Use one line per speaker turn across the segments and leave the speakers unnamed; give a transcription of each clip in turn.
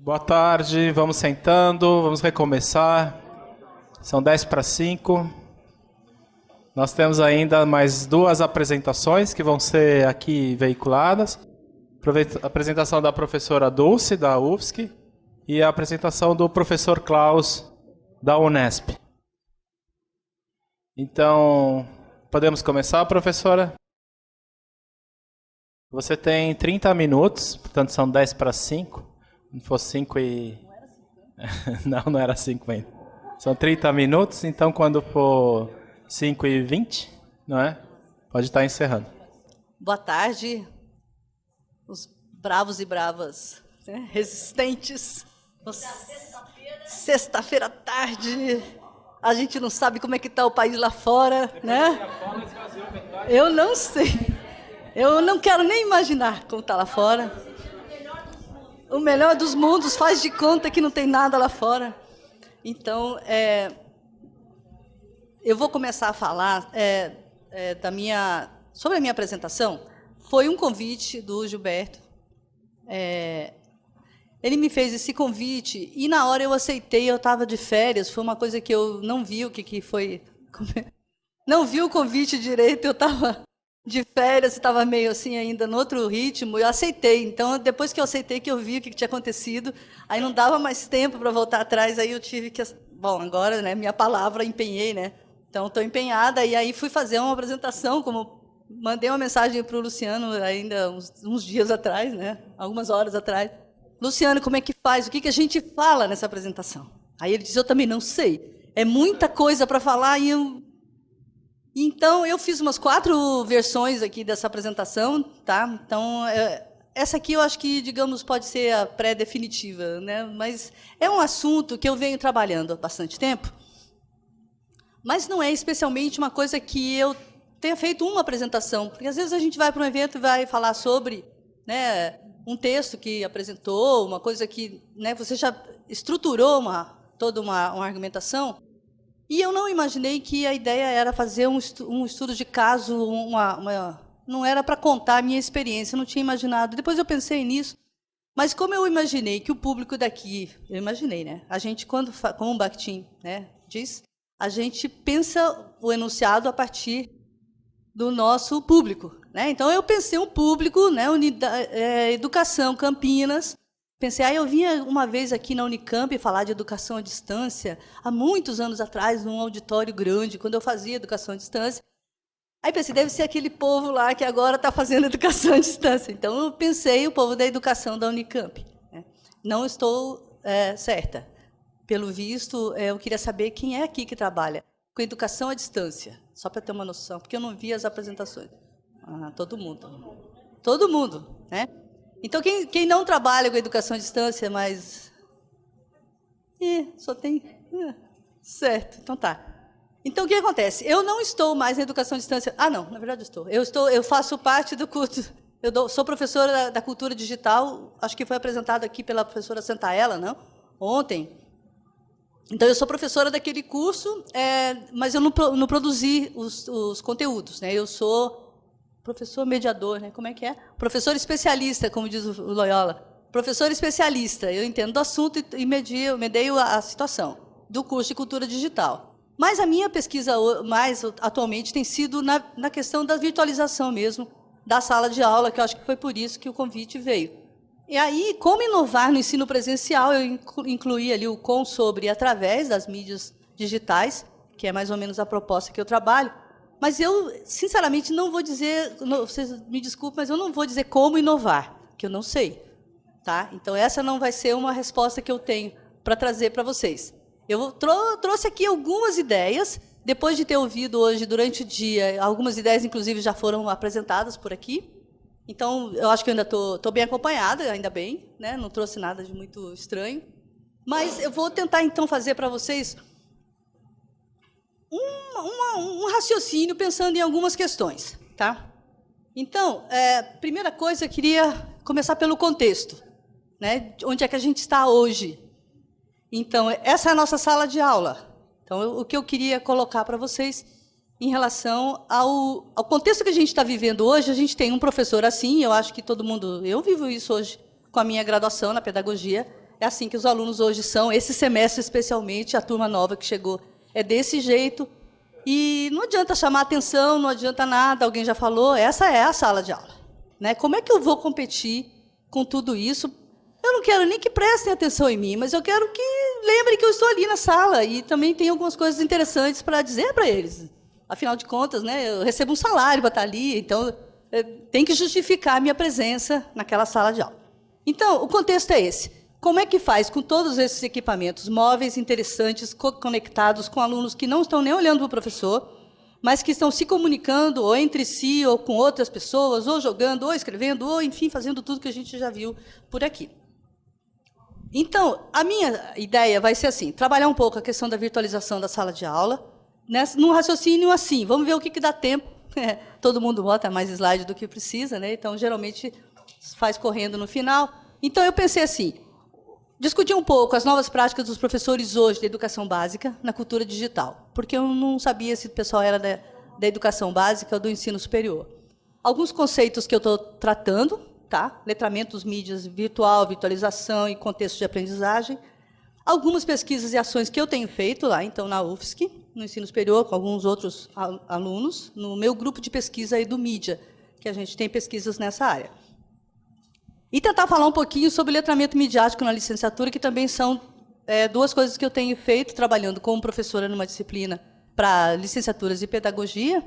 Boa tarde, vamos sentando, vamos recomeçar. São 10 para 5. Nós temos ainda mais duas apresentações que vão ser aqui veiculadas. A apresentação da professora Dulce, da UFSC, e a apresentação do professor Klaus, da Unesp. Então, podemos começar, professora? Você tem 30 minutos, portanto são 10 para 5. Não fosse 5 e... Não era 5 ainda. São 30 minutos, então quando for 5 e 20, não é? Pode estar encerrando.
Boa tarde, os bravos e bravas, né? Resistentes. Sexta-feira à tarde, a gente não sabe como é que está o país lá fora, né? Eu não sei. Eu não quero nem imaginar como está lá fora. O melhor dos mundos, faz de conta que não tem nada lá fora. Então, eu vou começar a falar sobre a minha apresentação. Foi um convite do Gilberto. Ele me fez esse convite e, na hora, eu aceitei. Eu estava de férias, foi uma coisa que eu não vi o que foi. Não vi o convite direito, eu estava de férias, estava meio assim ainda no outro ritmo, eu aceitei. Então, depois que eu aceitei, que eu vi o que tinha acontecido, aí não dava mais tempo para voltar atrás, aí eu tive que... Bom, agora, né, minha palavra, empenhei, né? Então, estou empenhada, e aí fui fazer uma apresentação, como mandei uma mensagem para o Luciano ainda uns dias atrás, né, algumas horas atrás. Luciano, como é que faz? O que a gente fala nessa apresentação? Aí ele disse, eu também não sei. É muita coisa para falar e eu... Então, eu fiz umas 4 versões aqui dessa apresentação, tá? Então, essa aqui eu acho que, digamos, pode ser a pré-definitiva, né? Mas é um assunto que eu venho trabalhando há bastante tempo, mas não é especialmente uma coisa que eu tenha feito uma apresentação, porque às vezes a gente vai para um evento e vai falar sobre, né, um texto que apresentou, uma coisa que, né, você já estruturou toda uma argumentação. E eu não imaginei que a ideia era fazer um estudo de caso, não era para contar a minha experiência, eu não tinha imaginado. Depois eu pensei nisso, mas como eu imaginei que o público daqui, eu imaginei, né? A gente, como o Bakhtin, né, diz, a gente pensa o enunciado a partir do nosso público, né? Então eu pensei um público, né, Educação Campinas. Pensei, eu vinha uma vez aqui na Unicamp falar de educação à distância, há muitos anos atrás, num auditório grande, quando eu fazia educação à distância. Aí pensei, deve ser aquele povo lá que agora está fazendo educação à distância. Então, eu pensei o povo da educação da Unicamp, né? Não estou certa. Pelo visto, eu queria saber quem é aqui que trabalha com educação à distância, só para ter uma noção, porque eu não vi as apresentações. Todo mundo. Todo mundo, né? Então, quem não trabalha com educação à distância, mas... só tem... certo, então tá. Então, o que acontece? Eu não estou mais na educação à distância... não, na verdade estou. Eu faço parte do curso... sou professora da cultura digital, acho que foi apresentado aqui pela professora Santaella, não? Ontem. Então, eu sou professora daquele curso, mas eu não produzi os conteúdos, né? Eu sou... professor mediador, né? Como é que é? Professor especialista, como diz o Loyola. Professor especialista, eu entendo do assunto e medeio a situação do curso de cultura digital. Mas a minha pesquisa mais atualmente tem sido na questão da virtualização mesmo, da sala de aula, que eu acho que foi por isso que o convite veio. E aí, como inovar no ensino presencial, eu incluí ali o com, sobre e através das mídias digitais, que é mais ou menos a proposta que eu trabalho. Mas eu, sinceramente, não vou dizer, vocês me desculpem, mas eu não vou dizer como inovar, que eu não sei. Tá? Então, essa não vai ser uma resposta que eu tenho para trazer para vocês. Eu trouxe aqui algumas ideias, depois de ter ouvido hoje, durante o dia, algumas ideias, inclusive, já foram apresentadas por aqui. Então, eu acho que eu ainda estou bem acompanhada, ainda bem, né? Não trouxe nada de muito estranho. Mas eu vou tentar, então, fazer para vocês... um raciocínio pensando em algumas questões, tá? Então, primeira coisa, eu queria começar pelo contexto, né? Onde é que a gente está hoje? Então, essa é a nossa sala de aula. Então, o que eu queria colocar para vocês em relação ao contexto que a gente está vivendo hoje, a gente tem um professor assim, eu acho que todo mundo... Eu vivo isso hoje com a minha graduação na pedagogia. é assim que os alunos hoje são, esse semestre especialmente, a turma nova que chegou é desse jeito. E não adianta chamar atenção, não adianta nada, alguém já falou, essa é a sala de aula. Né? Como é que eu vou competir com tudo isso? Eu não quero nem que prestem atenção em mim, mas eu quero que lembrem que eu estou ali na sala e também tem algumas coisas interessantes para dizer para eles. Afinal de contas, né, eu recebo um salário para estar ali, então tem que justificar a minha presença naquela sala de aula. Então, o contexto é esse. Como é que faz com todos esses equipamentos móveis, interessantes, conectados com alunos que não estão nem olhando para o professor, mas que estão se comunicando ou entre si, ou com outras pessoas, ou jogando, ou escrevendo, ou, enfim, fazendo tudo que a gente já viu por aqui. Então, a minha ideia vai ser assim, trabalhar um pouco a questão da virtualização da sala de aula, num raciocínio assim, vamos ver o que dá tempo. Todo mundo bota mais slide do que precisa, né? Então, geralmente, faz correndo no final. Então, eu pensei assim, discutir um pouco as novas práticas dos professores hoje da educação básica na cultura digital, porque eu não sabia se o pessoal era da educação básica ou do ensino superior. Alguns conceitos que eu estou tratando, tá? Letramentos, mídias, virtual, virtualização e contexto de aprendizagem. Algumas pesquisas e ações que eu tenho feito lá, então, na UFSC, no ensino superior, com alguns outros alunos, no meu grupo de pesquisa aí do Mídia, que a gente tem pesquisas nessa área. E tentar falar um pouquinho sobre letramento midiático na licenciatura, que também são duas coisas que eu tenho feito, trabalhando como professora numa disciplina para licenciaturas de pedagogia,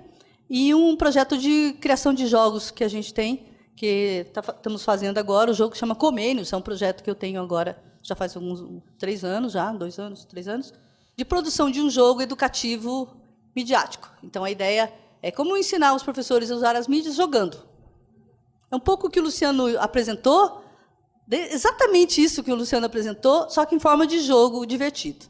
e um projeto de criação de jogos que a gente tem, que estamos fazendo agora, o jogo que chama Comênios, é um projeto que eu tenho agora, já faz alguns 3 anos, já, 2 anos, 3 anos, de produção de um jogo educativo midiático. Então, a ideia é como ensinar os professores a usar as mídias jogando. É um pouco o que o Luciano apresentou, exatamente isso que o Luciano apresentou, só que em forma de jogo divertido.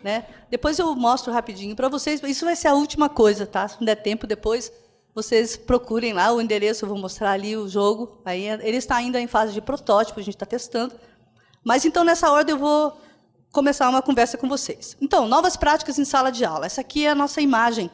Né? Depois eu mostro rapidinho para vocês, isso vai ser a última coisa, tá? Se não der tempo, depois vocês procurem lá o endereço, eu vou mostrar ali o jogo. Aí ele está ainda em fase de protótipo, a gente está testando. Mas, então, nessa ordem, eu vou começar uma conversa com vocês. Então, novas práticas em sala de aula. Essa aqui é a nossa imagem.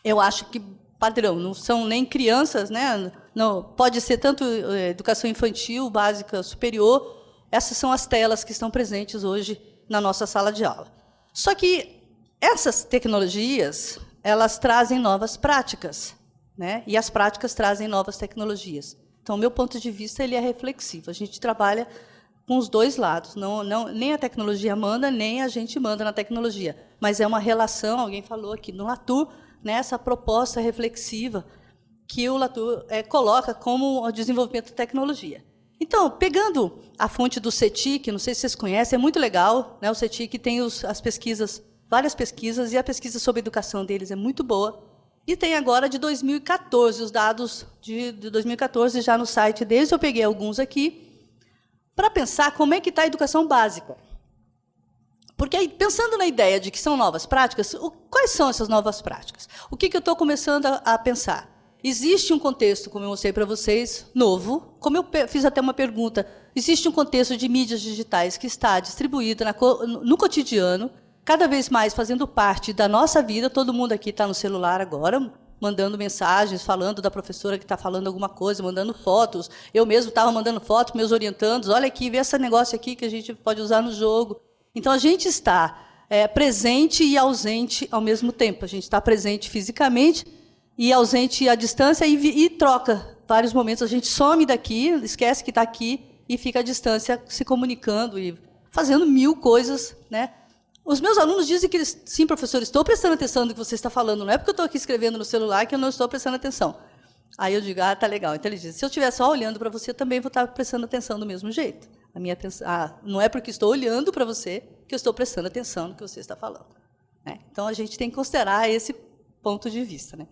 Eu acho que padrão, não são nem crianças, né? Não, pode ser tanto educação infantil, básica, superior. Essas são as telas que estão presentes hoje na nossa sala de aula. Só que essas tecnologias, elas trazem novas práticas, né? E as práticas trazem novas tecnologias. Então, o meu ponto de vista ele é reflexivo. A gente trabalha com os dois lados. Nem a tecnologia manda, nem a gente manda na tecnologia. Mas é uma relação, alguém falou aqui no Latour, né, essa proposta reflexiva que o Latour coloca como o desenvolvimento de tecnologia. Então, pegando a fonte do CETIC, não sei se vocês conhecem, é muito legal, né, o CETIC tem as pesquisas, várias pesquisas, e a pesquisa sobre educação deles é muito boa. E tem agora de 2014, os dados de 2014 já no site deles, eu peguei alguns aqui, para pensar como é que está a educação básica. Porque, aí, pensando na ideia de que são novas práticas, quais são essas novas práticas? O que eu estou começando a pensar? Existe um contexto, como eu mostrei para vocês, novo, como eu fiz até uma pergunta, existe um contexto de mídias digitais que está distribuído no cotidiano, cada vez mais fazendo parte da nossa vida, todo mundo aqui está no celular agora, mandando mensagens, falando da professora que está falando alguma coisa, mandando fotos. Eu mesmo estava mandando fotos para meus orientandos. Olha aqui, vê esse negócio aqui que a gente pode usar no jogo. Então, a gente está presente e ausente ao mesmo tempo. A gente está presente fisicamente e ausente à distância e troca. Vários momentos a gente some daqui, esquece que está aqui e fica à distância se comunicando e fazendo 1000 coisas, né? Os meus alunos dizem que eles, sim, professor, estou prestando atenção no que você está falando. Não é porque eu estou aqui escrevendo no celular que eu não estou prestando atenção. Aí eu digo, tá legal. Então ele diz, se eu estiver só olhando para você, eu também vou estar prestando atenção do mesmo jeito. A minha atenção, não é porque estou olhando para você que eu estou prestando atenção no que você está falando. Né? Então a gente tem que considerar esse ponto de vista. Né?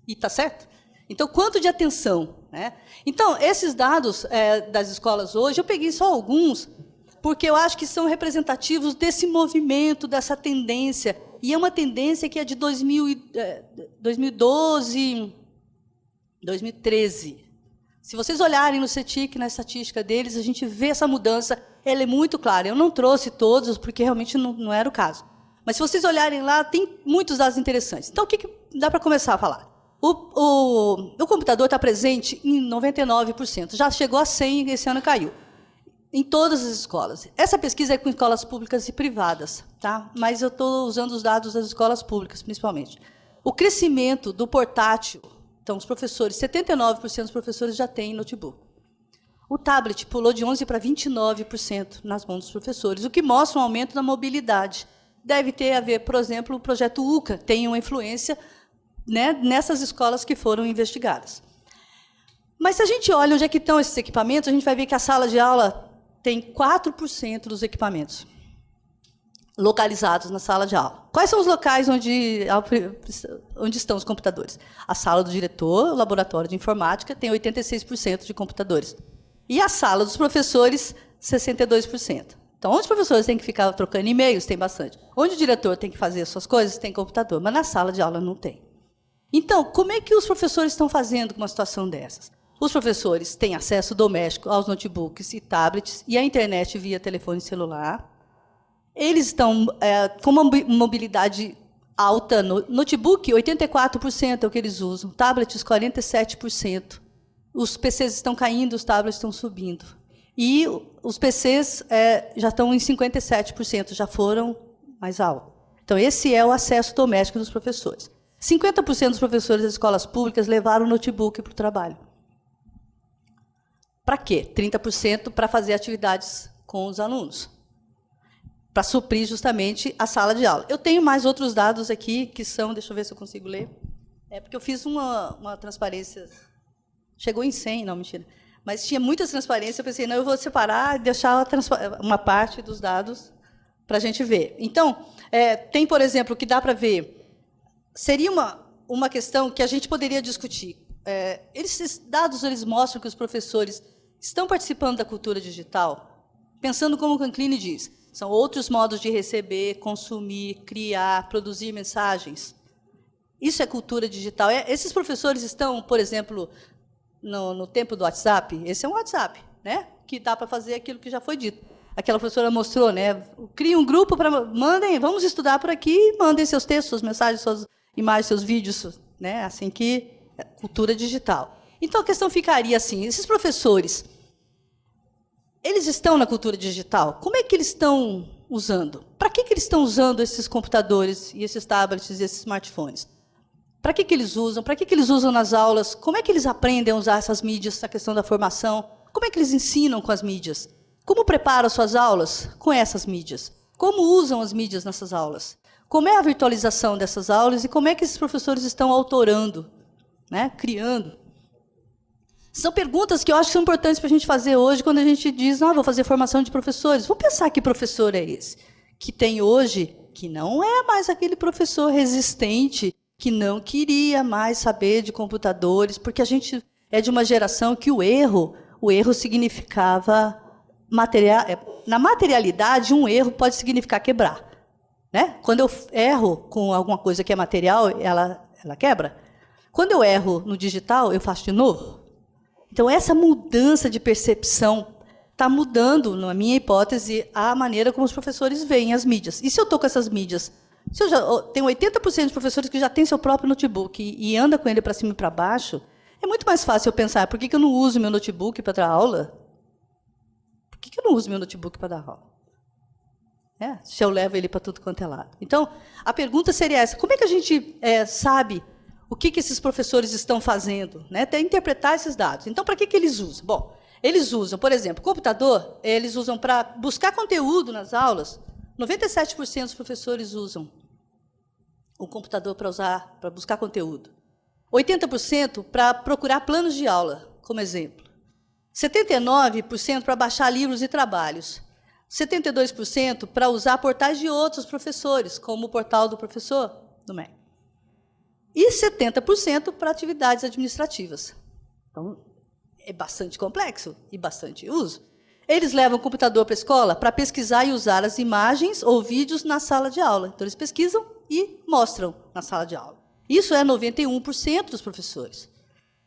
E está certo? Então, quanto de atenção? Né? Então, esses dados das escolas hoje, eu peguei só alguns, porque eu acho que são representativos desse movimento, dessa tendência. E é uma tendência que é de 2012, 2013. Se vocês olharem no CETIC, na estatística deles, a gente vê essa mudança, ela é muito clara. Eu não trouxe todos, porque realmente não era o caso. Mas se vocês olharem lá, tem muitos dados interessantes. Então, o que dá para começar a falar? O computador está presente em 99%. Já chegou a 100% e esse ano caiu. em todas as escolas. Essa pesquisa é com escolas públicas e privadas, tá? Mas eu estou usando os dados das escolas públicas, principalmente. O crescimento do portátil, então, os professores, 79% dos professores já têm notebook. O tablet pulou de 11% para 29% nas mãos dos professores, o que mostra um aumento da mobilidade. Deve ter a ver, por exemplo, o projeto UCA, tem uma influência, né, nessas escolas que foram investigadas. Mas, se a gente olha onde é que estão esses equipamentos, a gente vai ver que a sala de aula tem 4% dos equipamentos localizados na sala de aula. Quais são os locais onde estão os computadores? A sala do diretor, o laboratório de informática, tem 86% de computadores. E a sala dos professores, 62%. Então, onde os professores têm que ficar trocando e-mails, tem bastante. Onde o diretor tem que fazer as suas coisas, tem computador. Mas na sala de aula não tem. Então, como é que os professores estão fazendo com uma situação dessas? Os professores têm acesso doméstico aos notebooks e tablets e à internet via telefone celular. Eles estão com uma mobilidade alta. Notebook, 84% é o que eles usam. Tablets, 47%. Os PCs estão caindo, os tablets estão subindo. E os PCs já estão em 57%, já foram mais altos. Então, esse é o acesso doméstico dos professores. 50% dos professores das escolas públicas levaram o notebook para o trabalho. Para quê? 30% para fazer atividades com os alunos, para suprir justamente a sala de aula. Eu tenho mais outros dados aqui, que são, deixa eu ver se eu consigo ler, porque eu fiz uma transparência, chegou em 100, não, mentira, mas tinha muitas transparências, eu pensei, não, eu vou separar e deixar uma parte dos dados para a gente ver. Então, tem, por exemplo, que dá para ver, seria uma questão que a gente poderia discutir. Esses dados eles mostram que os professores estão participando da cultura digital, pensando como o Canclini diz, são outros modos de receber, consumir, criar, produzir mensagens. Isso é cultura digital. Esses professores estão, por exemplo, no tempo do WhatsApp, esse é um WhatsApp, né, que dá para fazer aquilo que já foi dito. Aquela professora mostrou, né, cria um grupo, mandem, vamos estudar por aqui, mandem seus textos, suas mensagens, suas imagens, seus vídeos, né, assim que cultura digital. Então, a questão ficaria assim, esses professores, eles estão na cultura digital? Como é que eles estão usando? Para que eles estão usando esses computadores, e esses tablets, e esses smartphones? Para que eles usam? Para que eles usam nas aulas? Como é que eles aprendem a usar essas mídias, a questão da formação? Como é que eles ensinam com as mídias? Como preparam suas aulas com essas mídias? Como usam as mídias nessas aulas? Como é a virtualização dessas aulas e como é que esses professores estão autorando, né, criando? São perguntas que eu acho que são importantes para a gente fazer hoje, quando a gente diz, vou fazer formação de professores. Vamos pensar que professor é esse, que tem hoje, que não é mais aquele professor resistente, que não queria mais saber de computadores, porque a gente é de uma geração que o erro significava na materialidade, um erro pode significar quebrar, né? Quando eu erro com alguma coisa que é material, ela quebra. Quando eu erro no digital, eu faço de novo. Então, essa mudança de percepção está mudando, na minha hipótese, a maneira como os professores veem as mídias. E se eu estou com essas mídias? Se eu já tenho 80% de professores que já têm seu próprio notebook e anda com ele para cima e para baixo, é muito mais fácil eu pensar, por que eu não uso meu notebook para dar aula? Por que eu não uso meu notebook para dar aula? Se eu levo ele para tudo quanto é lado. Então, a pergunta seria essa, como é que a gente sabe o que esses professores estão fazendo, né? Até interpretar esses dados. Então, para que eles usam? Bom, eles usam, por exemplo, computador, eles usam para buscar conteúdo nas aulas. 97% dos professores usam o computador para buscar conteúdo. 80% para procurar planos de aula, como exemplo. 79% para baixar livros e trabalhos. 72% para usar portais de outros professores, como o portal do professor do MEC. E 70% para atividades administrativas. Então, é bastante complexo e bastante uso. Eles levam o computador para a escola para pesquisar e usar as imagens ou vídeos na sala de aula. Então, eles pesquisam e mostram na sala de aula. Isso é 91% dos professores.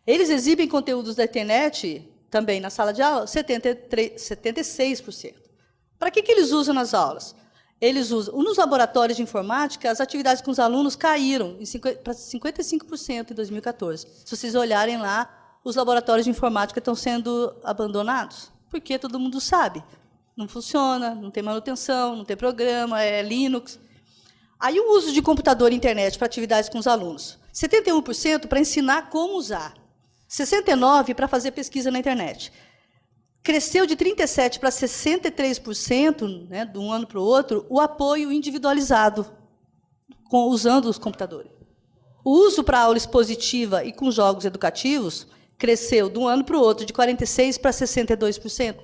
Eles exibem conteúdos da internet também na sala de aula, 76%. Para que eles usam nas aulas? Eles usam. Nos laboratórios de informática, as atividades com os alunos caíram para 55% em 2014. Se vocês olharem lá, os laboratórios de informática estão sendo abandonados. Porque todo mundo sabe. Não funciona, não tem manutenção, não tem programa, é Linux. Aí o uso de computador e internet para atividades com os alunos. 71% para ensinar como usar. 69% para fazer pesquisa na internet. Cresceu de 37% para 63%, né, de um ano para o outro, o apoio individualizado, usando os computadores. O uso para aula expositiva e com jogos educativos cresceu de um ano para o outro, de 46% para 62%.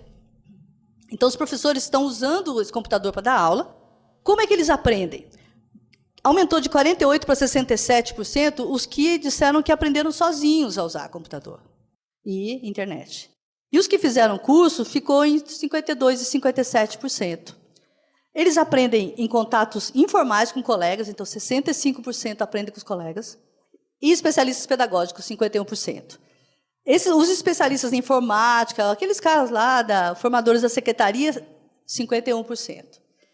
Então, os professores estão usando esse computador para dar aula. Como é que eles aprendem? Aumentou de 48% para 67% os que disseram que aprenderam sozinhos a usar computador e internet. E os que fizeram curso ficou em 52% e 57%. Eles aprendem em contatos informais com colegas, então 65% aprendem com os colegas, e especialistas pedagógicos, 51%. Os especialistas em informática, aqueles caras lá, formadores da secretaria, 51%.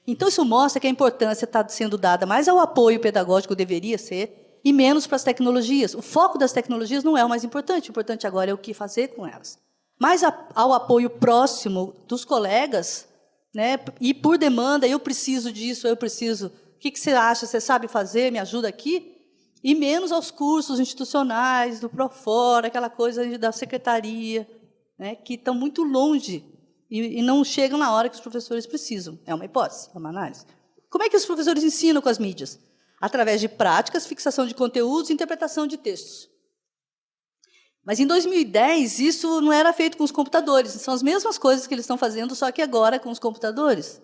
Então, isso mostra que a importância está sendo dada mais ao apoio pedagógico, deveria ser, e menos para as tecnologias. O foco das tecnologias não é o mais importante, o importante agora é o que fazer com elas. Mas ao apoio próximo dos colegas, né, e por demanda, eu preciso disso, eu preciso... O que você acha? Você sabe fazer? Me ajuda aqui? E menos aos cursos institucionais, do Profor, aquela coisa da secretaria, né, que estão muito longe e não chegam na hora que os professores precisam. É uma hipótese, é uma análise. Como é que os professores ensinam com as mídias? Através de práticas, fixação de conteúdos e interpretação de textos. Mas, em 2010, isso não era feito com os computadores. São as mesmas coisas que eles estão fazendo, só que agora com os computadores.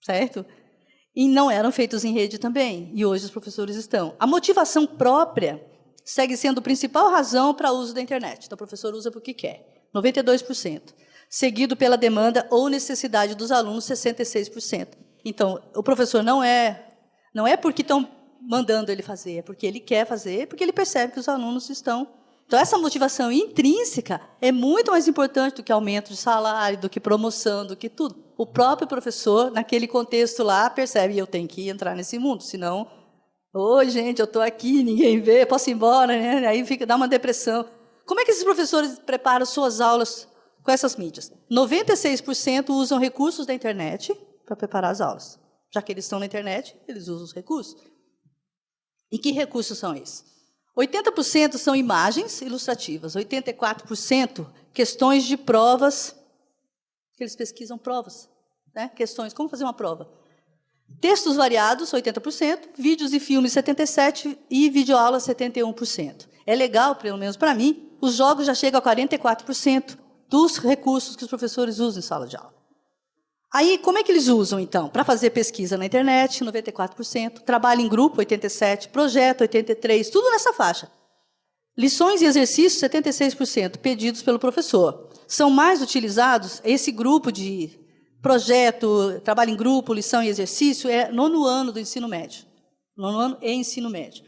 Certo? E não eram feitos em rede também. E hoje os professores estão. A motivação própria segue sendo a principal razão para o uso da internet. Então, o professor usa porque quer, 92%. Seguido pela demanda ou necessidade dos alunos, 66%. Então, o professor não é porque estão mandando ele fazer, é porque ele quer fazer, porque ele percebe que os alunos estão... Então, essa motivação intrínseca é muito mais importante do que aumento de salário, do que promoção, do que tudo. O próprio professor, naquele contexto lá, percebe, eu tenho que entrar nesse mundo, senão, oi, gente, eu estou aqui, ninguém vê, posso ir embora, né? Aí dá uma depressão. Como é que esses professores preparam suas aulas com essas mídias? 96% usam recursos da internet para preparar as aulas. Já que eles estão na internet, eles usam os recursos. E que recursos são esses? 80% são imagens ilustrativas, 84% questões de provas, que eles pesquisam provas, né? Questões, como fazer uma prova. Textos variados, 80%, vídeos e filmes, 77%, e videoaulas, 71%. É legal, pelo menos para mim, os jogos já chegam a 44% dos recursos que os professores usam em sala de aula. Aí, como é que eles usam, então? Para fazer pesquisa na internet, 94%, trabalho em grupo, 87%, projeto, 83%, tudo nessa faixa. Lições e exercícios, 76%, pedidos pelo professor. São mais utilizados, esse grupo de projeto, trabalho em grupo, lição e exercício, é 9º ano do ensino médio. 9º ano e ensino médio.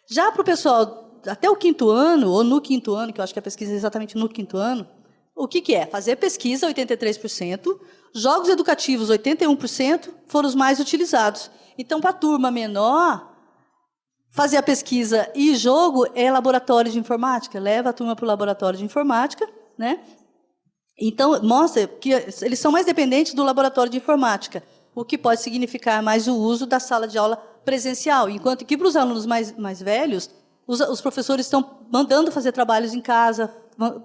Já para o pessoal, até o 5º ano, ou no 5º ano, que eu acho que a pesquisa é exatamente no 5º ano, o que é? Fazer pesquisa, 83%, jogos educativos, 81%, foram os mais utilizados. Então, para a turma menor, fazer a pesquisa e jogo é laboratório de informática, leva a turma para o laboratório de informática, né? Então, mostra que eles são mais dependentes do laboratório de informática, o que pode significar mais o uso da sala de aula presencial, enquanto que para os alunos mais velhos, os professores estão mandando fazer trabalhos em casa,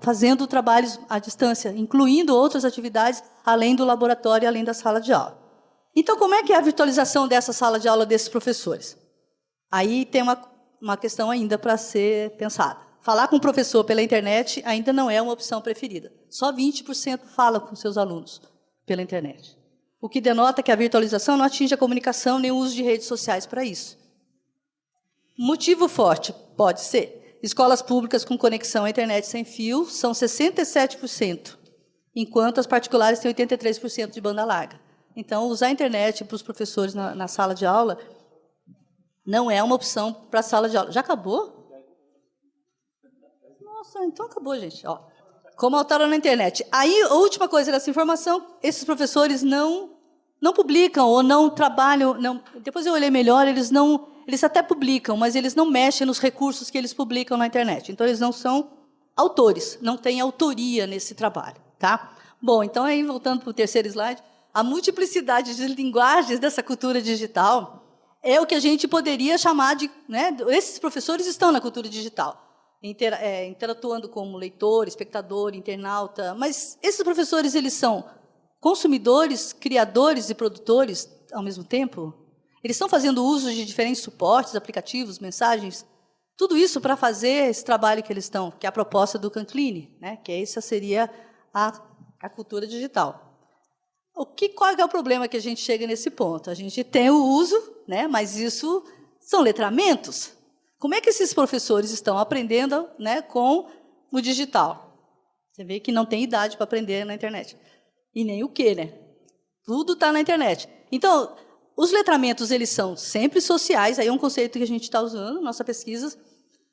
fazendo trabalhos à distância, incluindo outras atividades, além do laboratório, além da sala de aula. Então, como é que é a virtualização dessa sala de aula desses professores? Aí tem uma questão ainda para ser pensada. Falar com o professor pela internet ainda não é uma opção preferida. Só 20% fala com seus alunos pela internet. O que denota que a virtualização não atinge a comunicação nem o uso de redes sociais para isso. Motivo forte, pode ser. Escolas públicas com conexão à internet sem fio são 67%, enquanto as particulares têm 83% de banda larga. Então, usar a internet para os professores na sala de aula não é uma opção para a sala de aula. Já acabou? Nossa, então acabou, gente. Ó, como alteraram na internet. Aí, a última coisa dessa informação, esses professores não publicam ou não trabalham. Depois eu olhei melhor, eles até publicam, mas eles não mexem nos recursos que eles publicam na internet. Então, eles não são autores, não têm autoria nesse trabalho. Tá? Bom, então, aí, voltando para o terceiro slide, a multiplicidade de linguagens dessa cultura digital é o que a gente poderia chamar de... Né, esses professores estão na cultura digital, interatuando como leitor, espectador, internauta, mas esses professores, eles são consumidores, criadores e produtores ao mesmo tempo? Eles estão fazendo uso de diferentes suportes, aplicativos, mensagens? Tudo isso para fazer esse trabalho que eles estão, que é a proposta do Canclini, né, que essa seria a cultura digital. Qual é o problema que a gente chega nesse ponto? A gente tem o uso, né, mas isso são letramentos. Como é que esses professores estão aprendendo, né, com o digital? Você vê que não tem idade para aprender na internet. E nem o quê, né? Tudo está na internet. Então, os letramentos, eles são sempre sociais, aí é um conceito que a gente está usando na nossa pesquisa,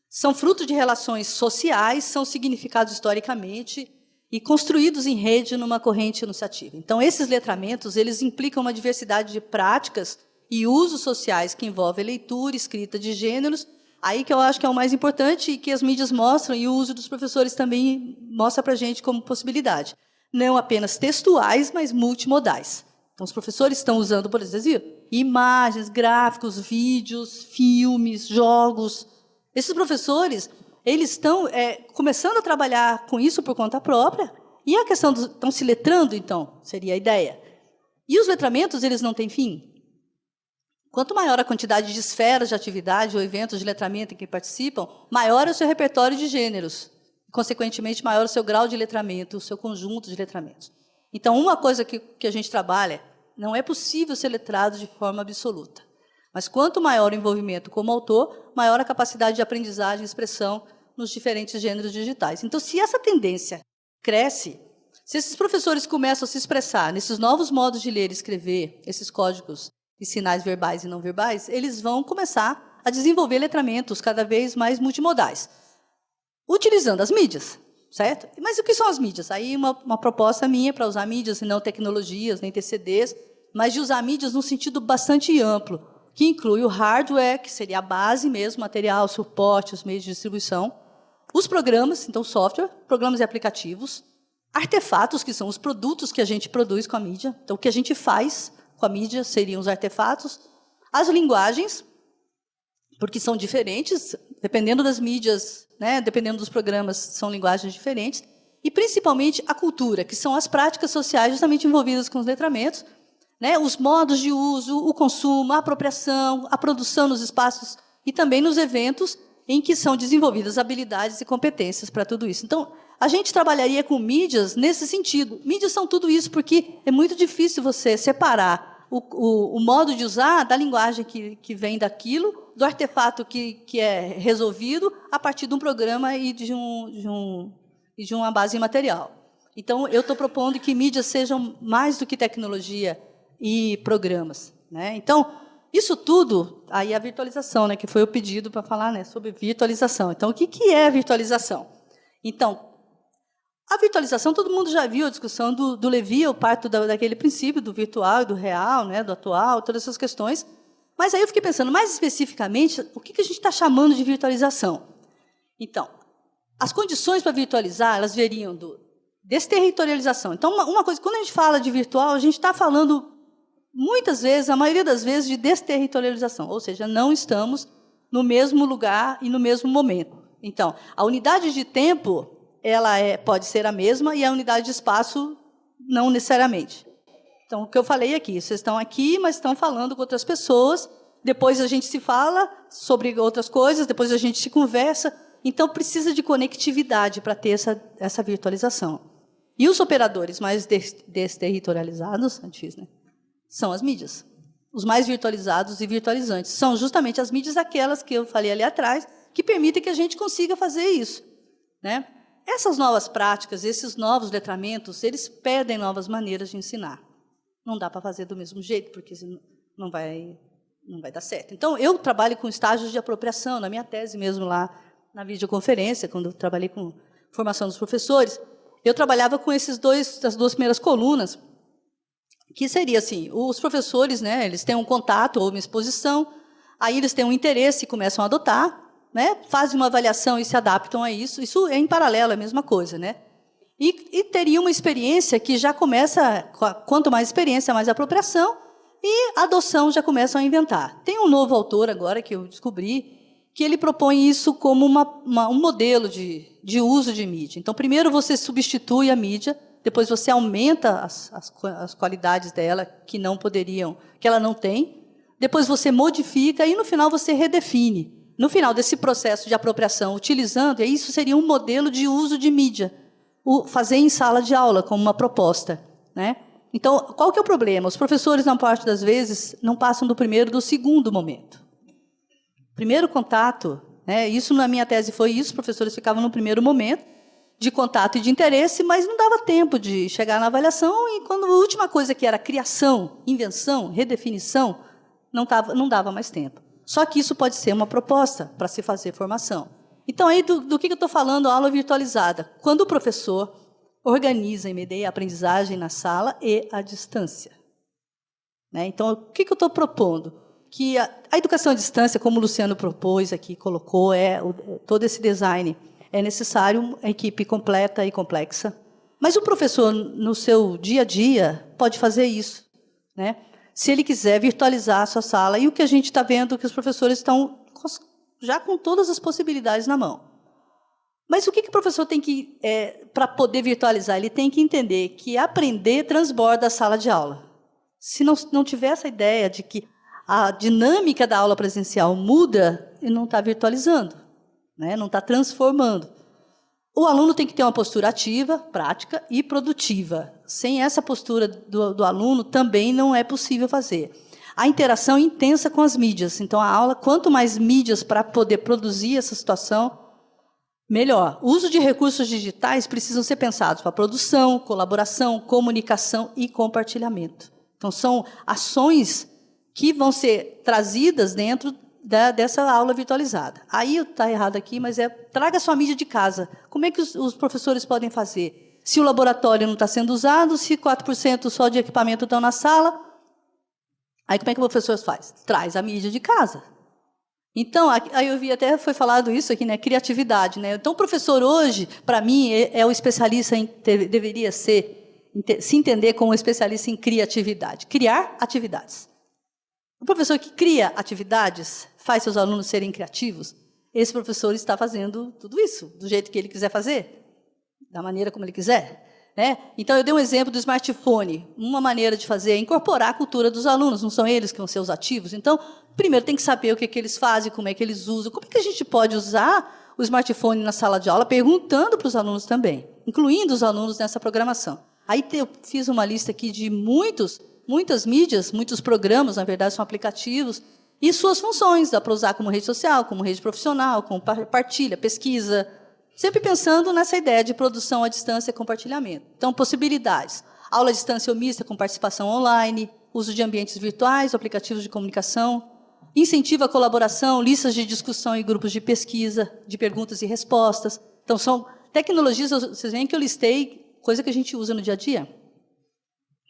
são fruto de relações sociais, são significados historicamente e construídos em rede numa corrente enunciativa. Então, esses letramentos, eles implicam uma diversidade de práticas e usos sociais que envolvem leitura, escrita de gêneros, aí que eu acho que é o mais importante e que as mídias mostram, e o uso dos professores também mostra para a gente como possibilidade. Não apenas textuais, mas multimodais. Então, os professores estão usando, por exemplo, imagens, gráficos, vídeos, filmes, jogos. Esses professores, eles estão começando a trabalhar com isso por conta própria, e a questão estão se letrando, então, seria a ideia. E os letramentos, eles não têm fim. Quanto maior a quantidade de esferas de atividade ou eventos de letramento em que participam, maior é o seu repertório de gêneros. Consequentemente, maior é o seu grau de letramento, o seu conjunto de letramentos. Então, uma coisa que a gente trabalha, não é possível ser letrado de forma absoluta. Mas quanto maior o envolvimento como autor, maior a capacidade de aprendizagem e expressão nos diferentes gêneros digitais. Então, se essa tendência cresce, se esses professores começam a se expressar nesses novos modos de ler e escrever, esses códigos de sinais verbais e não verbais, eles vão começar a desenvolver letramentos cada vez mais multimodais, utilizando as mídias, certo? Mas o que são as mídias? Aí uma proposta minha para usar mídias e não tecnologias, nem TCDs, mas de usar mídias num sentido bastante amplo, que inclui o hardware, que seria a base mesmo, material, suporte, os meios de distribuição, os programas, então software, programas e aplicativos, artefatos, que são os produtos que a gente produz com a mídia, então o que a gente faz com a mídia seriam os artefatos, as linguagens, porque são diferentes, dependendo das mídias, né, dependendo dos programas, são linguagens diferentes, e principalmente a cultura, que são as práticas sociais justamente envolvidas com os letramentos, né, os modos de uso, o consumo, a apropriação, a produção nos espaços e também nos eventos em que são desenvolvidas habilidades e competências para tudo isso. Então, a gente trabalharia com mídias nesse sentido. Mídias são tudo isso, porque é muito difícil você separar o modo de usar da linguagem que vem daquilo, do artefato que é resolvido a partir de um programa e de uma base material. Então, eu estou propondo que mídias sejam mais do que tecnologia e programas, né? Então, isso tudo, aí a virtualização, né, que foi o pedido para falar, né, sobre virtualização. Então, o que é a virtualização? Então, a virtualização, todo mundo já viu a discussão do Levi, eu parto daquele princípio do virtual e do real, né, do atual, todas essas questões. Mas aí eu fiquei pensando, mais especificamente, o que a gente está chamando de virtualização? Então, as condições para virtualizar, elas veriam do desterritorialização. Então, uma coisa, quando a gente fala de virtual, a gente está falando, muitas vezes, a maioria das vezes, de desterritorialização, ou seja, não estamos no mesmo lugar e no mesmo momento. Então, a unidade de tempo, ela pode ser a mesma, e a unidade de espaço, não necessariamente. Então, o que eu falei aqui, vocês estão aqui, mas estão falando com outras pessoas, depois a gente se fala sobre outras coisas, depois a gente se conversa, então precisa de conectividade para ter essa virtualização. E os operadores mais desterritorializados, né, são as mídias. Os mais virtualizados e virtualizantes são justamente as mídias, aquelas que eu falei ali atrás, que permitem que a gente consiga fazer isso, né? Essas novas práticas, esses novos letramentos, eles pedem novas maneiras de ensinar. Não dá para fazer do mesmo jeito, porque não vai dar certo. Então, eu trabalho com estágios de apropriação, na minha tese mesmo lá na videoconferência, quando eu trabalhei com formação dos professores, eu trabalhava com as duas primeiras colunas, que seria assim, os professores, né, eles têm um contato ou uma exposição, aí eles têm um interesse e começam a adotar, né, fazem uma avaliação e se adaptam a isso. Isso é em paralelo, é a mesma coisa, né? E teria uma experiência que já começa, quanto mais experiência, mais apropriação, e a adoção já começam a inventar. Tem um novo autor agora, que eu descobri, que ele propõe isso como um modelo de uso de mídia. Então, primeiro você substitui a mídia, depois você aumenta as qualidades dela, que ela não tem, depois você modifica e, no final, você redefine. No final desse processo de apropriação, utilizando, e isso seria um modelo de uso de mídia, fazer em sala de aula, como uma proposta, né? Então, qual que é o problema? Os professores, na parte das vezes, não passam do primeiro, do segundo momento. Primeiro contato, né? Isso na minha tese foi isso, os professores ficavam no primeiro momento de contato e de interesse, mas não dava tempo de chegar na avaliação, e quando a última coisa que era criação, invenção, redefinição, não dava mais tempo. Só que isso pode ser uma proposta para se fazer formação. Então, aí do que eu estou falando, a aula virtualizada? Quando o professor organiza e medeia a aprendizagem na sala e à distância. Né? Então, o que eu estou propondo? Que a educação à distância, como o Luciano propôs aqui, colocou, todo esse design, é necessário uma equipe completa e complexa. Mas o professor, no seu dia a dia, pode fazer isso, né? Se ele quiser virtualizar a sua sala. E o que a gente está vendo é que os professores estão já com todas as possibilidades na mão. Mas o que o professor tem que, para poder virtualizar? Ele tem que entender que aprender transborda a sala de aula. Se não tiver essa ideia de que a dinâmica da aula presencial muda, ele não está virtualizando, né? Não está transformando. O aluno tem que ter uma postura ativa, prática e produtiva. Sem essa postura do aluno, também não é possível fazer. A interação intensa com as mídias. Então, a aula, quanto mais mídias para poder produzir essa situação, melhor. O uso de recursos digitais precisam ser pensados para produção, colaboração, comunicação e compartilhamento. Então, são ações que vão ser trazidas dentro dessa aula virtualizada. Aí está errado aqui, mas traga sua mídia de casa. Como é que os professores podem fazer? Se o laboratório não está sendo usado, se 4% só de equipamento estão na sala, aí como é que o professor faz? Traz a mídia de casa. Então, aí eu vi até, foi falado isso aqui, né? Criatividade. Né? Então, o professor hoje, para mim, é o especialista deveria se entender como especialista em criatividade. Criar atividades. O professor que cria atividades, faz seus alunos serem criativos, esse professor está fazendo tudo isso, do jeito que ele quiser fazer, da maneira como ele quiser. Né? Então, eu dei um exemplo do smartphone. Uma maneira de fazer é incorporar a cultura dos alunos, não são eles que vão ser os ativos. Então, primeiro tem que saber o que eles fazem, como é que eles usam, como é que a gente pode usar o smartphone na sala de aula, perguntando para os alunos também, incluindo os alunos nessa programação. Aí eu fiz uma lista aqui de muitas mídias, muitos programas, na verdade, são aplicativos, e suas funções, dá para usar como rede social, como rede profissional, como partilha, pesquisa, sempre pensando nessa ideia de produção à distância e compartilhamento. Então, possibilidades. Aula à distância ou mista com participação online, uso de ambientes virtuais, aplicativos de comunicação, incentiva a colaboração, listas de discussão e grupos de pesquisa, de perguntas e respostas. Então, são tecnologias, vocês veem que eu listei, coisa que a gente usa no dia a dia.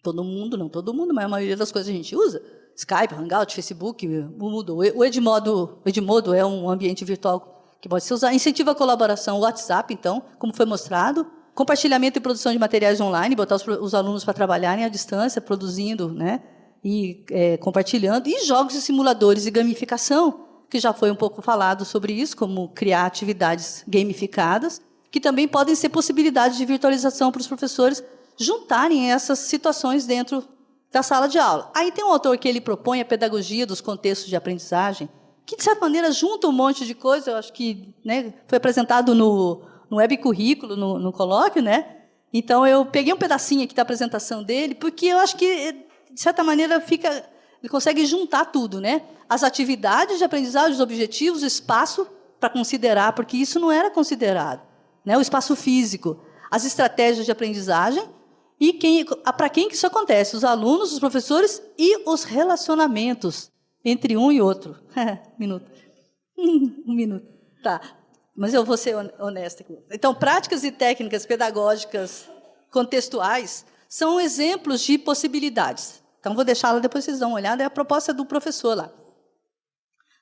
Todo mundo, não todo mundo, mas a maioria das coisas a gente usa. Skype, Hangout, Facebook, Moodle. O Edmodo é um ambiente virtual que pode ser usado. Incentiva a colaboração, o WhatsApp, então, como foi mostrado. Compartilhamento e produção de materiais online, botar os alunos para trabalharem à distância, produzindo, né, e compartilhando. E jogos e simuladores e gamificação, que já foi um pouco falado sobre isso, como criar atividades gamificadas, que também podem ser possibilidades de virtualização para os professores juntarem essas situações dentro da sala de aula. Aí tem um autor que ele propõe a pedagogia dos contextos de aprendizagem, que, de certa maneira, junta um monte de coisa. Eu acho que, né, foi apresentado no web currículo, no colóquio. Né? Então, eu peguei um pedacinho aqui da apresentação dele, porque eu acho que, de certa maneira, ele consegue juntar tudo. Né? As atividades de aprendizagem, os objetivos, o espaço para considerar, porque isso não era considerado. Né? O espaço físico, as estratégias de aprendizagem, e para quem que isso acontece? Os alunos, os professores e os relacionamentos entre um e outro. Um minuto. Tá. Mas eu vou ser honesta aqui. Então, práticas e técnicas pedagógicas contextuais são exemplos de possibilidades. Então, vou deixá-la, depois vocês dão uma olhada, é a proposta do professor lá.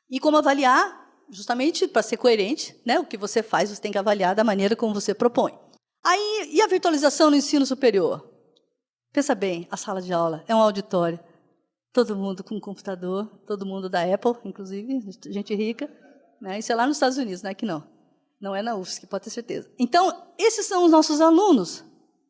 E como avaliar, justamente para ser coerente, né, o que você faz, você tem que avaliar da maneira como você propõe. Aí, e a virtualização no ensino superior? Pensa bem, a sala de aula é um auditório. Todo mundo com computador, todo mundo da Apple, inclusive, gente rica. Né? Isso é lá nos Estados Unidos, não é que não. Não é na UFSC, pode ter certeza. Então, esses são os nossos alunos.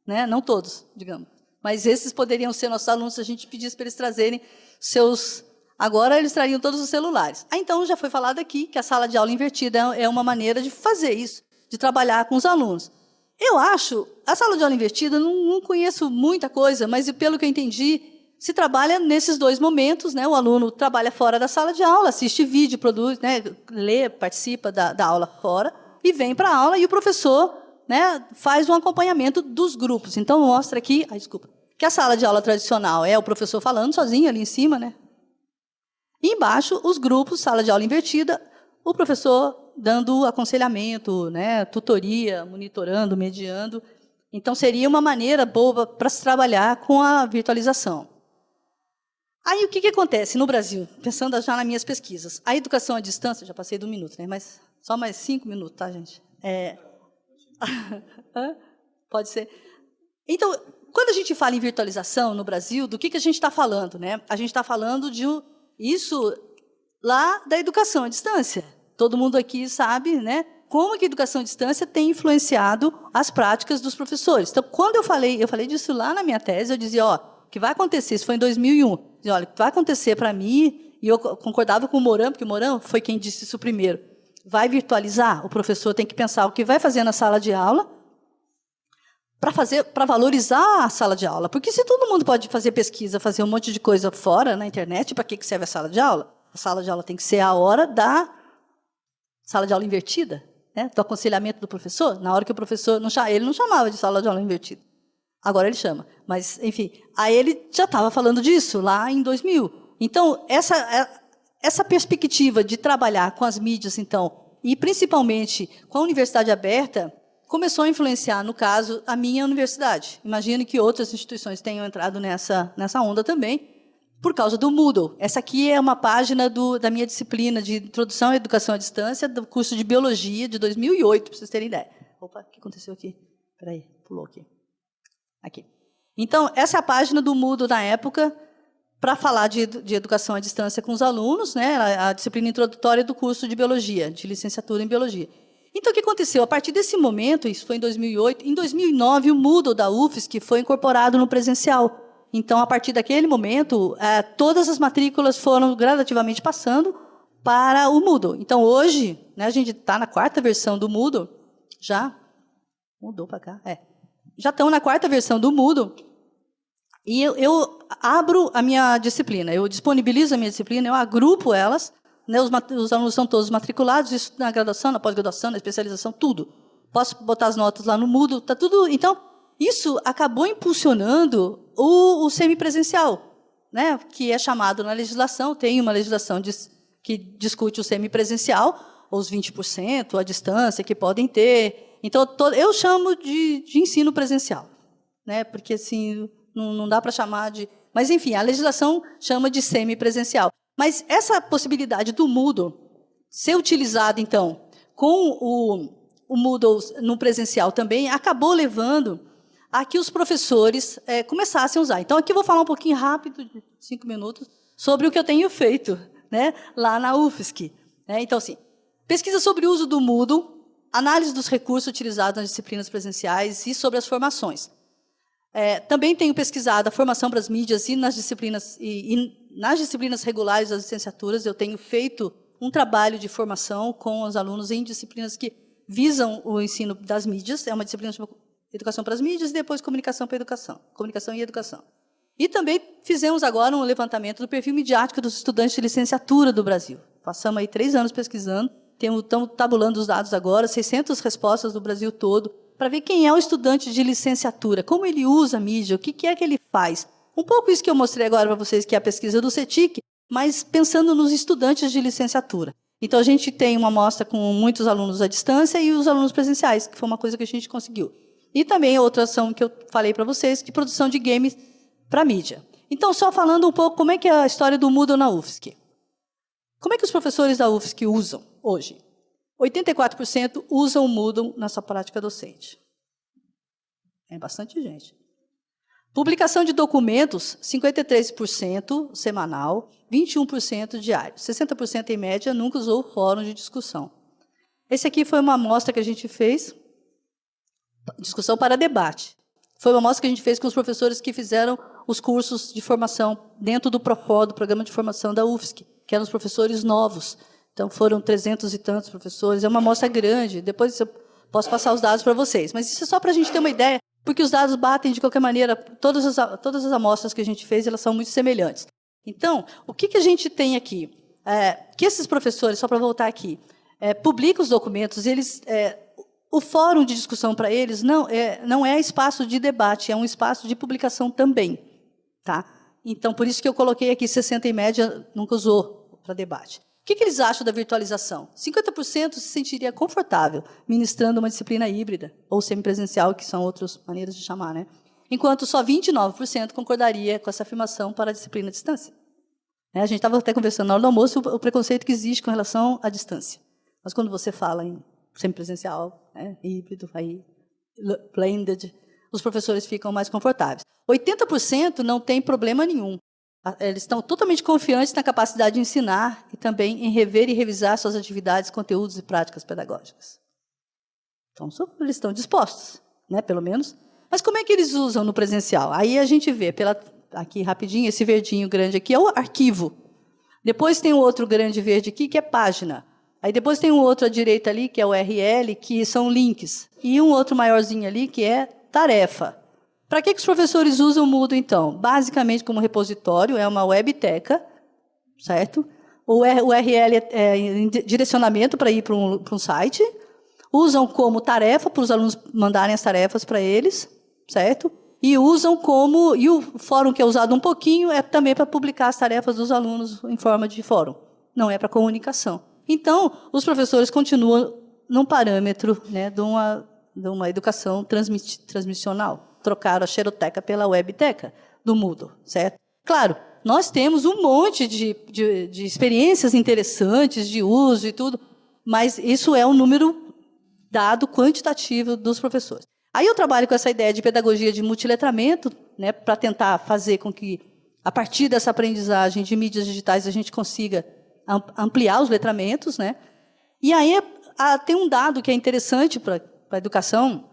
Né? Não todos, digamos. Mas esses poderiam ser nossos alunos se a gente pedisse para eles trazerem seus... Agora, eles trariam todos os celulares. Então, já foi falado aqui que a sala de aula invertida é uma maneira de fazer isso, de trabalhar com os alunos. Eu acho, a sala de aula invertida, não conheço muita coisa, mas pelo que eu entendi, se trabalha nesses dois momentos, né? O aluno trabalha fora da sala de aula, assiste vídeo, produz, né? Lê, participa da aula fora, e vem para a aula, e o professor, né, faz um acompanhamento dos grupos. Então, mostra aqui, que a sala de aula tradicional é o professor falando sozinho ali em cima, né? E embaixo, os grupos, sala de aula invertida, o professor dando aconselhamento, né, tutoria, monitorando, mediando. Então, seria uma maneira boa para se trabalhar com a virtualização. Aí, o que acontece no Brasil? Pensando já nas minhas pesquisas. A educação à distância, já passei do minuto, né, mas só mais 5 minutos, tá, gente? Pode ser. Então, quando a gente fala em virtualização no Brasil, do que a gente está falando? Né? A gente está falando de isso lá da educação à distância. Todo mundo aqui sabe, né, como que a educação à distância tem influenciado as práticas dos professores. Então, quando eu falei disso lá na minha tese, eu dizia, ó, o que vai acontecer, isso foi em 2001, dizia, olha, o que vai acontecer para mim, e eu concordava com o Moran, porque o Moran foi quem disse isso primeiro, vai virtualizar, o professor tem que pensar o que vai fazer na sala de aula para valorizar a sala de aula. Porque se todo mundo pode fazer pesquisa, fazer um monte de coisa fora na internet, para que serve a sala de aula? A sala de aula tem que ser a hora da sala de aula invertida, né, do aconselhamento do professor, na hora que o professor... ele não chamava de sala de aula invertida. Agora ele chama. Mas, enfim, aí ele já estava falando disso lá em 2000. Então, essa perspectiva de trabalhar com as mídias, então, e principalmente com a universidade aberta, começou a influenciar, no caso, a minha universidade. Imagino que outras instituições tenham entrado nessa onda também, por causa do Moodle. Essa aqui é uma página da minha disciplina de Introdução à Educação à Distância, do curso de Biologia de 2008, para vocês terem ideia. Opa, o que aconteceu aqui? Espera aí, pulou aqui. Aqui. Então, essa é a página do Moodle na época, para falar de educação à distância com os alunos, né, a disciplina introdutória do curso de Biologia, de licenciatura em Biologia. Então, o que aconteceu? A partir desse momento, isso foi em 2008, em 2009, o Moodle da UFSC foi incorporado no presencial. Então, a partir daquele momento, todas as matrículas foram gradativamente passando para o Moodle. Então, hoje, né, a gente está na 4ª versão do Moodle, já mudou para cá, já estão na 4ª versão do Moodle, e eu abro a minha disciplina, eu disponibilizo a minha disciplina, eu agrupo elas, né, os alunos são todos matriculados, isso na graduação, na pós-graduação, na especialização, tudo. Posso botar as notas lá no Moodle, está tudo... Então, isso acabou impulsionando o semipresencial, né, que é chamado na legislação, tem uma legislação que discute o semipresencial, os 20%, a distância que podem ter. Então, eu chamo de ensino presencial, né, porque assim, não dá para chamar de... Mas, enfim, a legislação chama de semipresencial. Mas essa possibilidade do Moodle ser utilizado, então, com o Moodle no presencial também, acabou levando a que os professores começassem a usar. Então, aqui eu vou falar um pouquinho rápido, de 5 minutos, sobre o que eu tenho feito, né, lá na UFSC. Então, assim, pesquisa sobre o uso do Moodle, análise dos recursos utilizados nas disciplinas presenciais e sobre as formações. Também tenho pesquisado a formação para as mídias e nas disciplinas regulares das licenciaturas. Eu tenho feito um trabalho de formação com os alunos em disciplinas que visam o ensino das mídias. É uma disciplina de Educação para as Mídias e depois Comunicação para a Educação. Comunicação e Educação. E também fizemos agora um levantamento do perfil midiático dos estudantes de licenciatura do Brasil. Passamos aí 3 anos pesquisando, estamos tabulando os dados agora, 600 respostas do Brasil todo, para ver quem é o estudante de licenciatura, como ele usa a mídia, o que é que ele faz. Um pouco isso que eu mostrei agora para vocês, que é a pesquisa do CETIC, mas pensando nos estudantes de licenciatura. Então, a gente tem uma amostra com muitos alunos à distância e os alunos presenciais, que foi uma coisa que a gente conseguiu. E também outra ação que eu falei para vocês, de produção de games para mídia. Então, só falando um pouco como é que é a história do Moodle na UFSC. Como é que os professores da UFSC usam hoje? 84% usam o Moodle na sua prática docente. É bastante gente. Publicação de documentos, 53% semanal, 21% diário. 60% em média nunca usou o fórum de discussão. Esse aqui foi uma amostra que a gente fez, discussão para debate. Foi uma amostra que a gente fez com os professores que fizeram os cursos de formação dentro do PROFOR, do Programa de Formação da UFSC, que eram os professores novos. Então, foram 300 e tantos professores. É uma amostra grande. Depois eu posso passar os dados para vocês. Mas isso é só para a gente ter uma ideia, porque os dados batem, de qualquer maneira, todas as amostras que a gente fez, elas são muito semelhantes. Então, o que a gente tem aqui? Que esses professores, só para voltar aqui, publicam os documentos, o fórum de discussão para eles não é espaço de debate, é um espaço de publicação também. Tá? Então, por isso que eu coloquei aqui 60 em média, nunca usou para debate. O que eles acham da virtualização? 50% se sentiria confortável ministrando uma disciplina híbrida ou semipresencial, que são outras maneiras de chamar, né? Enquanto só 29% concordaria com essa afirmação para a disciplina à distância. A gente estava até conversando na hora do almoço o preconceito que existe com relação à distância. Mas quando você fala em semipresencial, híbrido, aí, blended, os professores ficam mais confortáveis. 80% não tem problema nenhum. Eles estão totalmente confiantes na capacidade de ensinar e também em rever e revisar suas atividades, conteúdos e práticas pedagógicas. Então, eles estão dispostos, né, pelo menos. Mas como é que eles usam no presencial? Aí a gente vê, aqui rapidinho, esse verdinho grande aqui é o arquivo. Depois tem um outro grande verde aqui, que é página. Aí depois tem um outro à direita ali, que é o URL, que são links. E um outro maiorzinho ali, que é tarefa. Para que os professores usam o Moodle, então? Basicamente como repositório, é uma webteca, certo? O URL é direcionamento para ir para um site. Usam como tarefa, para os alunos mandarem as tarefas para eles, certo? E usam como... E o fórum, que é usado um pouquinho, é também para publicar as tarefas dos alunos em forma de fórum. Não é para comunicação. Então, os professores continuam num parâmetro, né, de uma educação transmissional. Trocaram a xeroteca pela webteca do Moodle, certo? Claro, nós temos um monte de experiências interessantes de uso e tudo, mas isso é um número dado quantitativo dos professores. Aí eu trabalho com essa ideia de pedagogia de multiletramento, né, para tentar fazer com que, a partir dessa aprendizagem de mídias digitais, a gente consiga ampliar os letramentos, né? E aí tem um dado que é interessante para a educação.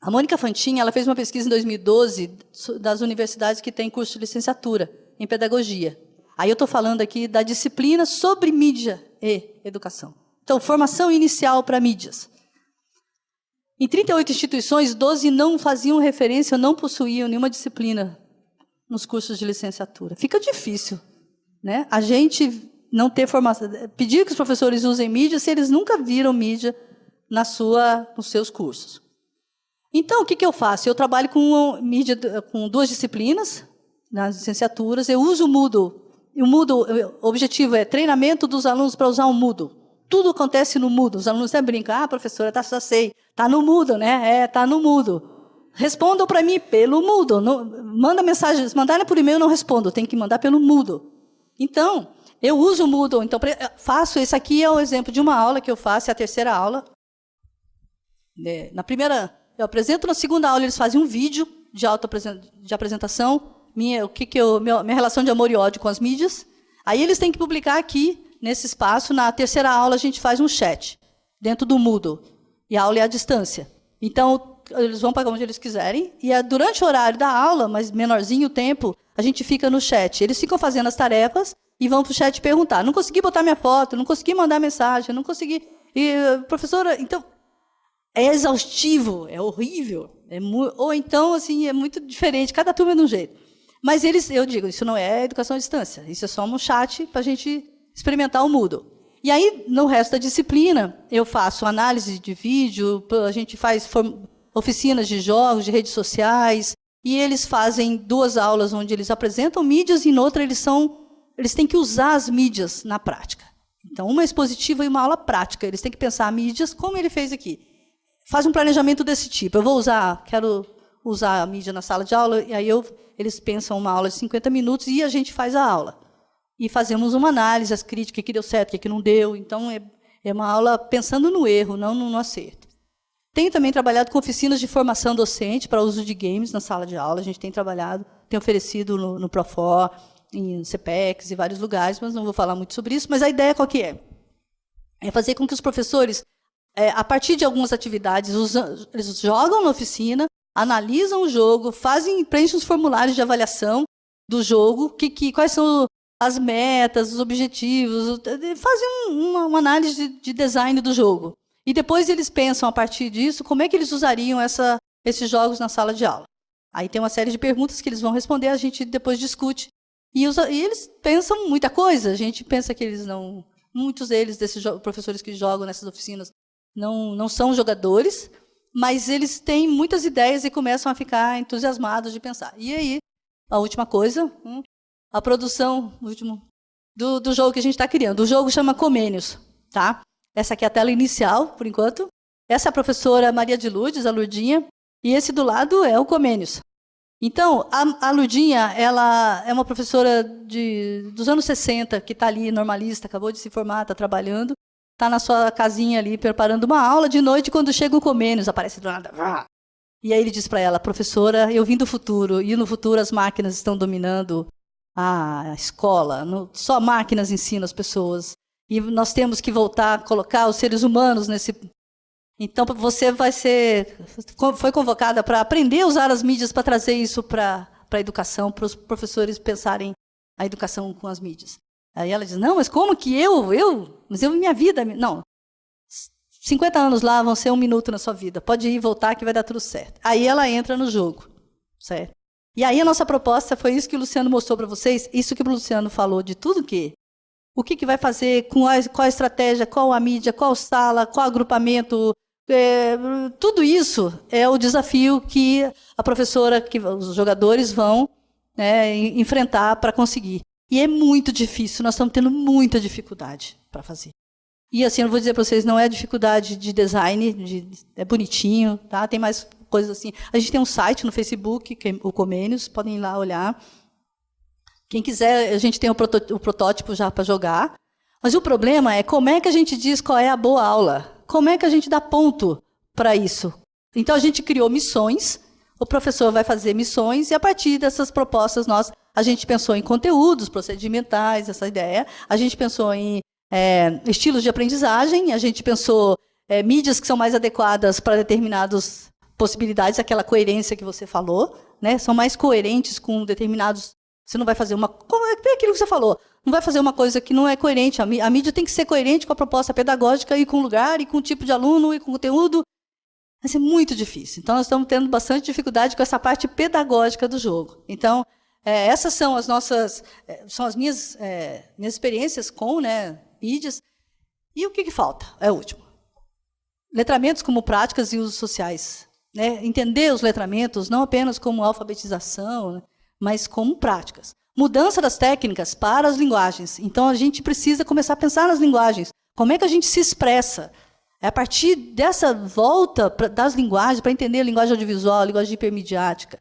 A Mônica Fantin, ela fez uma pesquisa em 2012 das universidades que têm curso de licenciatura em pedagogia. Aí eu estou falando aqui da disciplina sobre mídia e educação. Então, formação inicial para mídias. Em 38 instituições, 12 não faziam referência, não possuíam nenhuma disciplina nos cursos de licenciatura. Fica difícil, né? A gente não ter formação, pedir que os professores usem mídia se eles nunca viram mídia nos seus cursos. Então, o que eu faço? Eu trabalho com 2 disciplinas nas licenciaturas. Eu uso o Moodle. E o Moodle, o objetivo é treinamento dos alunos para usar o Moodle. Tudo acontece no Moodle. Os alunos até brincam. Professora, já sei. Está no Moodle, né? Está no Moodle. Respondam para mim pelo Moodle. Manda mensagem. Se mandarem por e-mail, eu não respondo. Tem que mandar pelo Moodle. Então, eu uso o Moodle. Então, faço. Esse aqui é o exemplo de uma aula que eu faço. É a terceira aula. Na primeira... Eu apresento, na segunda aula eles fazem um vídeo de apresentação, minha relação de amor e ódio com as mídias. Aí eles têm que publicar aqui, nesse espaço. Na terceira aula a gente faz um chat, dentro do Moodle. E a aula é à distância. Então, eles vão para onde eles quiserem. E durante o horário da aula, mas menorzinho o tempo, a gente fica no chat. Eles ficam fazendo as tarefas e vão para o chat perguntar. Não consegui botar minha foto, não consegui mandar mensagem, não consegui... professora, então... É exaustivo, é horrível. Ou então, assim, é muito diferente. Cada turma é de um jeito. Mas eu digo, isso não é educação à distância. Isso é só um chat para a gente experimentar o Moodle. E aí, no resto da disciplina, eu faço análise de vídeo, a gente faz oficinas de jogos, de redes sociais, e eles fazem 2 aulas onde eles apresentam mídias, e em outra eles têm que usar as mídias na prática. Então, uma expositiva e uma aula prática. Eles têm que pensar mídias, como ele fez aqui. Faz um planejamento desse tipo. Quero usar a mídia na sala de aula, e aí eles pensam uma aula de 50 minutos e a gente faz a aula. E fazemos uma análise, as críticas, o que deu certo, o que não deu. Então, é uma aula pensando no erro, não no acerto. Tenho também trabalhado com oficinas de formação docente para uso de games na sala de aula. A gente tem trabalhado, tem oferecido no Profor, em CPEX e vários lugares, mas não vou falar muito sobre isso. Mas a ideia qual que é? É fazer com que os professores, a partir de algumas atividades, eles jogam na oficina, analisam o jogo, preenchem os formulários de avaliação do jogo, quais são as metas, os objetivos, fazem uma análise de design do jogo. E depois eles pensam, a partir disso, como é que eles usariam esses jogos na sala de aula. Aí tem uma série de perguntas que eles vão responder, a gente depois discute. E eles pensam muita coisa. A gente pensa que eles não... Muitos deles, desses professores que jogam nessas oficinas, não são jogadores, mas eles têm muitas ideias e começam a ficar entusiasmados de pensar. E aí, a última coisa, a produção do jogo que a gente está criando. O jogo chama Comênios, tá? Essa aqui é a tela inicial, por enquanto. Essa é a professora Maria de Lourdes, a Lurdinha, e esse do lado é o Comênios. Então, a Lurdinha, ela é uma professora dos anos 60, que está ali, normalista, acabou de se formar, está trabalhando, está na sua casinha ali, preparando uma aula. De noite, quando chega o Comênios, aparece do nada. E aí ele diz para ela, professora, eu vim do futuro, e no futuro as máquinas estão dominando a escola, só máquinas ensinam as pessoas. E nós temos que voltar a colocar os seres humanos nesse... Então, você foi convocada para aprender a usar as mídias para trazer isso para a educação, para os professores pensarem a educação com as mídias. Aí ela diz, não, mas como que mas minha vida... Não, 50 anos lá vão ser 1 minuto na sua vida. Pode ir e voltar que vai dar tudo certo. Aí ela entra no jogo, certo? E aí a nossa proposta foi isso que o Luciano mostrou para vocês, isso que o Luciano falou de tudo que... O que vai fazer, qual a estratégia, qual a mídia, qual sala, qual agrupamento... tudo isso é o desafio que a professora, que os jogadores vão enfrentar para conseguir. E é muito difícil, nós estamos tendo muita dificuldade para fazer. E assim, eu vou dizer para vocês, não é dificuldade de design, é bonitinho, tá? Tem mais coisas assim. A gente tem um site no Facebook, que é o Comênios, podem ir lá olhar. Quem quiser, a gente tem o protótipo já para jogar. Mas o problema é como é que a gente diz qual é a boa aula. Como é que a gente dá ponto para isso? Então, a gente criou missões, o professor vai fazer missões, e a partir dessas propostas, a gente pensou em conteúdos procedimentais, essa ideia, a gente pensou em estilos de aprendizagem, a gente pensou mídias que são mais adequadas para determinadas possibilidades, aquela coerência que você falou, né? São mais coerentes com determinados... Você não vai fazer é aquilo que você falou. Não vai fazer uma coisa que não é coerente. A mídia tem que ser coerente com a proposta pedagógica e com o lugar, e com o tipo de aluno, e com o conteúdo. Vai ser muito difícil. Então, nós estamos tendo bastante dificuldade com essa parte pedagógica do jogo. Então, essas são as minhas experiências com mídias. E o que falta? É o último. Letramentos como práticas e usos sociais. Né? Entender os letramentos não apenas como alfabetização, né? Mas como práticas. Mudança das técnicas para as linguagens. Então, a gente precisa começar a pensar nas linguagens. Como é que a gente se expressa? É a partir dessa volta das linguagens, para entender a linguagem audiovisual, a linguagem hipermediática.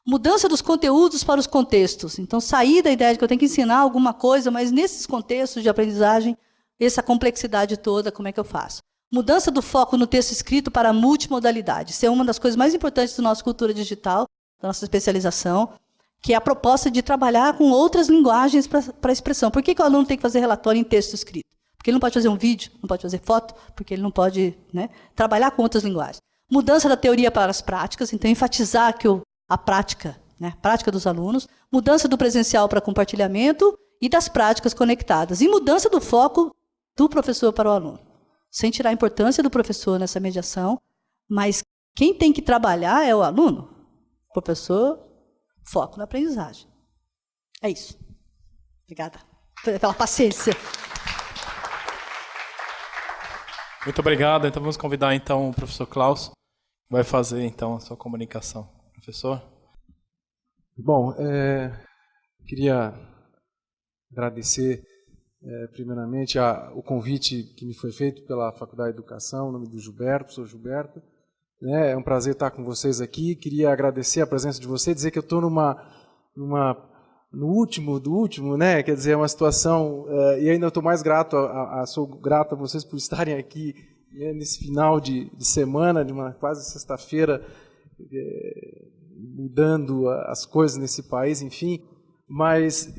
Mudança dos conteúdos para os contextos. Então, sair da ideia de que eu tenho que ensinar alguma coisa, mas nesses contextos de aprendizagem, essa complexidade toda, como é que eu faço? Mudança do foco no texto escrito para a multimodalidade. Isso é uma das coisas mais importantes da nossa cultura digital, da nossa especialização, que é a proposta de trabalhar com outras linguagens para expressão. Por que o aluno tem que fazer relatório em texto escrito? Porque ele não pode fazer um vídeo, não pode fazer foto, porque ele não pode trabalhar com outras linguagens. Mudança da teoria para as práticas, então enfatizar que a prática, a prática dos alunos. Mudança do presencial para compartilhamento e das práticas conectadas. E mudança do foco do professor para o aluno. Sem tirar a importância do professor nessa mediação, mas quem tem que trabalhar é o aluno. O professor... Foco na aprendizagem. É isso. Obrigada pela paciência.
Muito obrigado. Então, vamos convidar então o professor Klaus, que vai fazer então a sua comunicação. Professor?
Bom, queria agradecer primeiramente o convite que me foi feito pela Faculdade de Educação, em nome do Gilberto, sou Gilberto. É um prazer estar com vocês aqui. Queria agradecer a presença de vocês, dizer que eu estou no último do último, né? Quer dizer, é uma situação, e ainda estou mais grato, sou grato a vocês por estarem aqui nesse final de semana, de uma quase sexta-feira, mudando as coisas nesse país, enfim. Mas,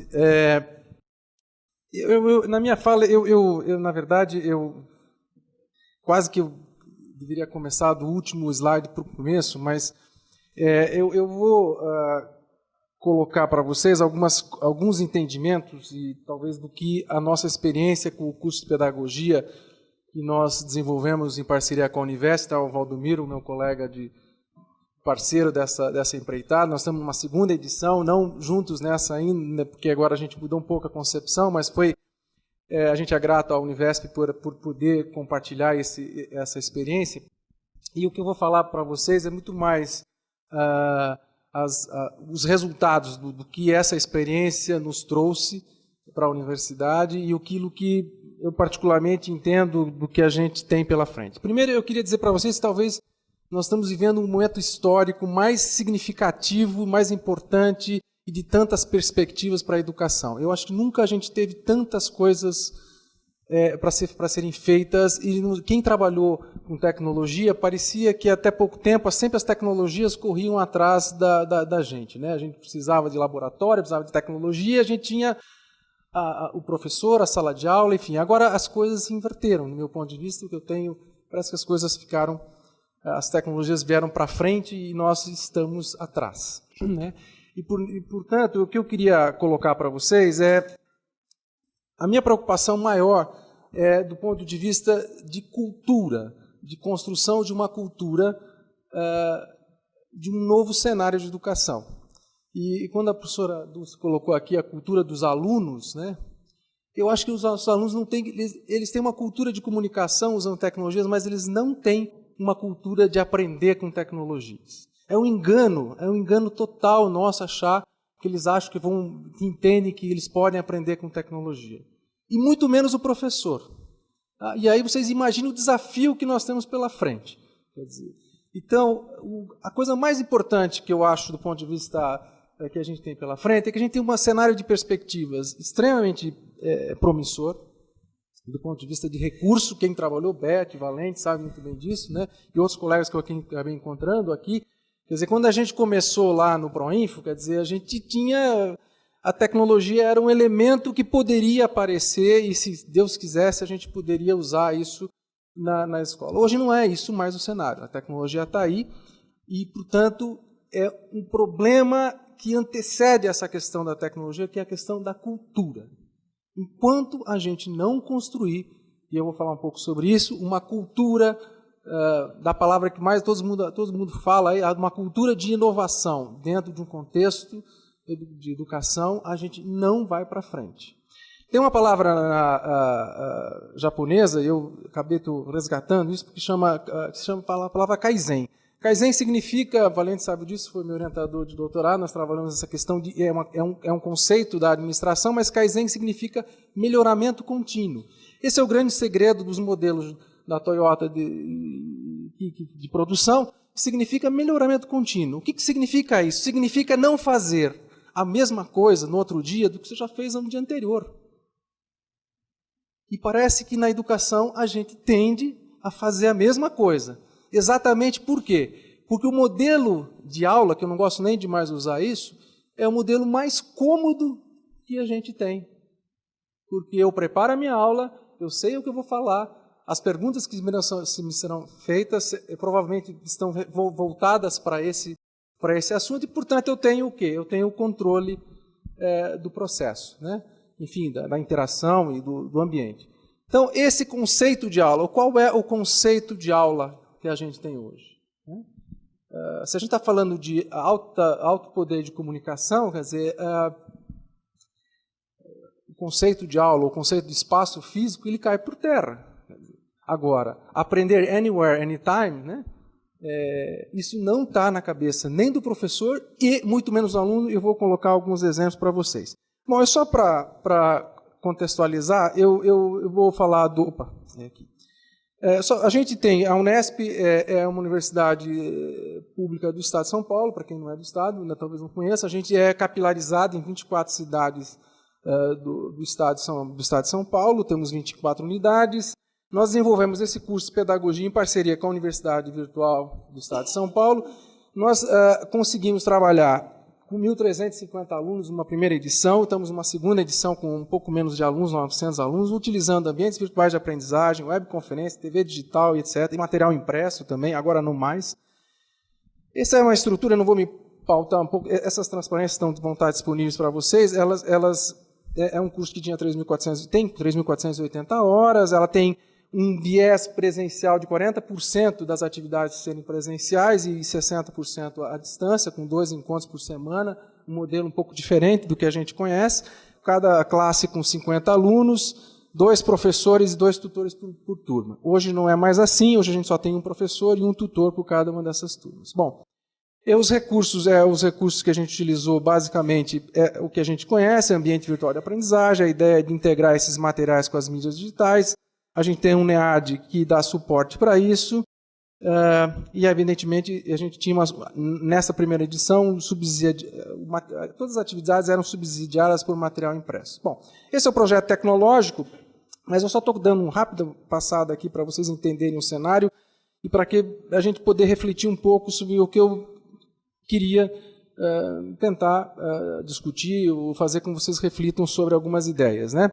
na minha fala, na verdade, quase que eu deveria começar do último slide para o começo, mas eu vou colocar para vocês alguns entendimentos e talvez do que a nossa experiência com o curso de pedagogia que nós desenvolvemos em parceria com a Univesp, o Valdomiro, meu colega parceiro dessa empreitada. Nós estamos numa segunda edição, não juntos nessa ainda, porque agora a gente mudou um pouco a concepção, mas a gente é grato à Univesp por poder compartilhar essa experiência. E o que eu vou falar para vocês é muito mais os resultados do que essa experiência nos trouxe para a universidade e aquilo que eu particularmente entendo do que a gente tem pela frente. Primeiro, eu queria dizer para vocês que talvez nós estamos vivendo um momento histórico mais significativo, mais importante e de tantas perspectivas para a educação. Eu acho que nunca a gente teve tantas coisas para serem feitas, e quem trabalhou com tecnologia parecia que até pouco tempo sempre as tecnologias corriam atrás da gente, né? A gente precisava de laboratório, precisava de tecnologia, a gente tinha o professor, a sala de aula, enfim. Agora as coisas se inverteram, no meu ponto de vista. O que eu tenho, parece que as coisas ficaram, as tecnologias vieram para frente e nós estamos atrás, né? Portanto, o que eu queria colocar para vocês a minha preocupação maior do ponto de vista de cultura, de construção de uma cultura, de um novo cenário de educação. E quando a professora Dulce colocou aqui a cultura dos alunos, né, eu acho que os alunos não têm, eles têm uma cultura de comunicação usando tecnologias, mas eles não têm uma cultura de aprender com tecnologias. É um engano total nosso achar que eles acham que entendem que eles podem aprender com tecnologia. E muito menos o professor. Tá? E aí vocês imaginem o desafio que nós temos pela frente. Quer dizer, então, a coisa mais importante que eu acho do ponto de vista que a gente tem pela frente é que a gente tem um cenário de perspectivas extremamente promissor, do ponto de vista de recurso. Quem trabalhou, Beth, Valente, sabe muito bem disso, né? E outros colegas que eu acabei encontrando aqui. Quer dizer, quando a gente começou lá no Proinfo, quer dizer, a gente tinha... A tecnologia era um elemento que poderia aparecer e, se Deus quisesse, a gente poderia usar isso na escola. Hoje não é isso mais o cenário. A tecnologia está aí e, portanto, é um problema que antecede essa questão da tecnologia, que é a questão da cultura. Enquanto a gente não construir, e eu vou falar um pouco sobre isso, uma cultura, da palavra que mais todo mundo fala, uma cultura de inovação dentro de um contexto de educação, a gente não vai para frente. Tem uma palavra japonesa, eu acabei resgatando isso, que se chama a palavra Kaizen. Kaizen significa, Valente sabe disso, foi meu orientador de doutorado, nós trabalhamos essa questão, é um conceito da administração, mas Kaizen significa melhoramento contínuo. Esse é o grande segredo dos modelos da Toyota de produção, significa melhoramento contínuo. O que significa isso? Significa não fazer a mesma coisa no outro dia do que você já fez no dia anterior. E parece que na educação a gente tende a fazer a mesma coisa. Exatamente por quê? Porque o modelo de aula, que eu não gosto nem de mais usar isso, é o modelo mais cômodo que a gente tem. Porque eu preparo a minha aula, eu sei o que eu vou falar, as perguntas que me serão feitas provavelmente estão voltadas para esse assunto, e, portanto, eu tenho o quê? Eu tenho o controle do processo, né? Enfim, da interação e do ambiente. Então, esse conceito de aula, qual é o conceito de aula que a gente tem hoje? Se a gente está falando de alto poder de comunicação, quer dizer, o conceito de aula, o conceito de espaço físico, ele cai por terra. Agora, aprender anywhere, anytime, né? Isso não está na cabeça nem do professor e muito menos do aluno. Eu vou colocar alguns exemplos para vocês. Bom, é só para contextualizar, eu vou falar do... Opa, aqui. A gente tem, a Unesp é uma universidade pública do Estado de São Paulo, para quem não é do Estado, ainda talvez não conheça. A gente é capilarizado em 24 cidades do Estado de São Paulo, temos 24 unidades. nós desenvolvemos esse curso de pedagogia em parceria com a Universidade Virtual do Estado de São Paulo. Nós conseguimos trabalhar com 1.350 alunos numa primeira edição, estamos numa segunda edição com um pouco menos de alunos, 900 alunos, utilizando ambientes virtuais de aprendizagem, webconferência, TV digital, etc., e material impresso também, agora não mais. Essa é uma estrutura, eu não vou me pautar um pouco, essas transparências vão estar disponíveis para vocês, é um curso que tinha 3.480 horas, ela tem um viés presencial de 40% das atividades serem presenciais e 60% à distância, com 2 encontros por semana, um modelo um pouco diferente do que a gente conhece, cada classe com 50 alunos, 2 professores e 2 tutores por turma. Hoje não é mais assim, hoje a gente só tem um professor e um tutor por cada uma dessas turmas. Bom, os recursos que a gente utilizou, basicamente, é o que a gente conhece, ambiente virtual de aprendizagem, a ideia de integrar esses materiais com as mídias digitais. A gente tem um NEAD que dá suporte para isso, e, evidentemente, a gente tinha, nessa primeira edição, todas as atividades eram subsidiadas por material impresso. Bom, esse é o projeto tecnológico, mas eu só estou dando uma rápida passada aqui para vocês entenderem o cenário e para que a gente poder refletir um pouco sobre o que eu queria tentar discutir ou fazer com que vocês reflitam sobre algumas ideias, né?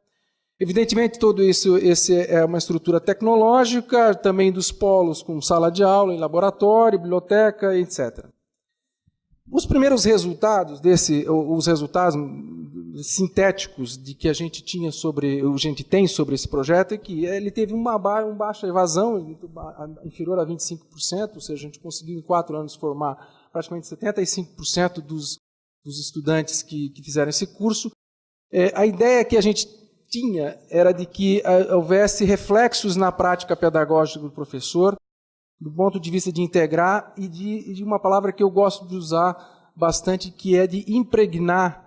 Evidentemente, tudo isso é uma estrutura tecnológica, também dos polos com sala de aula, em laboratório, biblioteca, etc. Os primeiros resultados os resultados sintéticos de que a gente tem sobre esse projeto é que ele teve uma baixa evasão, inferior a 25%, ou seja, a gente conseguiu em 4 anos formar praticamente 75% dos estudantes que fizeram esse curso. A ideia que a gente tinha era de que houvesse reflexos na prática pedagógica do professor, do ponto de vista de integrar e de uma palavra que eu gosto de usar bastante, que é de impregnar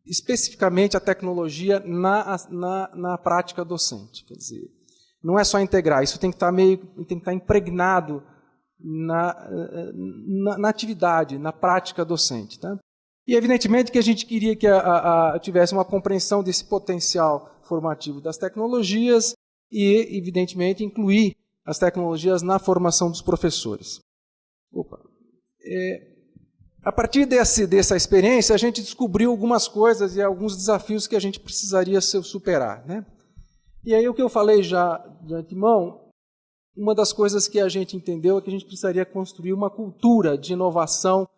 especificamente a tecnologia na prática docente. Quer dizer, não é só integrar, isso tem que estar impregnado na atividade, na prática docente, tá? E, evidentemente, que a gente queria que tivesse uma compreensão desse potencial formativo das tecnologias e, evidentemente, incluir as tecnologias na formação dos professores. A partir dessa experiência, a gente descobriu algumas coisas e alguns desafios que a gente precisaria superar, né? E aí, o que eu falei já de antemão, uma das coisas que a gente entendeu é que a gente precisaria construir uma cultura de inovação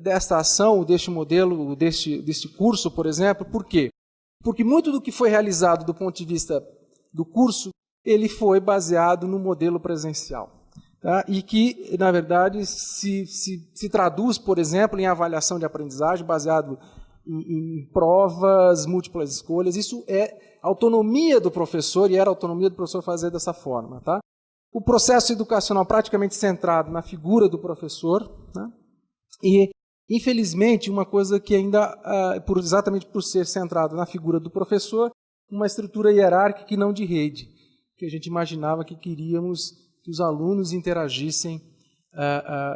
desta ação, deste modelo, deste curso, por exemplo. Por quê? Porque muito do que foi realizado do ponto de vista do curso, ele foi baseado no modelo presencial. Tá? E que, na verdade, se traduz, por exemplo, em avaliação de aprendizagem baseado em provas, múltiplas escolhas. Isso é autonomia do professor e era autonomia do professor fazer dessa forma. Tá? O processo educacional praticamente centrado na figura do professor, né? E, infelizmente, uma coisa que ainda, exatamente por ser centrado na figura do professor, uma estrutura hierárquica e não de rede, que a gente imaginava que queríamos que os alunos interagissem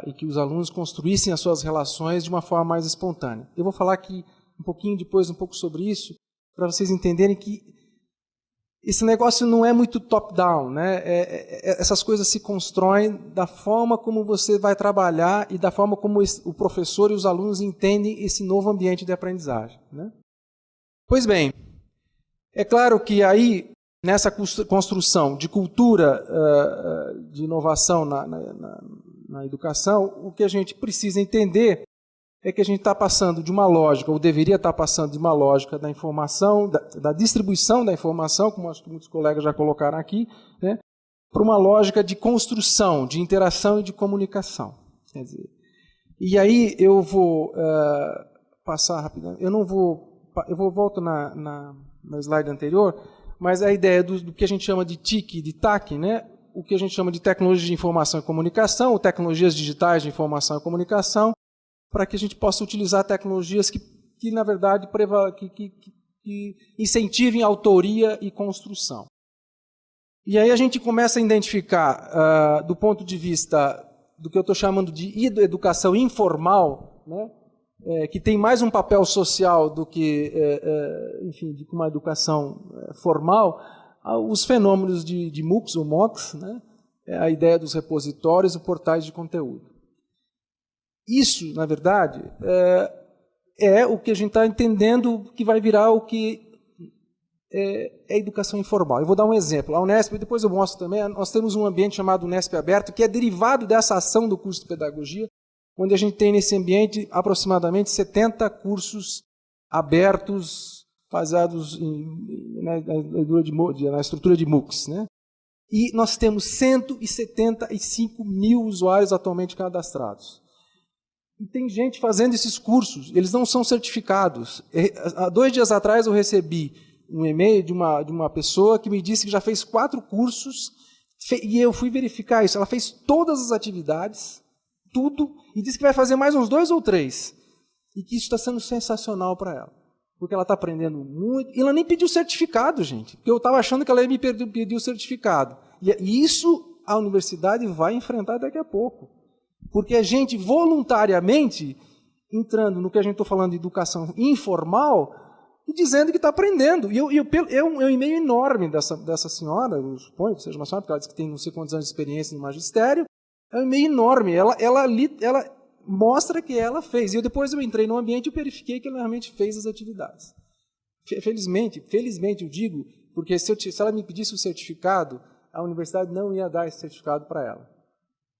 e que os alunos construíssem as suas relações de uma forma mais espontânea. Eu vou falar aqui um pouco sobre isso, para vocês entenderem que esse negócio não é muito top-down, né? Essas coisas se constroem da forma como você vai trabalhar e da forma como o professor e os alunos entendem esse novo ambiente de aprendizagem, né? Pois bem, é claro que aí, nessa construção de cultura de inovação na educação, o que a gente precisa entender é que a gente está passando de uma lógica, ou deveria estar passando de uma lógica da informação, da distribuição da informação, como acho que muitos colegas já colocaram aqui, né, para uma lógica de construção, de interação e de comunicação. Quer dizer, e aí eu vou passar rapidamente, eu volto no slide anterior, mas a ideia do que a gente chama de TIC, de TAC, né, o que a gente chama de tecnologia de informação e comunicação, ou tecnologias digitais de informação e comunicação, para que a gente possa utilizar tecnologias que na verdade, que incentivem a autoria e construção. E aí a gente começa a identificar, do ponto de vista do que eu estou chamando de educação informal, né, que tem mais um papel social do que, enfim, de uma educação formal, os fenômenos de MOOCs ou MOOCs, né? A ideia dos repositórios e portais de conteúdo. Isso, na verdade, é o que a gente está entendendo que vai virar o que é educação informal. Eu vou dar um exemplo. A Unesp, depois eu mostro também, nós temos um ambiente chamado Unesp Aberto, que é derivado dessa ação do curso de pedagogia, onde a gente tem nesse ambiente aproximadamente 70 cursos abertos, baseados na estrutura de MOOCs, né? E nós temos 175 mil usuários atualmente cadastrados. E tem gente fazendo esses cursos, eles não são certificados. Há 2 dias atrás eu recebi um e-mail de uma pessoa que me disse que já fez 4 cursos, e eu fui verificar isso. Ela fez todas as atividades, tudo, e disse que vai fazer mais uns 2 ou 3. E que isso está sendo sensacional para ela. Porque ela está aprendendo muito. E ela nem pediu certificado, gente. Porque eu estava achando que ela ia me pedir o certificado. E isso a universidade vai enfrentar daqui a pouco. Porque a gente voluntariamente, entrando no que a gente está falando de educação informal, e dizendo que está aprendendo. E é um e-mail enorme dessa senhora, eu suponho que seja uma senhora, porque ela diz que tem não sei quantos anos de experiência no magistério. É um e-mail enorme. Ela mostra que ela fez. E depois eu entrei no ambiente e verifiquei que ela realmente fez as atividades. Felizmente eu digo, porque se ela me pedisse o certificado, a universidade não ia dar esse certificado para ela.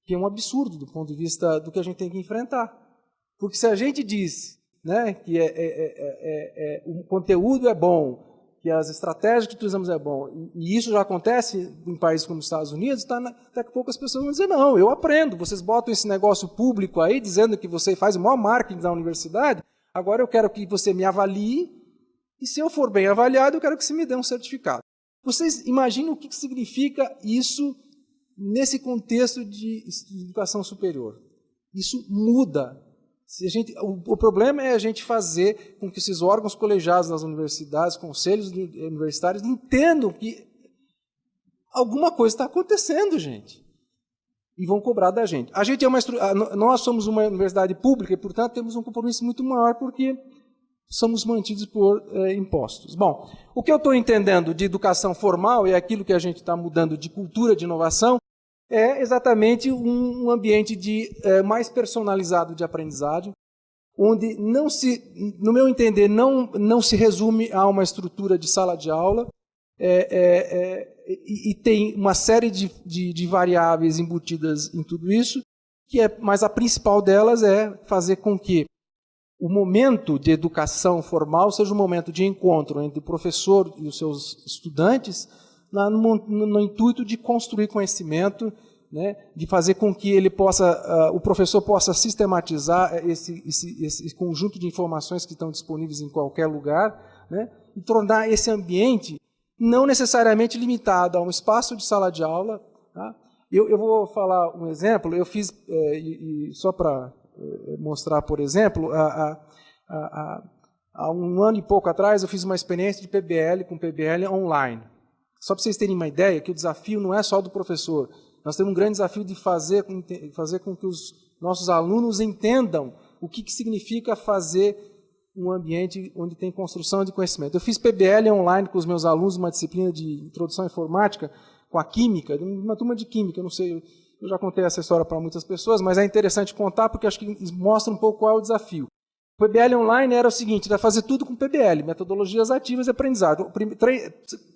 Que é um absurdo do ponto de vista do que a gente tem que enfrentar. Porque se a gente diz, né, que o conteúdo é bom, que as estratégias que utilizamos é bom, e isso já acontece em países como os Estados Unidos, daqui a pouco as pessoas vão dizer, não, eu aprendo, vocês botam esse negócio público aí, dizendo que você faz o maior marketing da universidade, agora eu quero que você me avalie, e se eu for bem avaliado, eu quero que você me dê um certificado. Vocês imaginam o que significa isso nesse contexto de educação superior? Isso muda. O problema é a gente fazer com que esses órgãos colegiados nas universidades, conselhos universitários, entendam que alguma coisa está acontecendo, gente. E vão cobrar da gente. Nós somos uma universidade pública e, portanto, temos um compromisso muito maior porque somos mantidos por impostos. Bom, o que eu estou entendendo de educação formal e aquilo que a gente está mudando de cultura de inovação é exatamente um ambiente mais personalizado de aprendizagem, onde no meu entender, não se resume a uma estrutura de sala de aula, e tem uma série de variáveis embutidas em tudo isso, mas a principal delas é fazer com que o momento de educação formal seja um momento de encontro entre o professor e os seus estudantes, no intuito de construir conhecimento, né, de fazer com que o professor possa sistematizar esse conjunto de informações que estão disponíveis em qualquer lugar, né, e tornar esse ambiente não necessariamente limitado a um espaço de sala de aula. Tá? Eu vou falar um exemplo. Eu fiz, só para mostrar, por exemplo, há um ano e pouco atrás, eu fiz uma experiência de PBL com PBL online. Só para vocês terem uma ideia, que o desafio não é só do professor. Nós temos um grande desafio de fazer com que os nossos alunos entendam o que significa fazer um ambiente onde tem construção de conhecimento. Eu fiz PBL online com os meus alunos, uma disciplina de introdução à informática, com a química, uma turma de química, eu não sei, eu já contei essa história para muitas pessoas, mas é interessante contar porque acho que mostra um pouco qual é o desafio. O PBL online era o seguinte, era fazer tudo com PBL, metodologias ativas e aprendizado. O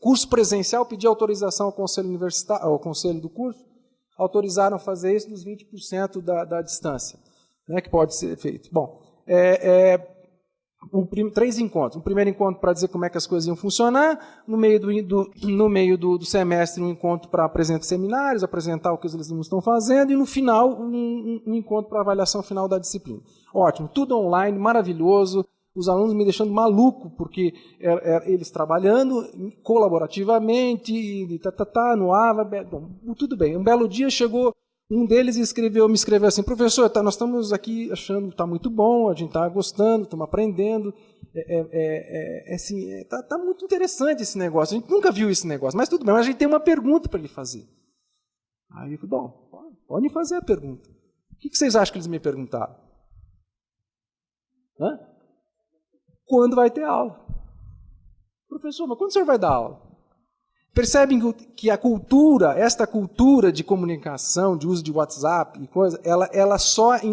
curso presencial, pedir autorização ao conselho universitário, ao conselho do curso, autorizaram fazer isso nos 20% da distância, né, que pode ser feito. Bom, 3 encontros. Um primeiro encontro para dizer como é que as coisas iam funcionar, no meio do semestre um encontro para apresentar seminários, apresentar o que os alunos estão fazendo, e no final um encontro para avaliação final da disciplina. Ótimo, tudo online, maravilhoso, os alunos me deixando maluco, porque eles trabalhando colaborativamente, no AVA, bom, tudo bem. Um belo dia chegou um deles me escreveu assim, professor, nós estamos aqui achando que está muito bom, a gente está gostando, estamos aprendendo, está muito interessante esse negócio, a gente nunca viu esse negócio, mas tudo bem, mas a gente tem uma pergunta para lhe fazer. Aí eu falei, bom, pode fazer a pergunta. O que vocês acham que eles me perguntaram? Hã? Quando vai ter aula. Professor, mas quando o senhor vai dar aula? Percebem que a cultura, esta cultura de comunicação, de uso de WhatsApp e coisa,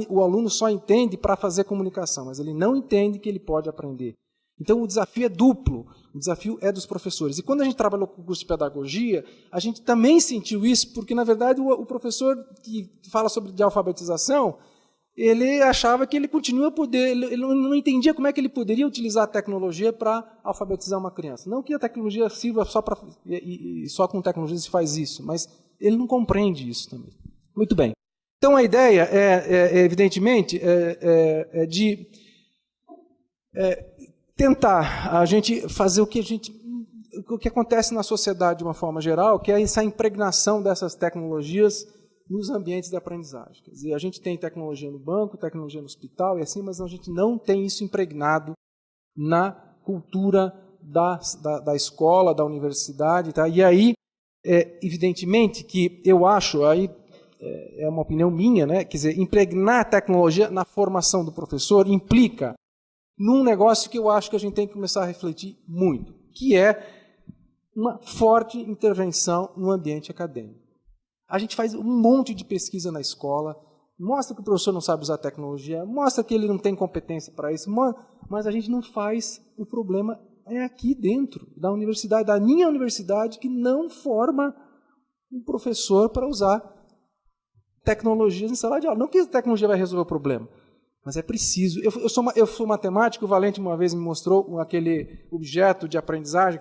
o aluno só entende para fazer comunicação, mas ele não entende que ele pode aprender. Então o desafio é duplo, o desafio é dos professores. E quando a gente trabalhou com o curso de pedagogia, a gente também sentiu isso, porque na verdade o professor que fala de alfabetização, ele achava que ele continua a poder, ele não entendia como é que ele poderia utilizar a tecnologia para alfabetizar uma criança. Não que a tecnologia sirva só com tecnologia se faz isso, mas ele não compreende isso também. Muito bem. Então a ideia evidentemente, de tentar a gente fazer o que acontece na sociedade de uma forma geral, que é essa impregnação dessas tecnologias nos ambientes de aprendizagem. Quer dizer, a gente tem tecnologia no banco, tecnologia no hospital e assim, mas a gente não tem isso impregnado na cultura da escola, da universidade. Tá? E aí, evidentemente, que eu acho, aí é uma opinião minha, né? Quer dizer, impregnar a tecnologia na formação do professor implica num negócio que eu acho que a gente tem que começar a refletir muito, que é uma forte intervenção no ambiente acadêmico. A gente faz um monte de pesquisa na escola, mostra que o professor não sabe usar tecnologia, mostra que ele não tem competência para isso, mas a gente não faz. O problema é aqui dentro da universidade, da minha universidade, que não forma um professor para usar tecnologias em sala de aula. Não que a tecnologia vai resolver o problema, mas é preciso. Eu sou matemático, o Valente uma vez me mostrou aquele objeto de aprendizagem,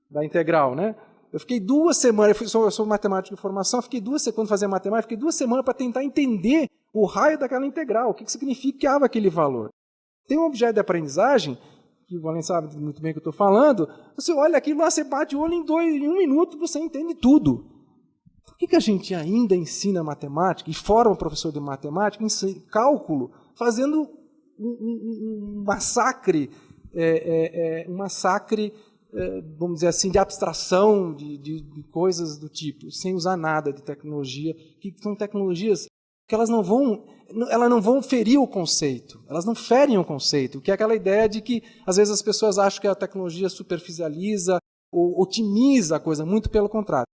da integral, né? Eu fiquei 2 semanas, eu sou matemático de formação, quando fazia matemática, fiquei 2 semanas para tentar entender o raio daquela integral, o que significava aquele valor. Tem um objeto de aprendizagem, que o Valente sabe muito bem o que eu estou falando, você olha aquilo lá, você bate o olho em 1 minuto, você entende tudo. Por que a gente ainda ensina matemática e forma professor de matemática em cálculo, fazendo um massacre, vamos dizer assim, de abstração de coisas do tipo, sem usar nada de tecnologia, que são tecnologias que elas não vão ferir o conceito, elas não ferem o conceito, que é aquela ideia de que, às vezes, as pessoas acham que a tecnologia superficializa ou otimiza a coisa, muito pelo contrário.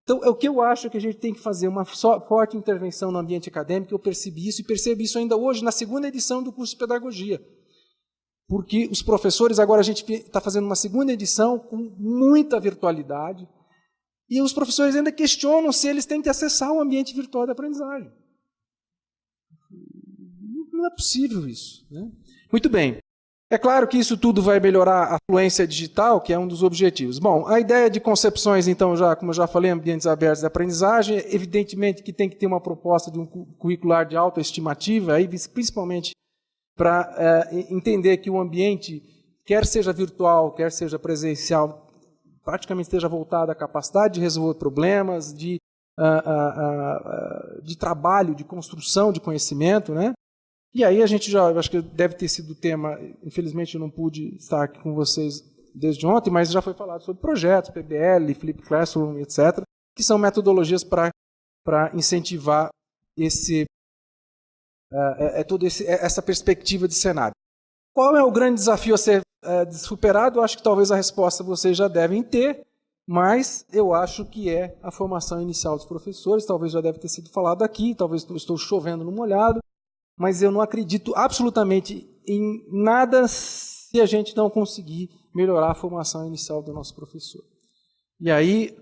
Então, o que eu acho que a gente tem que fazer uma forte intervenção no ambiente acadêmico, eu percebi isso, e percebo isso ainda hoje, na 2ª edição do curso de pedagogia. Porque os professores, agora a gente está fazendo uma 2ª edição com muita virtualidade, e os professores ainda questionam se eles têm que acessar o ambiente virtual da aprendizagem. Não é possível isso, né? Muito bem. É claro que isso tudo vai melhorar a fluência digital, que é um dos objetivos. Bom, a ideia de concepções, então, como eu já falei, ambientes abertos de aprendizagem, evidentemente que tem que ter uma proposta de um curricular de autoestimativa, aí, principalmente para entender que o ambiente, quer seja virtual, quer seja presencial, praticamente esteja voltado à capacidade de resolver problemas, de trabalho, de construção de conhecimento, né? E aí a gente acho que deve ter sido o tema, infelizmente eu não pude estar aqui com vocês desde ontem, mas já foi falado sobre projetos, PBL, Flip Classroom, etc., que são metodologias para incentivar toda essa perspectiva de cenário. Qual é o grande desafio a ser superado? Eu acho que talvez a resposta vocês já devem ter, mas eu acho que é a formação inicial dos professores, talvez já deve ter sido falado aqui, talvez estou chovendo no molhado, mas eu não acredito absolutamente em nada se a gente não conseguir melhorar a formação inicial do nosso professor. E aí,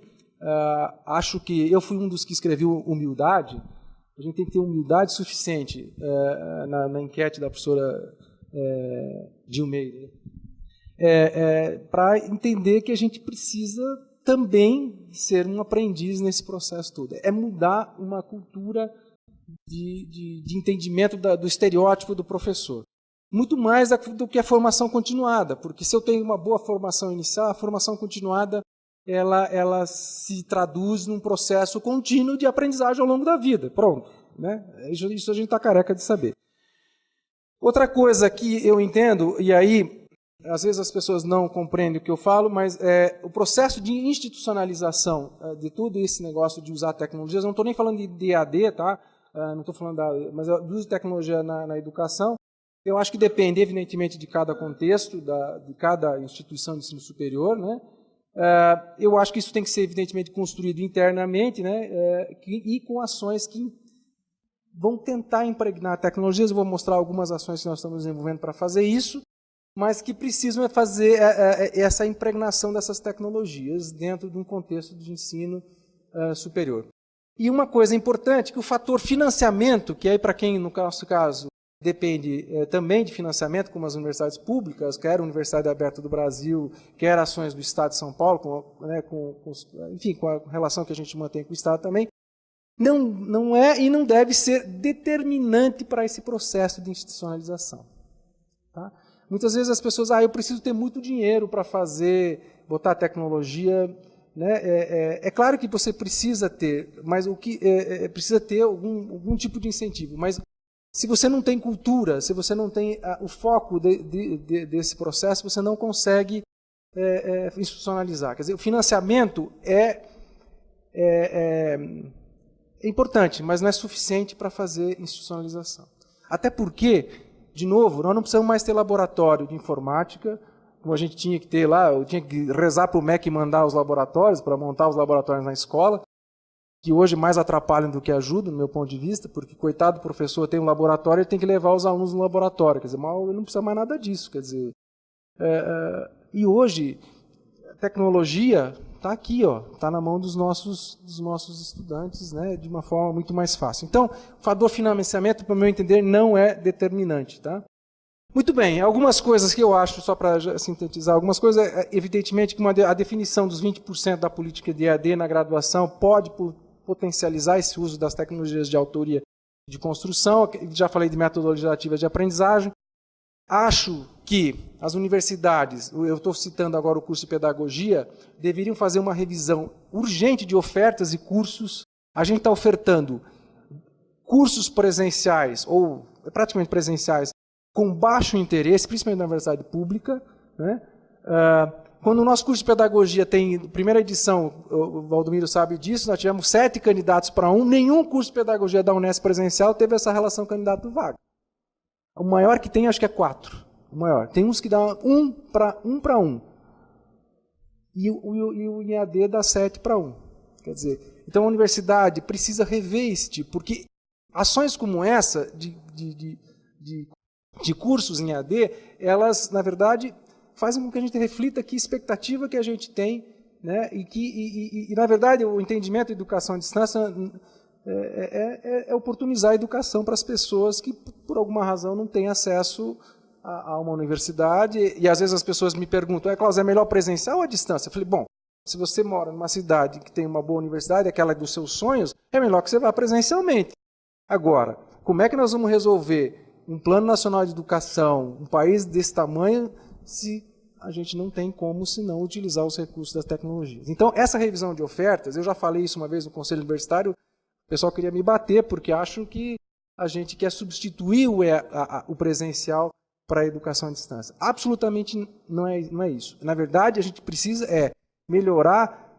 acho que eu fui um dos que escreveu Humildade. A gente tem que ter humildade suficiente na enquete da professora Gilmeida, para entender que a gente precisa também ser um aprendiz nesse processo todo. É mudar uma cultura de entendimento do estereótipo do professor. Muito mais do que a formação continuada, porque se eu tenho uma boa formação inicial, a formação continuada ela se traduz num processo contínuo de aprendizagem ao longo da vida. Pronto, né? Isso a gente está careca de saber. Outra coisa que eu entendo, e aí às vezes as pessoas não compreendem o que eu falo, mas o processo de institucionalização de todo esse negócio de usar tecnologias, não estou nem falando de EAD, tá? Não estou falando mas do uso de tecnologia na educação, Eu acho que depende, evidentemente, de cada contexto, de cada instituição de ensino superior, né? Eu acho que isso tem que ser, evidentemente, construído internamente, né? E com ações que vão tentar impregnar tecnologias. Eu vou mostrar algumas ações que nós estamos desenvolvendo para fazer isso, mas que precisam fazer essa impregnação dessas tecnologias dentro de um contexto de ensino superior. E uma coisa importante, que o fator financiamento, que aí para quem, no nosso caso, depende também de financiamento, como as universidades públicas, quer a Universidade Aberta do Brasil, quer ações do Estado de São Paulo, enfim, com a relação que a gente mantém com o Estado também, não é e não deve ser determinante para esse processo de institucionalização. Tá? Muitas vezes as pessoas, eu preciso ter muito dinheiro para botar tecnologia, né? É claro que você precisa ter, mas precisa ter algum tipo de incentivo. Mas se você não tem cultura, se você não tem o foco desse processo, você não consegue institucionalizar. Quer dizer, o financiamento é importante, mas não é suficiente para fazer institucionalização. Até porque, de novo, nós não precisamos mais ter laboratório de informática, como a gente tinha que ter lá, eu tinha que rezar para o MEC mandar os laboratórios, para montar os laboratórios na escola, que hoje mais atrapalham do que ajudam, do meu ponto de vista, porque, coitado do professor, tem um laboratório, ele tem que levar os alunos no laboratório, quer dizer, mal, não precisa mais nada disso, quer dizer. E hoje, a tecnologia está aqui, está na mão dos nossos estudantes, né, de uma forma muito mais fácil. Então, o fator financiamento, para o meu entender, não é determinante. Tá? Muito bem, algumas coisas que eu acho, só para sintetizar, algumas coisas, evidentemente, que a definição dos 20% da política de EAD na graduação pode potencializar esse uso das tecnologias de autoria e de construção. Já falei de metodologia ativa de aprendizagem. Acho que as universidades, eu estou citando agora o curso de pedagogia, deveriam fazer uma revisão urgente de ofertas e cursos. A gente está ofertando cursos presenciais, ou praticamente presenciais, com baixo interesse, principalmente na universidade pública. Né? Quando o nosso curso de pedagogia tem primeira edição, o Valdomiro sabe disso, nós tivemos 7 candidatos para nenhum curso de pedagogia da Unesp presencial teve essa relação candidato-vaga. O maior que tem, acho que é 4. O maior. Tem uns que dá 1 para 1. E o IAD dá 7 para 1. Quer dizer, então a universidade precisa rever esse tipo, porque ações como essa, de cursos em IAD, elas, na verdade, fazem com que a gente reflita que expectativa que a gente tem, né? E na verdade, o entendimento da educação à distância é oportunizar a educação para as pessoas que, por alguma razão, não têm acesso a uma universidade. E às vezes as pessoas me perguntam, Cláudio, é melhor presencial ou à distância? Eu falei, bom, se você mora numa cidade que tem uma boa universidade, aquela dos seus sonhos, é melhor que você vá presencialmente. Agora, como é que nós vamos resolver um plano nacional de educação, um país desse tamanho, se a gente não tem como, senão, utilizar os recursos das tecnologias? Então, essa revisão de ofertas, eu já falei isso uma vez no Conselho Universitário, o pessoal queria me bater, porque acham que a gente quer substituir o presencial para a educação à distância. Absolutamente não é isso. Na verdade, a gente precisa melhorar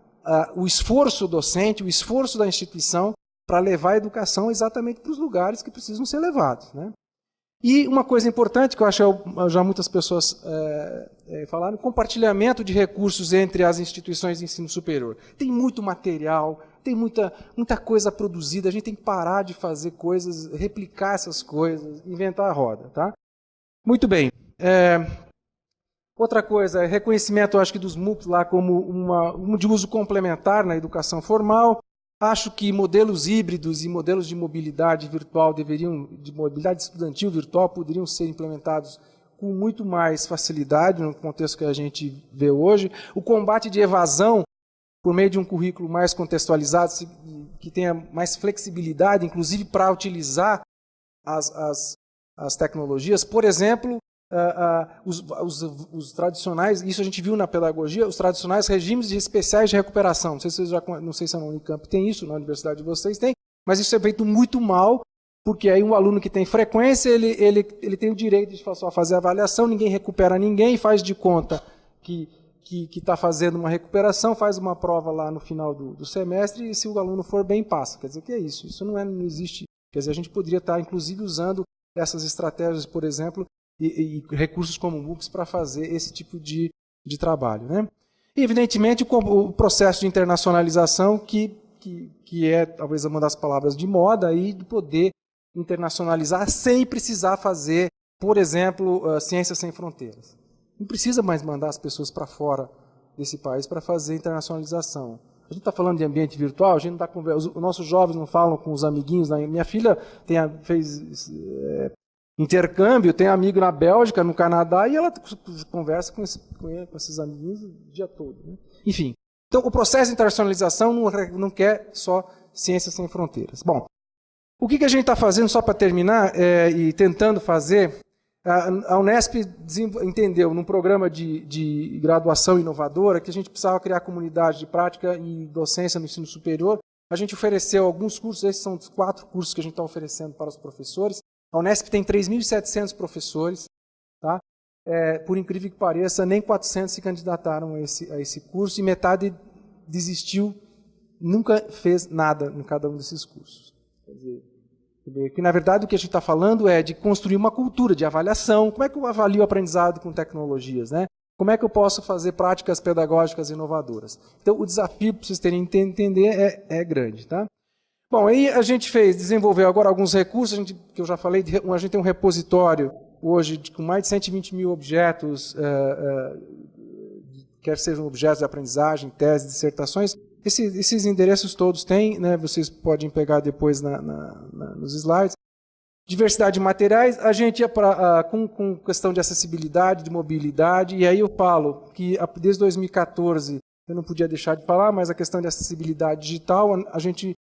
o esforço docente, o esforço da instituição para levar a educação exatamente para os lugares que precisam ser levados. Né? E uma coisa importante, que eu acho que já muitas pessoas falaram, compartilhamento de recursos entre as instituições de ensino superior. Tem muito material, tem muita coisa produzida, a gente tem que parar de fazer coisas, replicar essas coisas, inventar a roda. Tá? Muito bem. Outra coisa, reconhecimento, eu acho que dos MOOCs lá como de uso complementar na educação formal. Acho que modelos híbridos e modelos de mobilidade virtual de mobilidade estudantil virtual poderiam ser implementados com muito mais facilidade no contexto que a gente vê hoje. O combate de evasão, por meio de um currículo mais contextualizado, que tenha mais flexibilidade, inclusive para utilizar as tecnologias. Por exemplo, os tradicionais, isso a gente viu na pedagogia, os tradicionais regimes especiais de recuperação. Não sei se a Unicamp tem isso, na universidade de vocês tem, mas isso é feito muito mal, porque aí um aluno que tem frequência, ele tem o direito de só fazer a avaliação, ninguém recupera ninguém, faz de conta que está fazendo uma recuperação, faz uma prova lá no final do semestre, e se o aluno for bem, passa. Quer dizer, que é isso? Isso não existe. Quer dizer, a gente poderia estar, inclusive, usando essas estratégias, por exemplo, e recursos como MOOCs para fazer esse tipo de trabalho, né? E, evidentemente, o processo de internacionalização, que é talvez uma das palavras de moda, aí, de poder internacionalizar sem precisar fazer, por exemplo, Ciências Sem Fronteiras. Não precisa mais mandar as pessoas para fora desse país para fazer internacionalização. A gente está falando de ambiente virtual, a gente não está conversando, os nossos jovens não falam com os amiguinhos. Minha filha fez intercâmbio, tem amigo na Bélgica, no Canadá, e ela conversa com esses amiguinhos o dia todo, né? Enfim, então o processo de internacionalização não quer só Ciências Sem Fronteiras. Bom, o que a gente está fazendo, só para terminar, e tentando fazer, a Unesp entendeu, num programa de graduação inovadora, que a gente precisava criar comunidade de prática e docência no ensino superior. A gente ofereceu alguns cursos, esses são os 4 cursos que a gente está oferecendo para os professores. A Unesp tem 3.700 professores, tá? Por incrível que pareça, nem 400 se candidataram a esse curso, e metade desistiu, nunca fez nada em cada um desses cursos. Quer dizer, que, na verdade, o que a gente está falando é de construir uma cultura de avaliação. Como é que eu avalio o aprendizado com tecnologias, né? Como é que eu posso fazer práticas pedagógicas inovadoras? Então, o desafio, para vocês terem que entender, é grande, tá? Bom, aí a gente desenvolveu agora alguns recursos, que eu já falei, a gente tem um repositório hoje com mais de 120 mil objetos, quer sejam objetos de aprendizagem, teses, dissertações. Esses endereços todos têm, né, vocês podem pegar depois nos slides. Diversidade de materiais, a gente ia com questão de acessibilidade, de mobilidade, e aí eu falo que desde 2014, eu não podia deixar de falar, mas a questão de acessibilidade digital, a gente,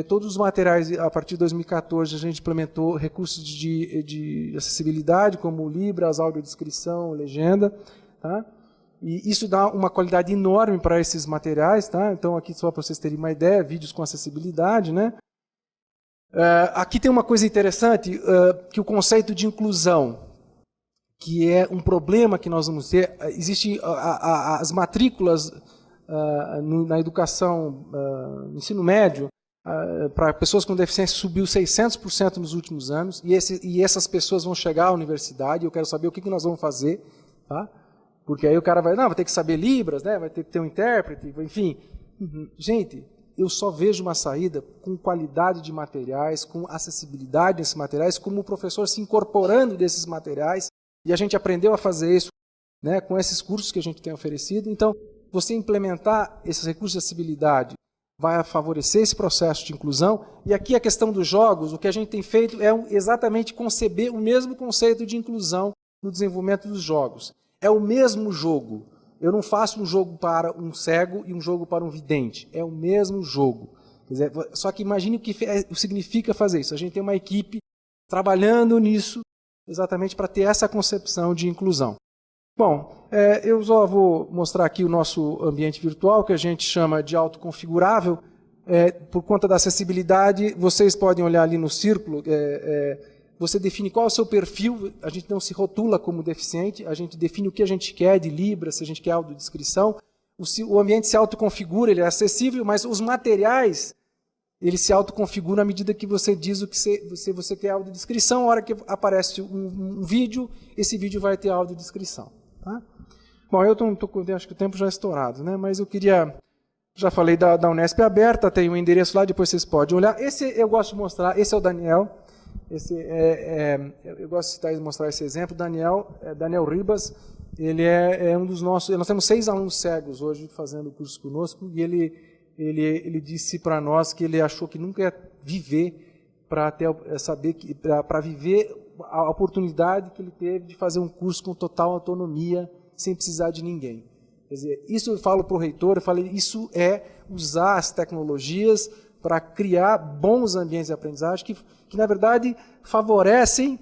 todos os materiais, a partir de 2014, a gente implementou recursos de acessibilidade, como Libras, audiodescrição, legenda, tá? E isso dá uma qualidade enorme para esses materiais, tá? Então, aqui só para vocês terem uma ideia, vídeos com acessibilidade, né? Aqui tem uma coisa interessante, que o conceito de inclusão, que é um problema que nós vamos ter. Existem as matrículas na educação, no ensino médio, para pessoas com deficiência subiu 600% nos últimos anos, e essas pessoas vão chegar à universidade, e eu quero saber o que nós vamos fazer, tá? Porque aí o cara vai ter que saber Libras, né? Vai ter que ter um intérprete, enfim. Gente, eu só vejo uma saída com qualidade de materiais, com acessibilidade desses materiais, como o professor se incorporando desses materiais, e a gente aprendeu a fazer isso, né, com esses cursos que a gente tem oferecido. Então, você implementar esses recursos de acessibilidade vai favorecer esse processo de inclusão. E aqui a questão dos jogos, o que a gente tem feito é exatamente conceber o mesmo conceito de inclusão no desenvolvimento dos jogos. É o mesmo jogo. Eu não faço um jogo para um cego e um jogo para um vidente. É o mesmo jogo. Quer dizer, só que imagine o que significa fazer isso. A gente tem uma equipe trabalhando nisso exatamente para ter essa concepção de inclusão. Bom, eu só vou mostrar aqui o nosso ambiente virtual, que a gente chama de autoconfigurável. Por conta da acessibilidade, vocês podem olhar ali no círculo, você define qual é o seu perfil, a gente não se rotula como deficiente, a gente define o que a gente quer de Libras, se a gente quer audiodescrição. O ambiente se autoconfigura, ele é acessível, mas os materiais, ele se autoconfigura à medida que você diz o que você quer audiodescrição. A hora que aparece um vídeo, esse vídeo vai ter audiodescrição. Tá? Bom, acho que o tempo já é estourado, né? Mas eu queria... Já falei da Unesp aberta, tem um endereço lá, depois vocês podem olhar. Esse eu gosto de mostrar, esse é o Daniel. Eu gosto de citar e mostrar esse exemplo. Daniel Ribas, ele é um dos nossos... Nós temos 6 alunos cegos hoje fazendo o curso conosco, e ele disse para nós que ele achou que nunca ia viver para viver a oportunidade que ele teve de fazer um curso com total autonomia, sem precisar de ninguém. Quer dizer, isso eu falo para o reitor, eu falei, isso é usar as tecnologias para criar bons ambientes de aprendizagem que na verdade, favorecem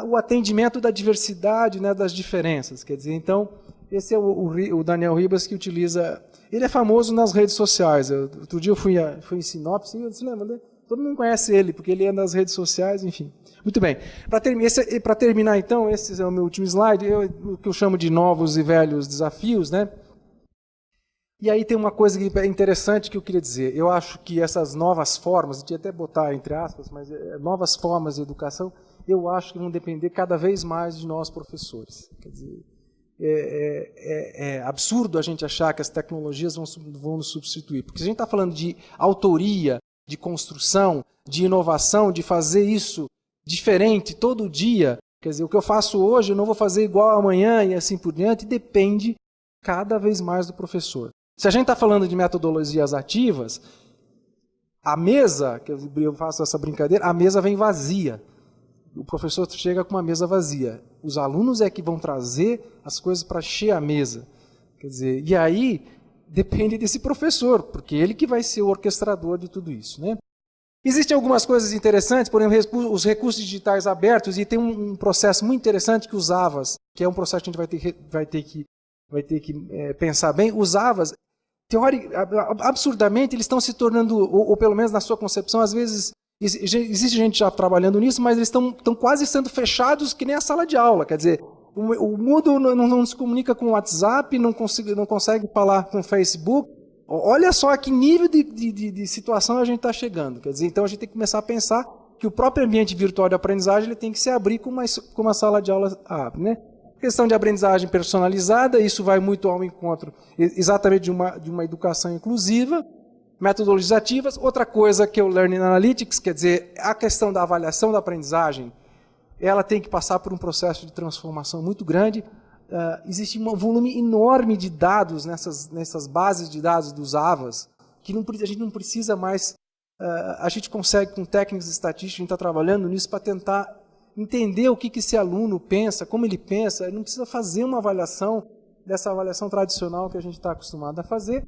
o atendimento da diversidade, né, das diferenças. Quer dizer, então, esse é o Daniel Ribas, que utiliza... Ele é famoso nas redes sociais. Outro dia eu fui em Sinop, você lembra? Todo mundo conhece ele, porque ele é nas redes sociais, enfim. Muito bem. Para terminar, então, esse é o meu último slide, o que eu chamo de novos e velhos desafios, né? E aí tem uma coisa interessante que eu queria dizer. Eu acho que essas novas formas, eu tinha até botar entre aspas, mas novas formas de educação, eu acho que vão depender cada vez mais de nós, professores. Quer dizer, é absurdo a gente achar que as tecnologias vão nos substituir, porque se a gente está falando de autoria, de construção, de inovação, de fazer isso diferente todo dia, quer dizer, o que eu faço hoje eu não vou fazer igual amanhã e assim por diante, depende cada vez mais do professor. Se a gente está falando de metodologias ativas, a mesa, que eu faço essa brincadeira, a mesa vem vazia. O professor chega com uma mesa vazia. Os alunos é que vão trazer as coisas para encher a mesa. Quer dizer, e aí depende desse professor, porque ele que vai ser o orquestrador de tudo isso, né? Existem algumas coisas interessantes, por exemplo, os recursos digitais abertos, e tem um processo muito interessante que os AVAs, que é um processo que a gente vai ter que pensar bem, os AVAs, absurdamente, eles estão se tornando, ou pelo menos na sua concepção, às vezes, existe gente já trabalhando nisso, mas eles estão quase sendo fechados que nem a sala de aula, quer dizer, o mundo não se comunica com o WhatsApp, não consegue falar com o Facebook. Olha só a que nível de situação a gente está chegando. Quer dizer, então a gente tem que começar a pensar que o próprio ambiente virtual de aprendizagem ele tem que se abrir como uma sala de aula abre, né? Questão de aprendizagem personalizada, isso vai muito ao encontro exatamente de uma educação inclusiva, metodologias ativas. Outra coisa que é o Learning Analytics, quer dizer, a questão da avaliação da aprendizagem, ela tem que passar por um processo de transformação muito grande. Existe um volume enorme de dados nessas bases de dados dos AVAs, que a gente não precisa mais, a gente consegue com técnicas estatísticas, a gente está trabalhando nisso para tentar entender o que esse aluno pensa, como ele pensa, ele não precisa fazer uma avaliação dessa avaliação tradicional que a gente está acostumado a fazer.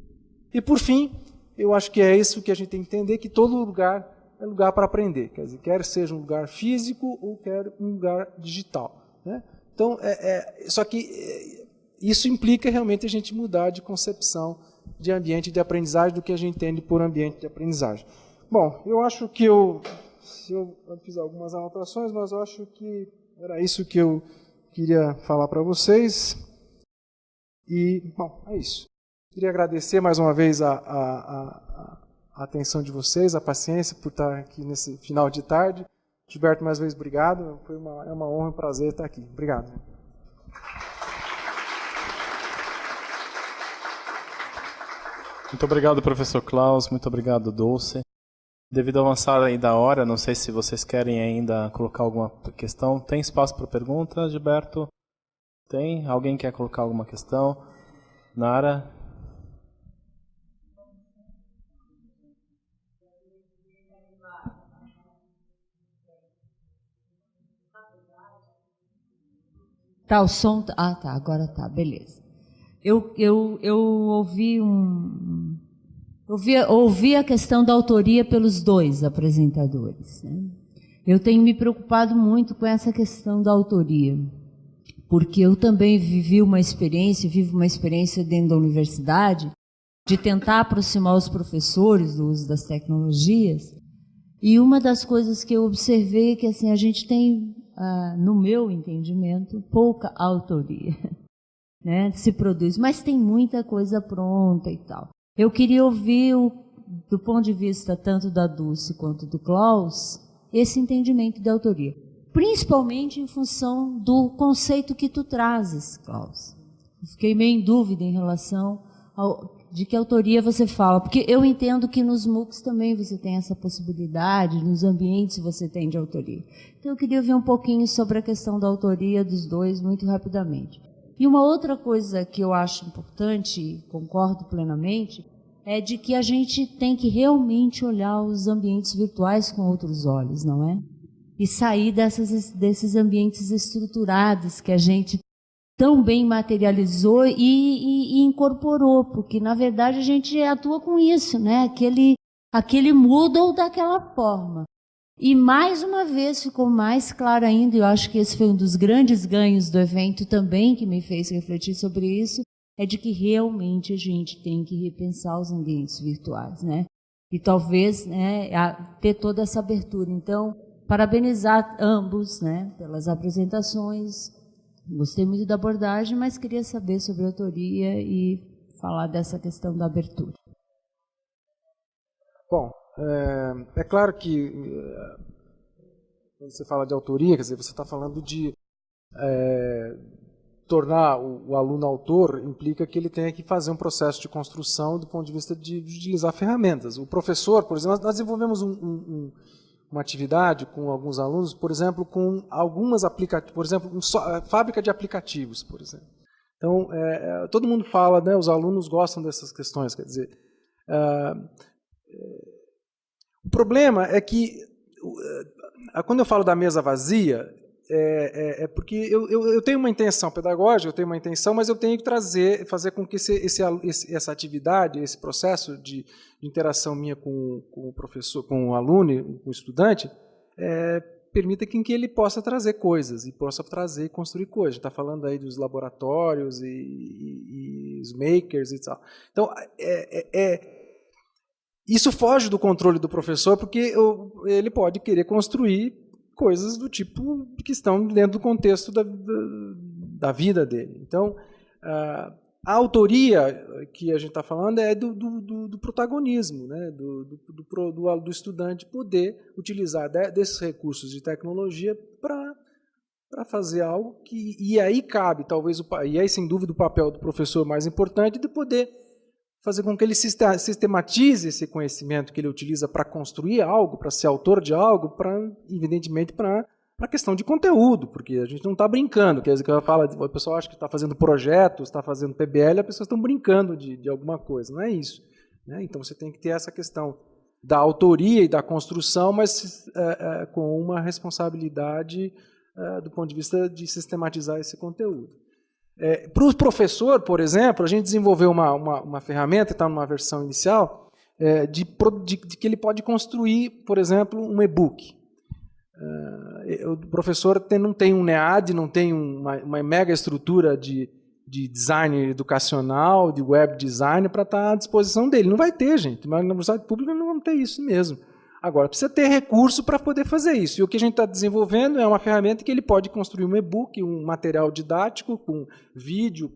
E por fim, eu acho que é isso que a gente tem que entender, que todo lugar é lugar para aprender, quer dizer, quer seja um lugar físico ou quer um lugar digital, né? Então, só que isso implica realmente a gente mudar de concepção de ambiente de aprendizagem do que a gente entende por ambiente de aprendizagem. Bom, eu acho que eu fiz algumas anotações, mas eu acho que era isso que eu queria falar para vocês. E, bom, é isso. Queria agradecer mais uma vez a atenção de vocês, a paciência por estar aqui nesse final de tarde. Gilberto, mais uma vez, obrigado. É uma honra e um prazer estar aqui. Obrigado.
Muito obrigado, professor Klaus. Muito obrigado, Dulce. Devido ao avançar aí da hora, não sei se vocês querem ainda colocar alguma questão. Tem espaço para pergunta, Gilberto? Tem? Alguém quer colocar alguma questão? Nara?
Tá, o som... Ah, tá, agora tá, beleza. Eu ouvi a questão da autoria pelos dois apresentadores, né? Eu tenho me preocupado muito com essa questão da autoria, porque eu também vivo uma experiência dentro da universidade, de tentar aproximar os professores do uso das tecnologias, e uma das coisas que eu observei é que assim, a gente tem, no meu entendimento, pouca autoria, né? Se produz, mas tem muita coisa pronta e tal. Eu queria ouvir, do ponto de vista tanto da Dulce quanto do Klaus, esse entendimento de autoria, principalmente em função do conceito que tu trazes, Klaus. Fiquei meio em dúvida em relação de que autoria você fala, porque eu entendo que nos MOOCs também você tem essa possibilidade, nos ambientes você tem de autoria. Então eu queria ouvir um pouquinho sobre a questão da autoria dos dois, muito rapidamente. E uma outra coisa que eu acho importante, e concordo plenamente, é de que a gente tem que realmente olhar os ambientes virtuais com outros olhos, não é? E sair desses ambientes estruturados que a gente tão bem materializou e incorporou, porque, na verdade, a gente atua com isso, né? Aquele Moodle daquela forma. E, mais uma vez, ficou mais claro ainda, e eu acho que esse foi um dos grandes ganhos do evento também, que me fez refletir sobre isso, é de que realmente a gente tem que repensar os ambientes virtuais, né? E talvez, né, ter toda essa abertura. Então, parabenizar ambos, né, pelas apresentações. Gostei muito da abordagem, mas queria saber sobre a autoria e falar dessa questão da abertura.
Bom, é claro que quando você fala de autoria, quer dizer, você está falando de tornar o aluno autor, implica que ele tenha que fazer um processo de construção do ponto de vista de utilizar ferramentas. O professor, por exemplo, nós desenvolvemos uma atividade com alguns alunos, por exemplo, com algumas aplicativos, por exemplo, fábrica de aplicativos, por exemplo. Então, todo mundo fala, né, os alunos gostam dessas questões, quer dizer, o problema é que, quando eu falo da mesa vazia, porque eu tenho uma intenção pedagógica, eu tenho uma intenção, mas eu tenho que fazer com que essa atividade, esse processo de interação minha com o professor, com o aluno, com o estudante, permita que ele possa trazer coisas, e possa trazer e construir coisas. A gente está falando aí dos laboratórios e os makers e tal. Então, isso foge do controle do professor, porque ele pode querer construir coisas do tipo que estão dentro do contexto da vida dele. Então, a autoria que a gente está falando é do protagonismo, né? do estudante poder utilizar desses recursos de tecnologia para fazer algo que... E aí cabe, talvez, e aí, sem dúvida, o papel do professor mais importante de poder fazer com que ele sistematize esse conhecimento que ele utiliza para construir algo, para ser autor de algo, evidentemente, para a questão de conteúdo, porque a gente não está brincando. Quer dizer, o pessoal acha que está fazendo projetos, está fazendo PBL, as pessoas estão brincando de alguma coisa. Não é isso, né? Então, você tem que ter essa questão da autoria e da construção, mas com uma responsabilidade do ponto de vista de sistematizar esse conteúdo. Para o professor, por exemplo, a gente desenvolveu uma ferramenta, está numa versão inicial, de que ele pode construir, por exemplo, um e-book. O professor não tem um NEAD, não tem uma mega estrutura de design educacional, de web design, para estar à disposição dele. Não vai ter, gente. Mas na universidade pública não vamos ter isso mesmo. Agora, precisa ter recurso para poder fazer isso. E o que a gente está desenvolvendo é uma ferramenta que ele pode construir um e-book, um material didático, com vídeo,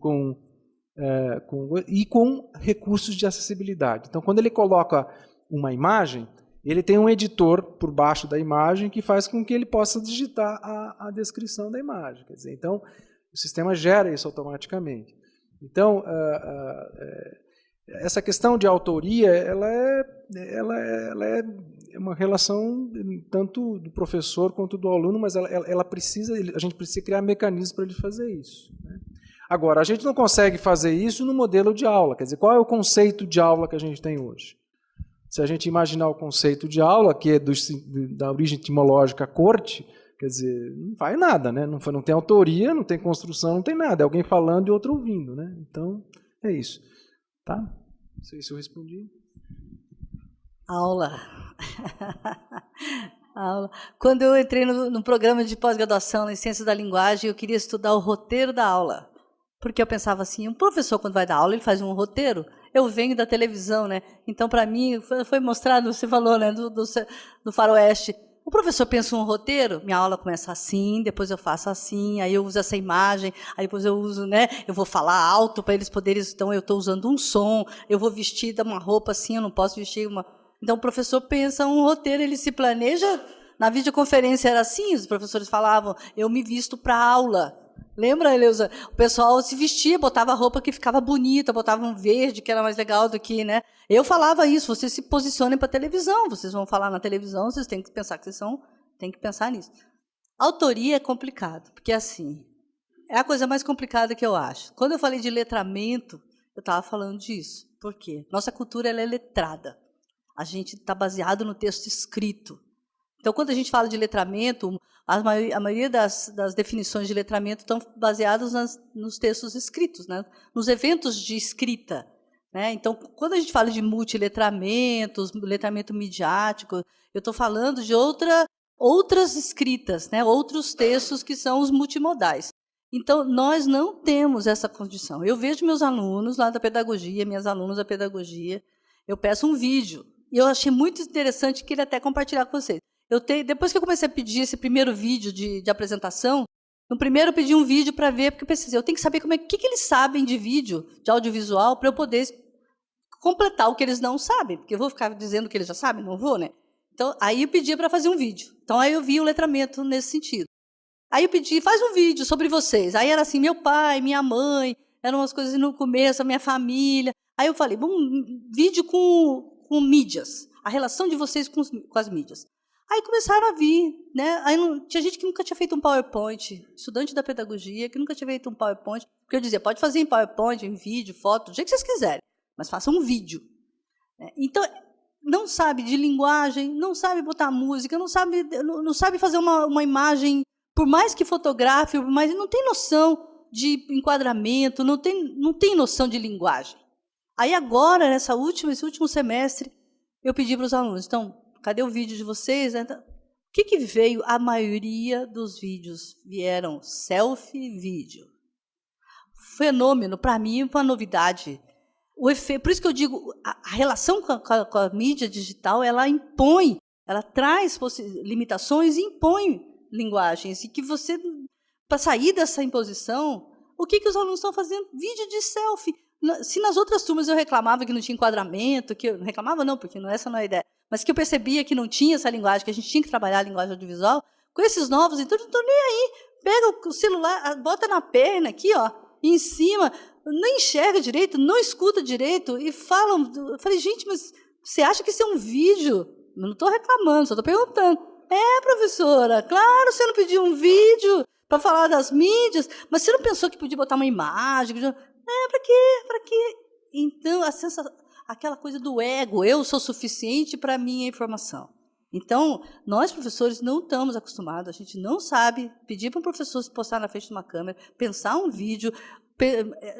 e com recursos de acessibilidade. Então, quando ele coloca uma imagem, ele tem um editor por baixo da imagem que faz com que ele possa digitar a descrição da imagem. Quer dizer, então, o sistema gera isso automaticamente. Então, essa questão de autoria, ela é uma relação tanto do professor quanto do aluno, mas a gente precisa criar mecanismos para ele fazer isso, né? Agora, a gente não consegue fazer isso no modelo de aula. Quer dizer, qual é o conceito de aula que a gente tem hoje? Se a gente imaginar o conceito de aula, que é da origem etimológica corte, quer dizer, não faz nada, né? Não tem autoria, não tem construção, não tem nada. É alguém falando e outro ouvindo, né? Então, é isso. Tá? Não sei se eu respondi.
Aula. Aula. Quando eu entrei no programa de pós-graduação em Ciências da Linguagem, eu queria estudar o roteiro da aula. Porque eu pensava assim, um professor, quando vai dar aula, ele faz um roteiro. Eu venho da televisão, né? Então, para mim, foi mostrado, você falou, né, do faroeste. O professor pensa um roteiro, minha aula começa assim, depois eu faço assim, aí eu uso essa imagem, aí depois eu uso, né, eu vou falar alto para eles poderem, então eu estou usando um som, eu vou vestir uma roupa assim, eu não posso vestir uma... Então, o professor pensa um roteiro, ele se planeja. Na videoconferência era assim, os professores falavam, eu me visto para aula. Lembra, Eleusa? O pessoal se vestia, botava roupa que ficava bonita, botava um verde, que era mais legal do que, né? Eu falava isso, vocês se posicionem para a televisão, vocês vão falar na televisão, vocês têm que pensar que têm que pensar nisso. Autoria é complicado, porque assim, é a coisa mais complicada que eu acho. Quando eu falei de letramento, eu estava falando disso. Por quê? Nossa cultura ela é letrada. A gente está baseado no texto escrito. Então, quando a gente fala de letramento, a maioria das definições de letramento estão baseadas nos textos escritos, né? Nos eventos de escrita, né? Então, quando a gente fala de multiletramentos, letramento midiático, eu estou falando de outras escritas, né? Outros textos que são os multimodais. Então, nós não temos essa condição. Eu vejo meus alunos lá da pedagogia, minhas alunas da pedagogia, eu peço um vídeo. E eu achei muito interessante, queria até compartilhar com vocês. Depois que eu comecei a pedir esse primeiro vídeo de apresentação, no primeiro eu pedi um vídeo para ver, porque eu pensei, eu tenho que saber o que eles sabem de vídeo, de audiovisual, para eu poder completar o que eles não sabem, porque eu vou ficar dizendo que eles já sabem, não vou, né? Então, aí eu pedia para fazer um vídeo. Então, aí eu vi o letramento nesse sentido. Aí eu pedi, faz um vídeo sobre vocês. Aí era assim, meu pai, minha mãe, eram umas coisas no começo, a minha família. Aí eu falei, bom, vídeo com mídias, a relação de vocês com as mídias. Aí começaram a vir, né? Aí tinha gente que nunca tinha feito um PowerPoint, estudante da pedagogia, que nunca tinha feito um PowerPoint, porque eu dizia, pode fazer em PowerPoint, em vídeo, foto, do jeito que vocês quiserem, mas façam um vídeo. Então, não sabe de linguagem, não sabe botar música, não sabe fazer uma imagem, por mais que fotografe, mas não tem noção de enquadramento, não tem noção de linguagem. Aí agora, esse último semestre, eu pedi para os alunos, então, cadê o vídeo de vocês? O que veio? A maioria dos vídeos vieram selfie vídeo. Fenômeno, para mim, foi uma novidade. Por isso que eu digo, a relação com a mídia digital, ela impõe, ela traz limitações e impõe linguagens. E que você, para sair dessa imposição, o que os alunos estão fazendo? Vídeo de selfie. Se nas outras turmas eu reclamava que não tinha enquadramento, que eu não reclamava não, porque essa não é a ideia, mas que eu percebia que não tinha essa linguagem, que a gente tinha que trabalhar a linguagem audiovisual, com esses novos, então eu não estou nem aí. Pega o celular, bota na perna aqui, ó, em cima, não enxerga direito, não escuta direito, e falam. Eu falei, gente, mas você acha que isso é um vídeo? Eu não estou reclamando, só estou perguntando. Professora, claro, você não pediu um vídeo para falar das mídias, mas você não pensou que podia botar uma imagem? Para quê? Para quê? Então, aquela coisa do ego, eu sou suficiente para a minha informação. Então, nós, professores, não estamos acostumados, a gente não sabe pedir para um professor se postar na frente de uma câmera, pensar um vídeo.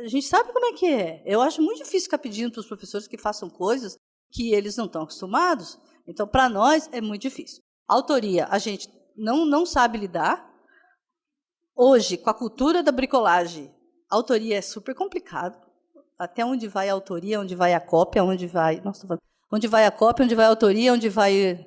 A gente sabe como é que é. Eu acho muito difícil ficar pedindo para os professores que façam coisas que eles não estão acostumados. Então, para nós, é muito difícil. Autoria, a gente não sabe lidar. Hoje, com a cultura da bricolagem, a autoria é super complicado. Até onde vai a autoria, onde vai a cópia, onde vai a cópia, onde vai a autoria, onde vai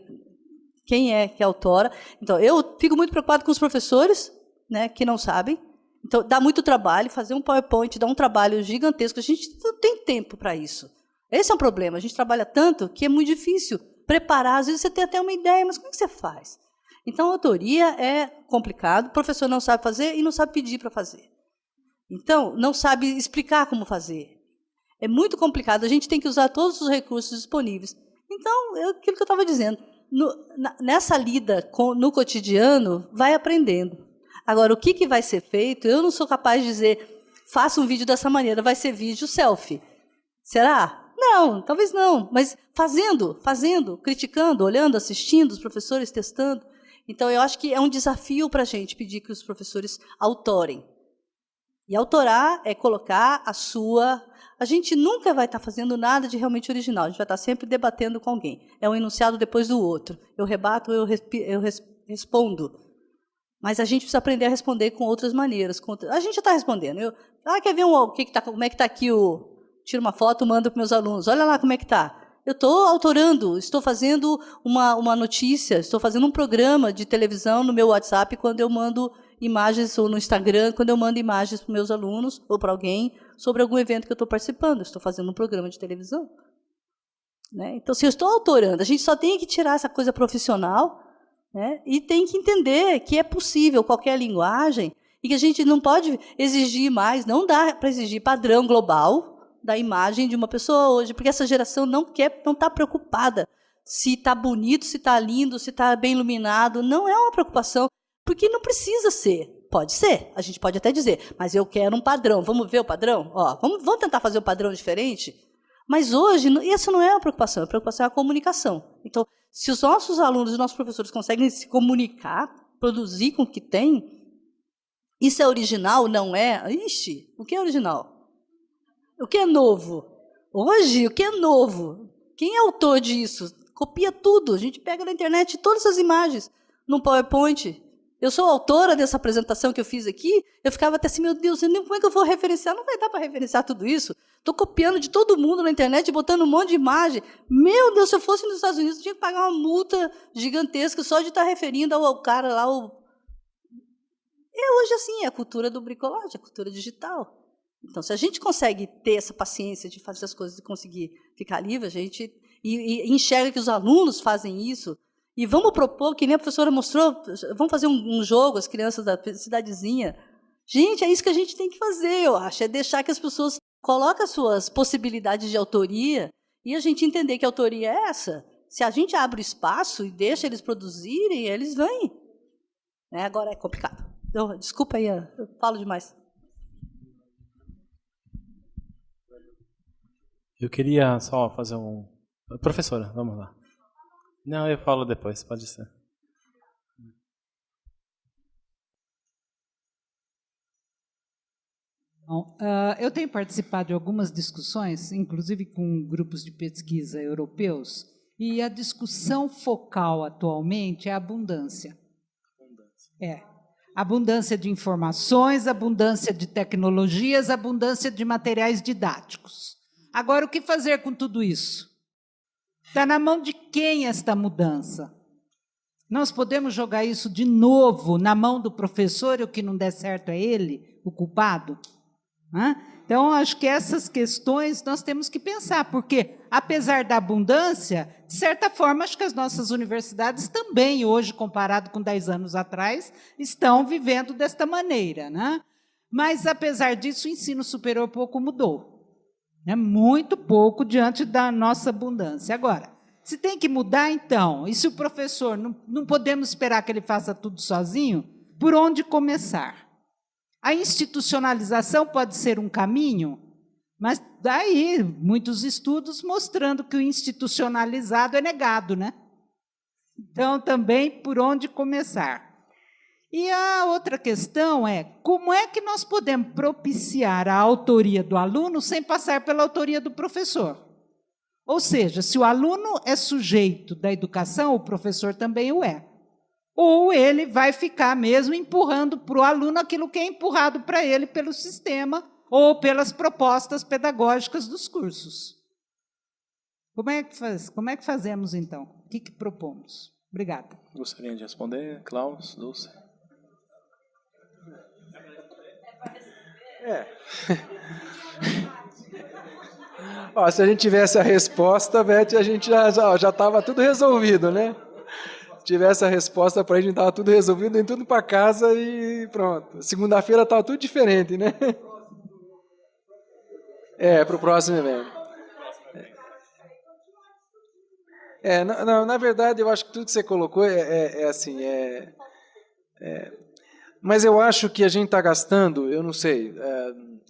quem é que autora. Então, eu fico muito preocupado com os professores, né, que não sabem. Então, dá muito trabalho, fazer um PowerPoint dá um trabalho gigantesco. A gente não tem tempo para isso. Esse é um problema. A gente trabalha tanto que é muito difícil preparar. Às vezes você tem até uma ideia, mas como é que você faz? Então, a autoria é complicado. O professor não sabe fazer e não sabe pedir para fazer. Então, não sabe explicar como fazer. É muito complicado. A gente tem que usar todos os recursos disponíveis. Então, aquilo que eu estava dizendo, nessa lida no cotidiano, vai aprendendo. Agora, o que vai ser feito, eu não sou capaz de dizer, faça um vídeo dessa maneira, vai ser vídeo selfie. Será? Não, talvez não. Mas fazendo, criticando, olhando, assistindo, os professores testando. Então, eu acho que é um desafio para a gente pedir que os professores autorem. E autorar é colocar a sua... A gente nunca vai estar fazendo nada de realmente original, a gente vai estar sempre debatendo com alguém. É um enunciado depois do outro. Eu rebato, eu respondo. Mas a gente precisa aprender a responder com outras maneiras. A gente já está respondendo. Quer ver como é que está aqui tiro uma foto, mando para meus alunos. Olha lá como é que está. Eu estou autorando, estou fazendo uma notícia, estou fazendo um programa de televisão no meu WhatsApp quando eu mando imagens, ou no Instagram, quando eu mando imagens para meus alunos ou para alguém sobre algum evento que eu estou participando. Eu estou fazendo um programa de televisão. Né? Então, se eu estou autorando, a gente só tem que tirar essa coisa profissional, né? E tem que entender que é possível qualquer linguagem e que a gente não pode exigir mais, não dá para exigir padrão global da imagem de uma pessoa hoje, porque essa geração não está preocupada se está bonito, se está lindo, se está bem iluminado. Não é uma preocupação, porque não precisa ser. Pode ser, a gente pode até dizer, mas eu quero um padrão. Vamos ver o padrão? Vamos tentar fazer um padrão diferente? Mas hoje, isso não é uma preocupação, a preocupação é a comunicação. Então, se os nossos alunos, os nossos professores conseguem se comunicar, produzir com o que tem, isso é original, não é? Ixi, o que é original? O que é novo? Hoje, o que é novo? Quem é autor disso? Copia tudo. A gente pega na internet todas as imagens num PowerPoint. Eu sou autora dessa apresentação que eu fiz aqui. Eu ficava até assim, meu Deus, como é que eu vou referenciar? Não vai dar para referenciar tudo isso. Estou copiando de todo mundo na internet, botando um monte de imagem. Meu Deus, se eu fosse nos Estados Unidos, eu tinha que pagar uma multa gigantesca só de estar referindo ao cara lá. Hoje, assim, é a cultura do bricolagem, a cultura digital. Então, se a gente consegue ter essa paciência de fazer as coisas e conseguir ficar livre, a gente e enxerga que os alunos fazem isso, E vamos propor, que nem a professora mostrou, vamos fazer um jogo, as crianças da cidadezinha. Gente, é isso que a gente tem que fazer, eu acho, é deixar que as pessoas coloquem as suas possibilidades de autoria e a gente entender que a autoria é essa. Se a gente abre espaço e deixa eles produzirem, eles vêm. Agora é complicado. Desculpa aí, eu falo demais.
Eu queria só fazer um... Professora, vamos lá. Não, eu falo depois, pode ser.
Bom, eu tenho participado de algumas discussões, inclusive com grupos de pesquisa europeus, e a discussão focal atualmente é a abundância. Abundância de informações, abundância de tecnologias, abundância de materiais didáticos. Agora, o que fazer com tudo isso? Está na mão de quem esta mudança? Nós podemos jogar isso de novo na mão do professor e o que não der certo é ele, o culpado? Então, acho que essas questões nós temos que pensar, porque, apesar da abundância, de certa forma, acho que as nossas universidades também, hoje, comparado com 10 anos atrás, estão vivendo desta maneira. Mas, apesar disso, o ensino superior pouco mudou. Muito pouco diante da nossa abundância. Agora, se tem que mudar, então, e se o professor, não podemos esperar que ele faça tudo sozinho, por onde começar? A institucionalização pode ser um caminho, mas daí muitos estudos mostrando que o institucionalizado é negado, Então, também, por onde começar? E a outra questão é, como é que nós podemos propiciar a autoria do aluno sem passar pela autoria do professor? Ou seja, se o aluno é sujeito da educação, o professor também o é. Ou ele vai ficar mesmo empurrando para o aluno aquilo que é empurrado para ele pelo sistema ou pelas propostas pedagógicas dos cursos. Como é que fazemos, então? O que propomos? Obrigada.
Gostaria de responder, Klaus, Dulce?
Se a gente tivesse a resposta, Beth, a gente já estava tudo resolvido, Tivesse a resposta para a gente, estava tudo resolvido, indo tudo para casa e pronto. Segunda-feira estava tudo diferente, Para o próximo evento. Na verdade, eu acho que tudo que você colocou é assim, mas eu acho que a gente está gastando, eu não sei,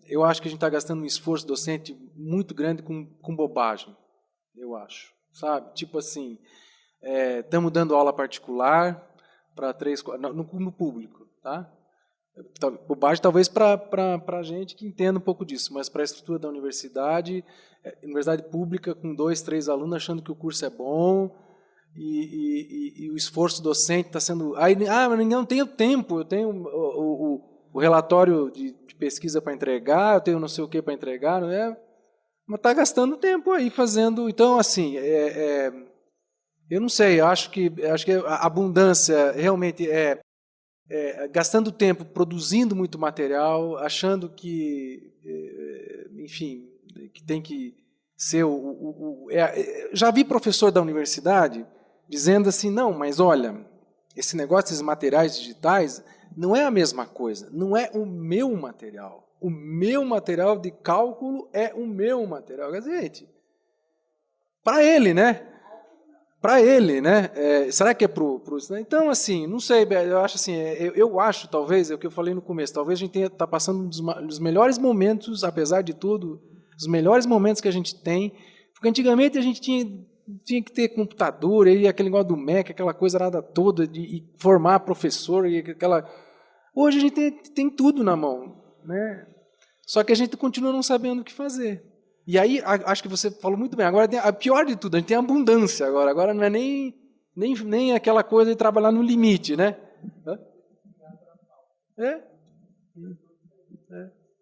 eu acho que a gente está gastando um esforço docente muito grande com bobagem, eu acho, sabe? Tipo assim, estamos dando aula particular para 3, no público, tá? Bobagem talvez para a gente que entenda um pouco disso, mas para a estrutura da universidade pública com 2, 3 alunos achando que o curso é bom e o esforço docente está sendo... mas não tenho tempo, eu tenho o relatório de pesquisa para entregar, eu tenho não sei o que para entregar, não é? Mas está gastando tempo aí fazendo... Então, assim, eu não sei, acho que a abundância realmente gastando tempo produzindo muito material, achando que, enfim, que tem que ser já vi professor da universidade dizendo assim, não, mas olha, esse negócio desses materiais digitais não é a mesma coisa, não é o meu material. O meu material de cálculo é o meu material. Quer dizer, gente, para ele, Para ele, será que é pro então, assim, não sei, eu acho assim, eu acho, talvez, é o que eu falei no começo, talvez a gente está passando um dos melhores momentos, apesar de tudo, os melhores momentos que a gente tem, porque antigamente a gente tinha que ter computador, e aquele negócio do MEC, aquela coisa nada toda, de formar professor, e aquela... Hoje a gente tem tudo na mão, Só que a gente continua não sabendo o que fazer. E aí, acho que você falou muito bem, agora tem a pior de tudo, a gente tem abundância agora não é nem aquela coisa de trabalhar no limite,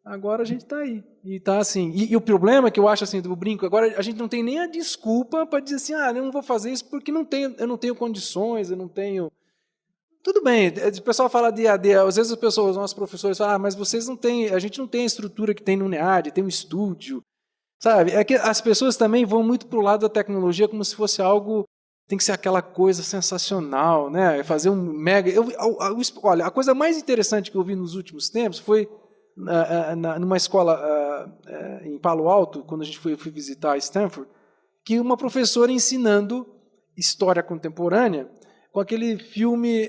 Agora a gente está aí, e está assim, e o problema é que eu acho assim, do brinco, agora a gente não tem nem a desculpa para dizer assim, eu não vou fazer isso porque eu não tenho condições, eu não tenho... Tudo bem, o pessoal fala de EAD, às vezes os nossos professores falam, mas vocês não têm, a gente não tem a estrutura que tem no NEAD, tem um estúdio, sabe? É que as pessoas também vão muito para o lado da tecnologia como se fosse algo tem que ser aquela coisa sensacional, né? Fazer um mega... olha, a coisa mais interessante que eu vi nos últimos tempos foi numa escola em Palo Alto, quando a gente foi visitar Stanford, que uma professora ensinando história contemporânea com aquele filme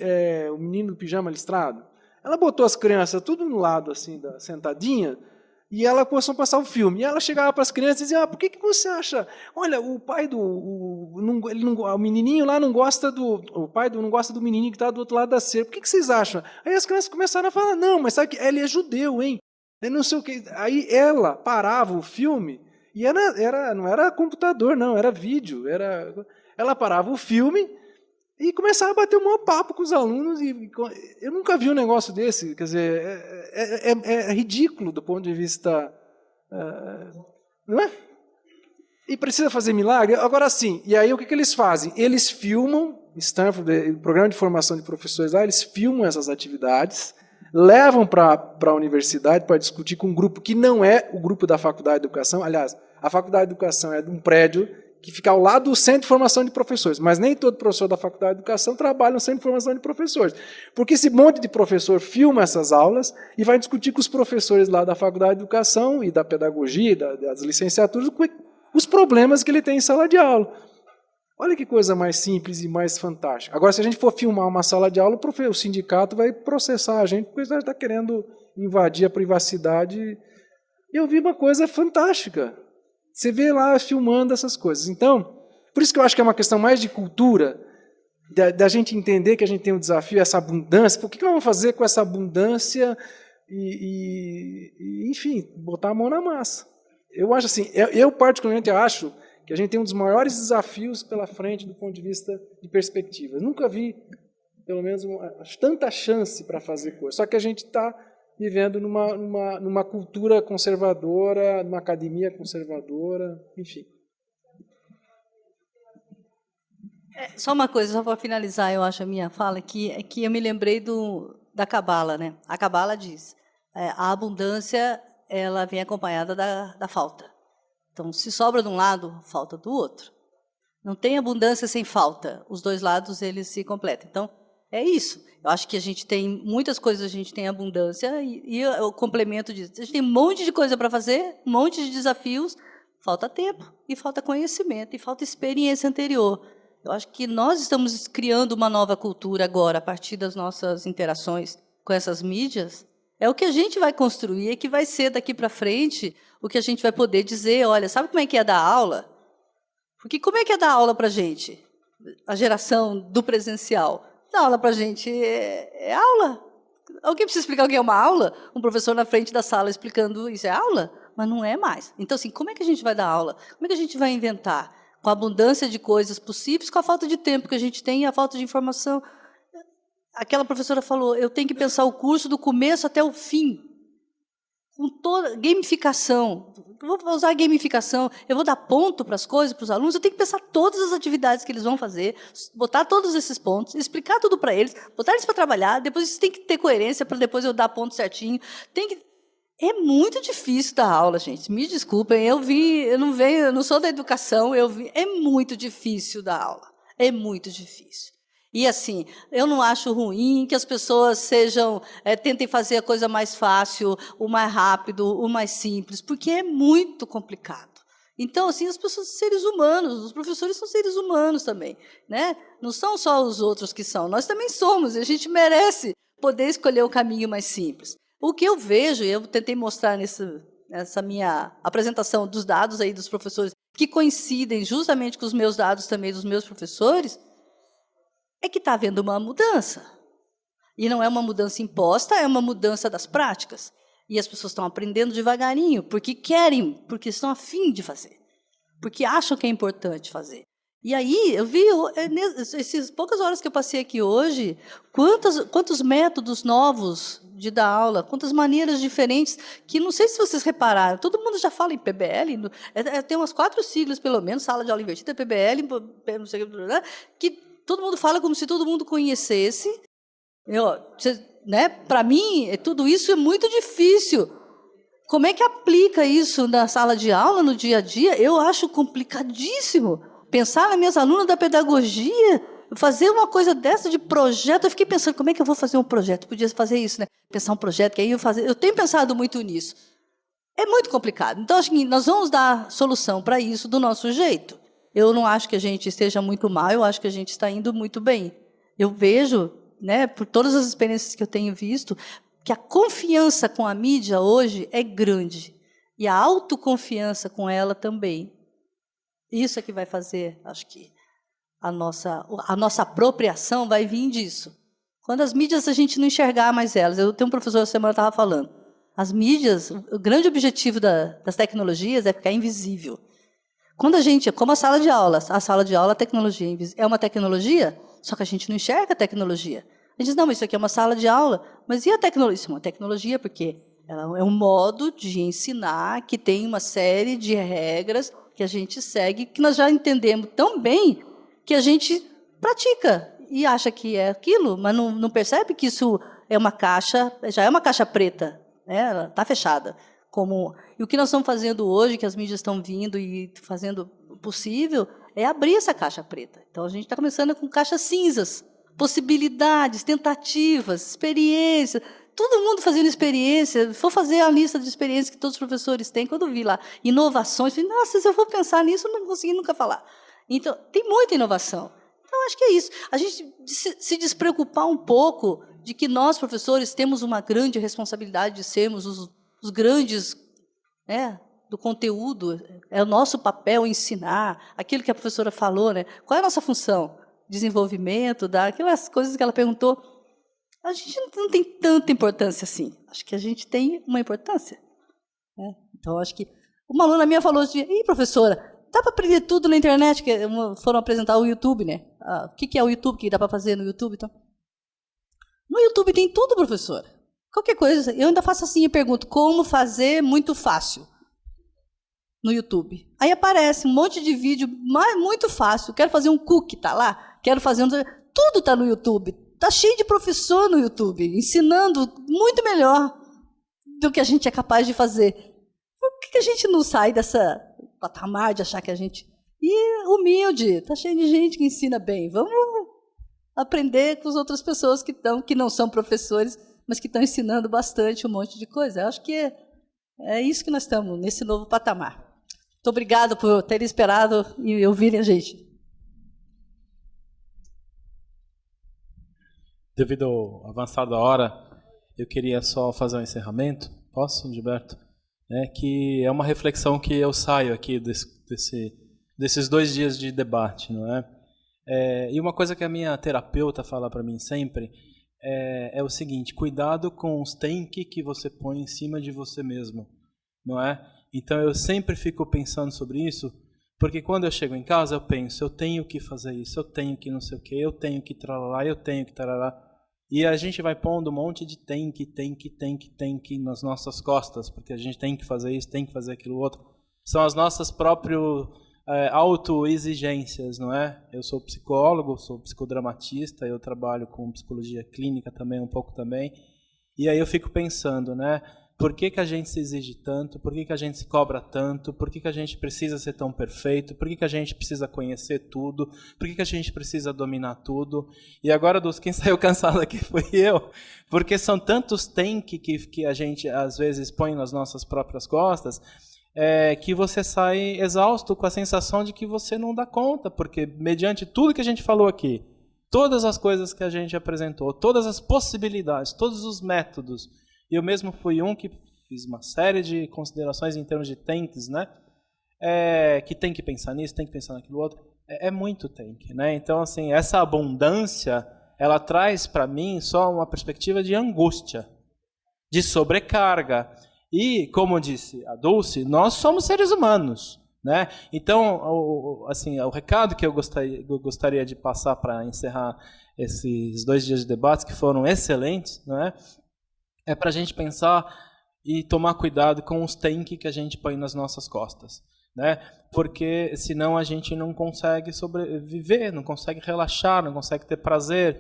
O Menino do Pijama Listrado. Ela botou as crianças tudo no lado, assim, sentadinha, e ela começou a passar o filme. E ela chegava para as crianças e dizia, por que você acha... Olha, o pai o menininho lá não gosta do... O pai não gosta do menininho que está do outro lado da cerca. Por que vocês acham? Aí as crianças começaram a falar, não, mas sabe que ele é judeu, hein? Eu não sei o quê. Aí ela parava o filme, e não era computador, não, era vídeo. Ela parava o filme e começava a bater um maior papo com os alunos. Eu nunca vi um negócio desse. Quer dizer, é ridículo do ponto de vista... não é? E precisa fazer milagre? Agora sim, e aí o que eles fazem? Eles filmam, Stanford, o programa de formação de professores lá, eles filmam essas atividades, levam para a universidade para discutir com um grupo que não é o grupo da Faculdade de Educação. Aliás, a Faculdade de Educação é de um prédio que fica ao lado do Centro de Formação de Professores, mas nem todo professor da Faculdade de Educação trabalha no Centro de Formação de Professores, porque esse monte de professor filma essas aulas e vai discutir com os professores lá da Faculdade de Educação e da Pedagogia, das licenciaturas, os problemas que ele tem em sala de aula. Olha que coisa mais simples e mais fantástica. Agora, se a gente for filmar uma sala de aula, o sindicato vai processar a gente, porque a gente está querendo invadir a privacidade. Eu vi uma coisa fantástica. Você vê lá filmando essas coisas. Então, por isso que eu acho que é uma questão mais de cultura, da gente entender que a gente tem um desafio, essa abundância. Por que nós vamos fazer com essa abundância enfim, botar a mão na massa? Eu acho assim, eu particularmente acho que a gente tem um dos maiores desafios pela frente do ponto de vista de perspectiva. Eu nunca vi, pelo menos, tanta chance para fazer coisa. Só que a gente está vivendo numa cultura conservadora, numa academia conservadora, enfim.
Só uma coisa, só para finalizar, eu acho, a minha fala, que eu me lembrei da Cabala, né? A Cabala diz, a abundância ela vem acompanhada da falta. Então, se sobra de um lado, falta do outro. Não tem abundância sem falta. Os dois lados, eles se completam. Então, é isso. Eu acho que a gente tem muitas coisas, a gente tem abundância, e o complemento disso. A gente tem um monte de coisa para fazer, um monte de desafios, falta tempo, e falta conhecimento, e falta experiência anterior. Eu acho que nós estamos criando uma nova cultura agora, a partir das nossas interações com essas mídias. É o que a gente vai construir, é que vai ser daqui para frente o que a gente vai poder dizer, olha, sabe como é que é dar aula? Porque como é que é dar aula para a gente? A geração do presencial. Dar aula para a gente é aula. Alguém precisa explicar o que é uma aula? Um professor na frente da sala explicando isso é aula? Mas não é mais. Então, assim, como é que a gente vai dar aula? Como é que a gente vai inventar? Com a abundância de coisas possíveis, com a falta de tempo que a gente tem e a falta de informação. Aquela professora falou, eu tenho que pensar o curso do começo até o fim, com toda gamificação. Eu vou usar gamificação, eu vou dar ponto para as coisas, para os alunos, eu tenho que pensar todas as atividades que eles vão fazer, botar todos esses pontos, explicar tudo para eles, botar eles para trabalhar, depois isso tem que ter coerência para depois eu dar ponto certinho. É muito difícil dar aula, gente. Me desculpem, eu não sou da educação, é muito difícil dar aula. É muito difícil. E, assim, eu não acho ruim que as pessoas tentem fazer a coisa mais fácil, o mais rápido, o mais simples, porque é muito complicado. Então, assim, as pessoas são seres humanos, os professores são seres humanos também, né? Não são só os outros que são, nós também somos, e a gente merece poder escolher o caminho mais simples. O que eu vejo, e eu tentei mostrar nessa minha apresentação dos dados aí dos professores, que coincidem justamente com os meus dados também dos meus professores, é que está havendo uma mudança. E não é uma mudança imposta, é uma mudança das práticas. E as pessoas estão aprendendo devagarinho, porque querem, porque estão a fim de fazer, porque acham que é importante fazer. E aí, eu vi, essas poucas horas que eu passei aqui hoje, quantos métodos novos de dar aula, quantas maneiras diferentes, que não sei se vocês repararam, todo mundo já fala em PBL, tem umas 4 siglas, pelo menos, sala de aula invertida, PBL, não sei o que todo mundo fala como se todo mundo conhecesse. Né? Para mim, tudo isso é muito difícil. Como é que aplica isso na sala de aula, no dia a dia? Eu acho complicadíssimo. Pensar nas minhas alunas da pedagogia, fazer uma coisa dessa de projeto, eu fiquei pensando, como é que eu vou fazer um projeto? Podia fazer isso, né? Pensar um projeto, que aí eu tenho pensado muito nisso. É muito complicado. Então, acho que nós vamos dar solução para isso do nosso jeito. Eu não acho que a gente esteja muito mal, eu acho que a gente está indo muito bem. Eu vejo, né, por todas as experiências que eu tenho visto, que a confiança com a mídia hoje é grande. E a autoconfiança com ela também. Isso é que vai fazer, acho que, a nossa apropriação vai vir disso. Quando as mídias a gente não enxergar mais elas. Eu tenho um professor essa semana estava falando. As mídias, o grande objetivo das tecnologias é ficar invisível. Quando a gente, como a sala de aula, a tecnologia é uma tecnologia, só que a gente não enxerga a tecnologia. A gente diz, não, mas isso aqui é uma sala de aula, mas e a tecnologia? Isso é uma tecnologia porque ela é um modo de ensinar que tem uma série de regras que a gente segue, que nós já entendemos tão bem que a gente pratica e acha que é aquilo, mas não percebe que isso é uma caixa, já é uma caixa preta, né? Ela está fechada. E o que nós estamos fazendo hoje, que as mídias estão vindo e fazendo o possível, é abrir essa caixa preta. Então, a gente está começando com caixas cinzas, possibilidades, tentativas, experiências, todo mundo fazendo experiência. For fazer a lista de experiências que todos os professores têm, quando eu vi lá inovações, eu falei, nossa, se eu for pensar nisso, eu não consegui nunca falar. Então, tem muita inovação. Então, acho que é isso. A gente se despreocupar um pouco de que nós, professores, temos uma grande responsabilidade de sermos os grandes, né, do conteúdo. É o nosso papel ensinar, aquilo que a professora falou, né? Qual é a nossa função? Desenvolvimento, aquelas coisas que ela perguntou. A gente não tem tanta importância assim. Acho que a gente tem uma importância. Né? Então, acho que uma aluna minha falou assim, professora, dá para aprender tudo na internet? Que foram apresentar o YouTube, né? O que é o YouTube? O que dá para fazer no YouTube? Então, no YouTube tem tudo, professora. Qualquer coisa. Eu ainda faço assim, eu pergunto, como fazer muito fácil no YouTube? Aí aparece um monte de vídeo, mas muito fácil. Quero fazer um cookie, tá lá. Quero fazer tudo está no YouTube. Está cheio de professor no YouTube, ensinando muito melhor do que a gente é capaz de fazer. Por que a gente não sai dessa patamar de achar que a gente... E humilde, está cheio de gente que ensina bem. Vamos aprender com as outras pessoas que não são professores, mas que estão ensinando bastante um monte de coisa. Eu acho que é isso que nós estamos, nesse novo patamar. Muito obrigada por terem esperado e ouvirem a gente.
Devido ao avançar da hora, eu queria só fazer um encerramento. Posso, Gilberto? Que é uma reflexão que eu saio aqui desses 2 dias de debate, não é? E uma coisa que a minha terapeuta fala para mim sempre é o seguinte: cuidado com os tem que você põe em cima de você mesmo, não é? Então eu sempre fico pensando sobre isso, porque quando eu chego em casa eu penso, eu tenho que fazer isso, eu tenho que não sei o quê, eu tenho que tralala, eu tenho que tarará. E a gente vai pondo um monte de tem que nas nossas costas, porque a gente tem que fazer isso, tem que fazer aquilo outro. São as nossas próprias autoexigências, não é? Eu sou psicólogo, sou psicodramatista, eu trabalho com psicologia clínica também, um pouco também. E aí eu fico pensando, né? Por que a gente se exige tanto? Por que a gente se cobra tanto? Por que a gente precisa ser tão perfeito? Por que a gente precisa conhecer tudo? Por que a gente precisa dominar tudo? E agora, quem saiu cansado aqui foi eu, porque são tantos tem que a gente, às vezes, põe nas nossas próprias costas, que você sai exausto com a sensação de que você não dá conta, porque mediante tudo que a gente falou aqui, todas as coisas que a gente apresentou, todas as possibilidades, todos os métodos, eu mesmo fui um que fiz uma série de considerações em termos de tentes, né? Que tem que pensar nisso, tem que pensar naquilo outro. É muito tem que, né? Então, assim, essa abundância, ela traz para mim só uma perspectiva de angústia, de sobrecarga. E, como disse a Dulce, nós somos seres humanos, né? Então, o recado que eu gostaria de passar para encerrar esses 2 dias de debates, que foram excelentes, né? É para a gente pensar e tomar cuidado com os tem que a gente põe nas nossas costas, né? Porque senão a gente não consegue sobreviver, não consegue relaxar, não consegue ter prazer,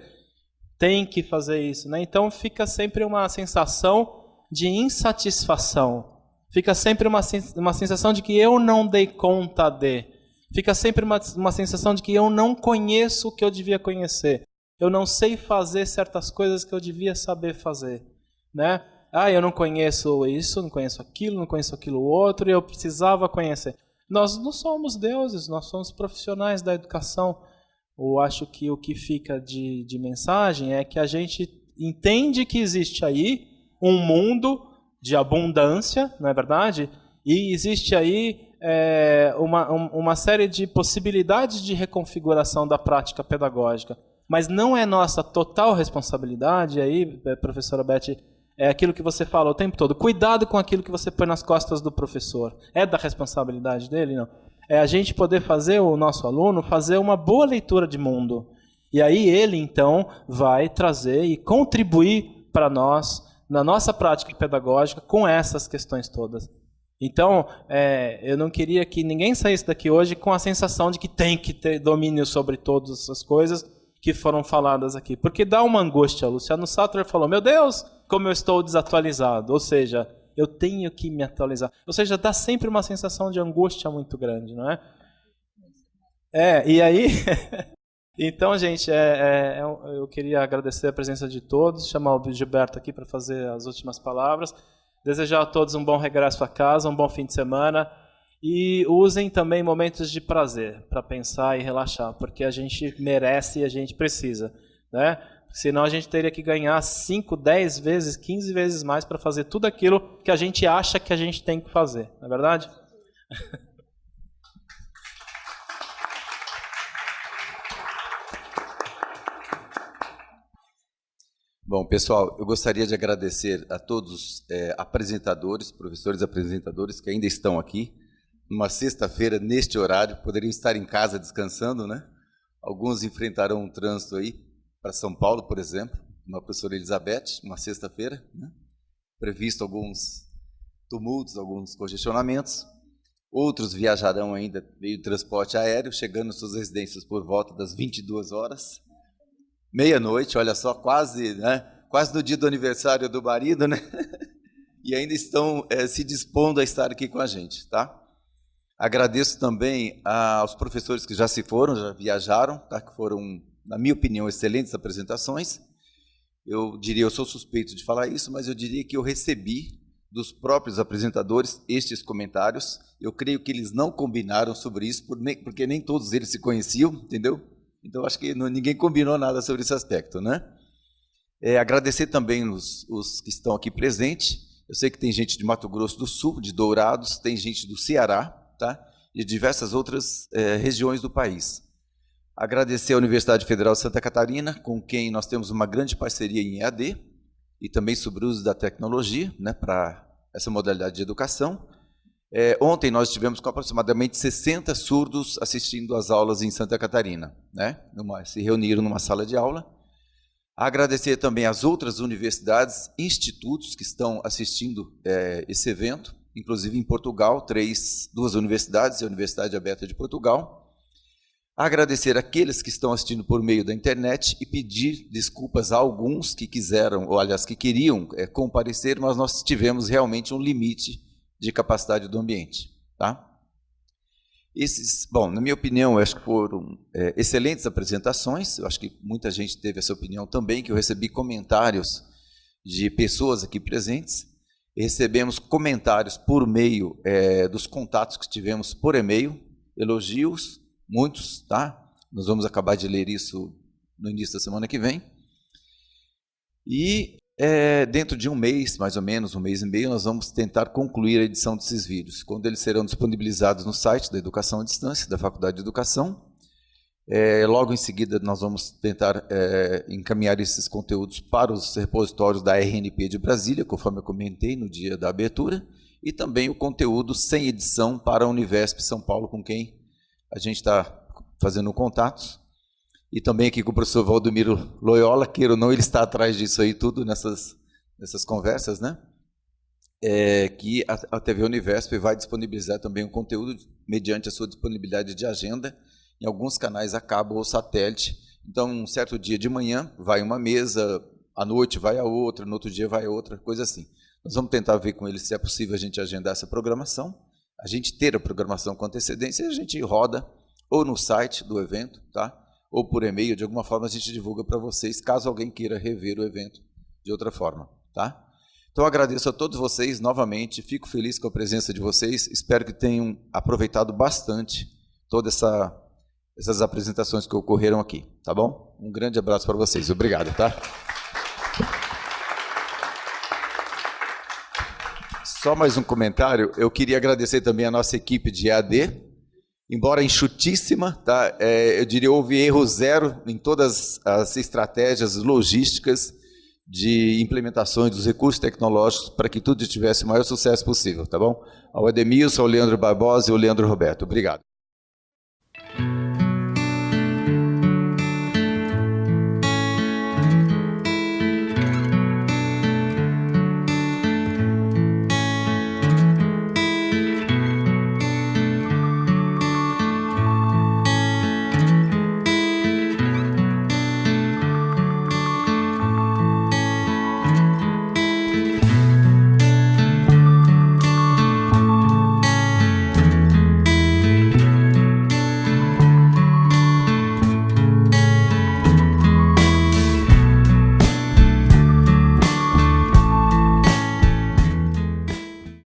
tem que fazer isso, né? Então fica sempre uma sensação de insatisfação, fica sempre uma sensação de que eu não dei conta de, fica sempre uma sensação de que eu não conheço o que eu devia conhecer. Eu não sei fazer certas coisas que eu devia saber fazer, né? Eu não conheço isso, não conheço aquilo outro, e eu precisava conhecer. Nós não somos deuses, nós somos profissionais da educação. Eu acho que o que fica de mensagem é que a gente entende que existe aí um mundo de abundância, não é verdade? E existe aí uma série de possibilidades de reconfiguração da prática pedagógica. Mas não é nossa total responsabilidade, aí, professora Beth, é aquilo que você fala o tempo todo. Cuidado com aquilo que você põe nas costas do professor. É da responsabilidade dele? Não. É a gente poder fazer o nosso aluno fazer uma boa leitura de mundo. E aí ele, então, vai trazer e contribuir para nós, na nossa prática pedagógica, com essas questões todas. Então, eu não queria que ninguém saísse daqui hoje com a sensação de que tem que ter domínio sobre todas essas coisas que foram faladas aqui. Porque dá uma angústia. O Luciano Sattler falou, meu Deus, como eu estou desatualizado. Ou seja, eu tenho que me atualizar. Ou seja, dá sempre uma sensação de angústia muito grande, não é? E aí... Então, gente, eu queria agradecer a presença de todos, chamar o Gilberto aqui para fazer as últimas palavras, desejar a todos um bom regresso a casa, um bom fim de semana, e usem também momentos de prazer para pensar e relaxar, porque a gente merece e a gente precisa, né? Senão a gente teria que ganhar 5, 10 vezes, 15 vezes mais para fazer tudo aquilo que a gente acha que a gente tem que fazer, não é verdade?
Bom, pessoal, eu gostaria de agradecer a todos apresentadores, professores apresentadores que ainda estão aqui, numa sexta-feira, neste horário, poderiam estar em casa descansando, né? Alguns enfrentarão um trânsito aí para São Paulo, por exemplo, uma professora Elizabeth, uma sexta-feira, né? Previsto alguns tumultos, alguns congestionamentos. Outros viajarão ainda meio de transporte aéreo, chegando às suas residências por volta das 22 horas. Meia-noite, olha só, quase no dia do aniversário do marido, né? E ainda estão se dispondo a estar aqui com a gente, tá? Agradeço também aos professores que já se foram, já viajaram, tá? Que foram, na minha opinião, excelentes apresentações. Eu sou suspeito de falar isso, mas eu diria que eu recebi dos próprios apresentadores estes comentários. Eu creio que eles não combinaram sobre isso, porque nem todos eles se conheciam, entendeu? Então, acho que ninguém combinou nada sobre esse aspecto, né? Agradecer também os que estão aqui presentes. Eu sei que tem gente de Mato Grosso do Sul, de Dourados, tem gente do Ceará, tá? E de diversas outras regiões do país. Agradecer à Universidade Federal de Santa Catarina, com quem nós temos uma grande parceria em EAD, e também sobre o uso da tecnologia, né, para essa modalidade de educação. Ontem nós tivemos com aproximadamente 60 surdos assistindo às aulas em Santa Catarina, né? Se reuniram numa sala de aula. Agradecer também às outras universidades, institutos que estão assistindo esse evento, inclusive em Portugal, duas universidades, a Universidade Aberta de Portugal. Agradecer àqueles que estão assistindo por meio da internet e pedir desculpas a alguns que quiseram, ou aliás, que queriam comparecer, mas nós tivemos realmente um limite de capacidade do ambiente, tá? Bom, na minha opinião, eu acho que foram excelentes apresentações. Eu acho que muita gente teve essa opinião também, que eu recebi comentários de pessoas aqui presentes. Recebemos comentários por meio dos contatos que tivemos por e-mail, elogios, muitos, tá? Nós vamos acabar de ler isso no início da semana que vem. E dentro de um mês, mais ou menos, um mês e meio, nós vamos tentar concluir a edição desses vídeos, quando eles serão disponibilizados no site da Educação à Distância, da Faculdade de Educação. Logo em seguida, nós vamos tentar encaminhar esses conteúdos para os repositórios da RNP de Brasília, conforme eu comentei no dia da abertura, e também o conteúdo sem edição para a Univesp São Paulo, com quem a gente está fazendo contatos. E também aqui com o professor Valdomiro Loyola, queira ou não, ele está atrás disso aí tudo, nessas conversas, né? Que a TV Univesp vai disponibilizar também um conteúdo mediante a sua disponibilidade de agenda em alguns canais a cabo ou satélite. Então, um certo dia de manhã vai uma mesa, à noite vai a outra, no outro dia vai a outra, coisa assim. Nós vamos tentar ver com eles se é possível a gente agendar essa programação, a gente ter a programação com antecedência e a gente roda ou no site do evento, tá? Ou por e-mail, de alguma forma a gente divulga para vocês, caso alguém queira rever o evento de outra forma, tá? Então, agradeço a todos vocês novamente, fico feliz com a presença de vocês, espero que tenham aproveitado bastante todas essas apresentações que ocorreram aqui, tá bom? Um grande abraço para vocês, obrigado, tá? Só mais um comentário, eu queria agradecer também a nossa equipe de EAD, embora enxutíssima, tá? Eu diria houve erro zero em todas as estratégias logísticas de implementações dos recursos tecnológicos para que tudo tivesse o maior sucesso possível, tá bom? Ao Edemilson, ao Leandro Barbosa e ao Leandro Roberto. Obrigado.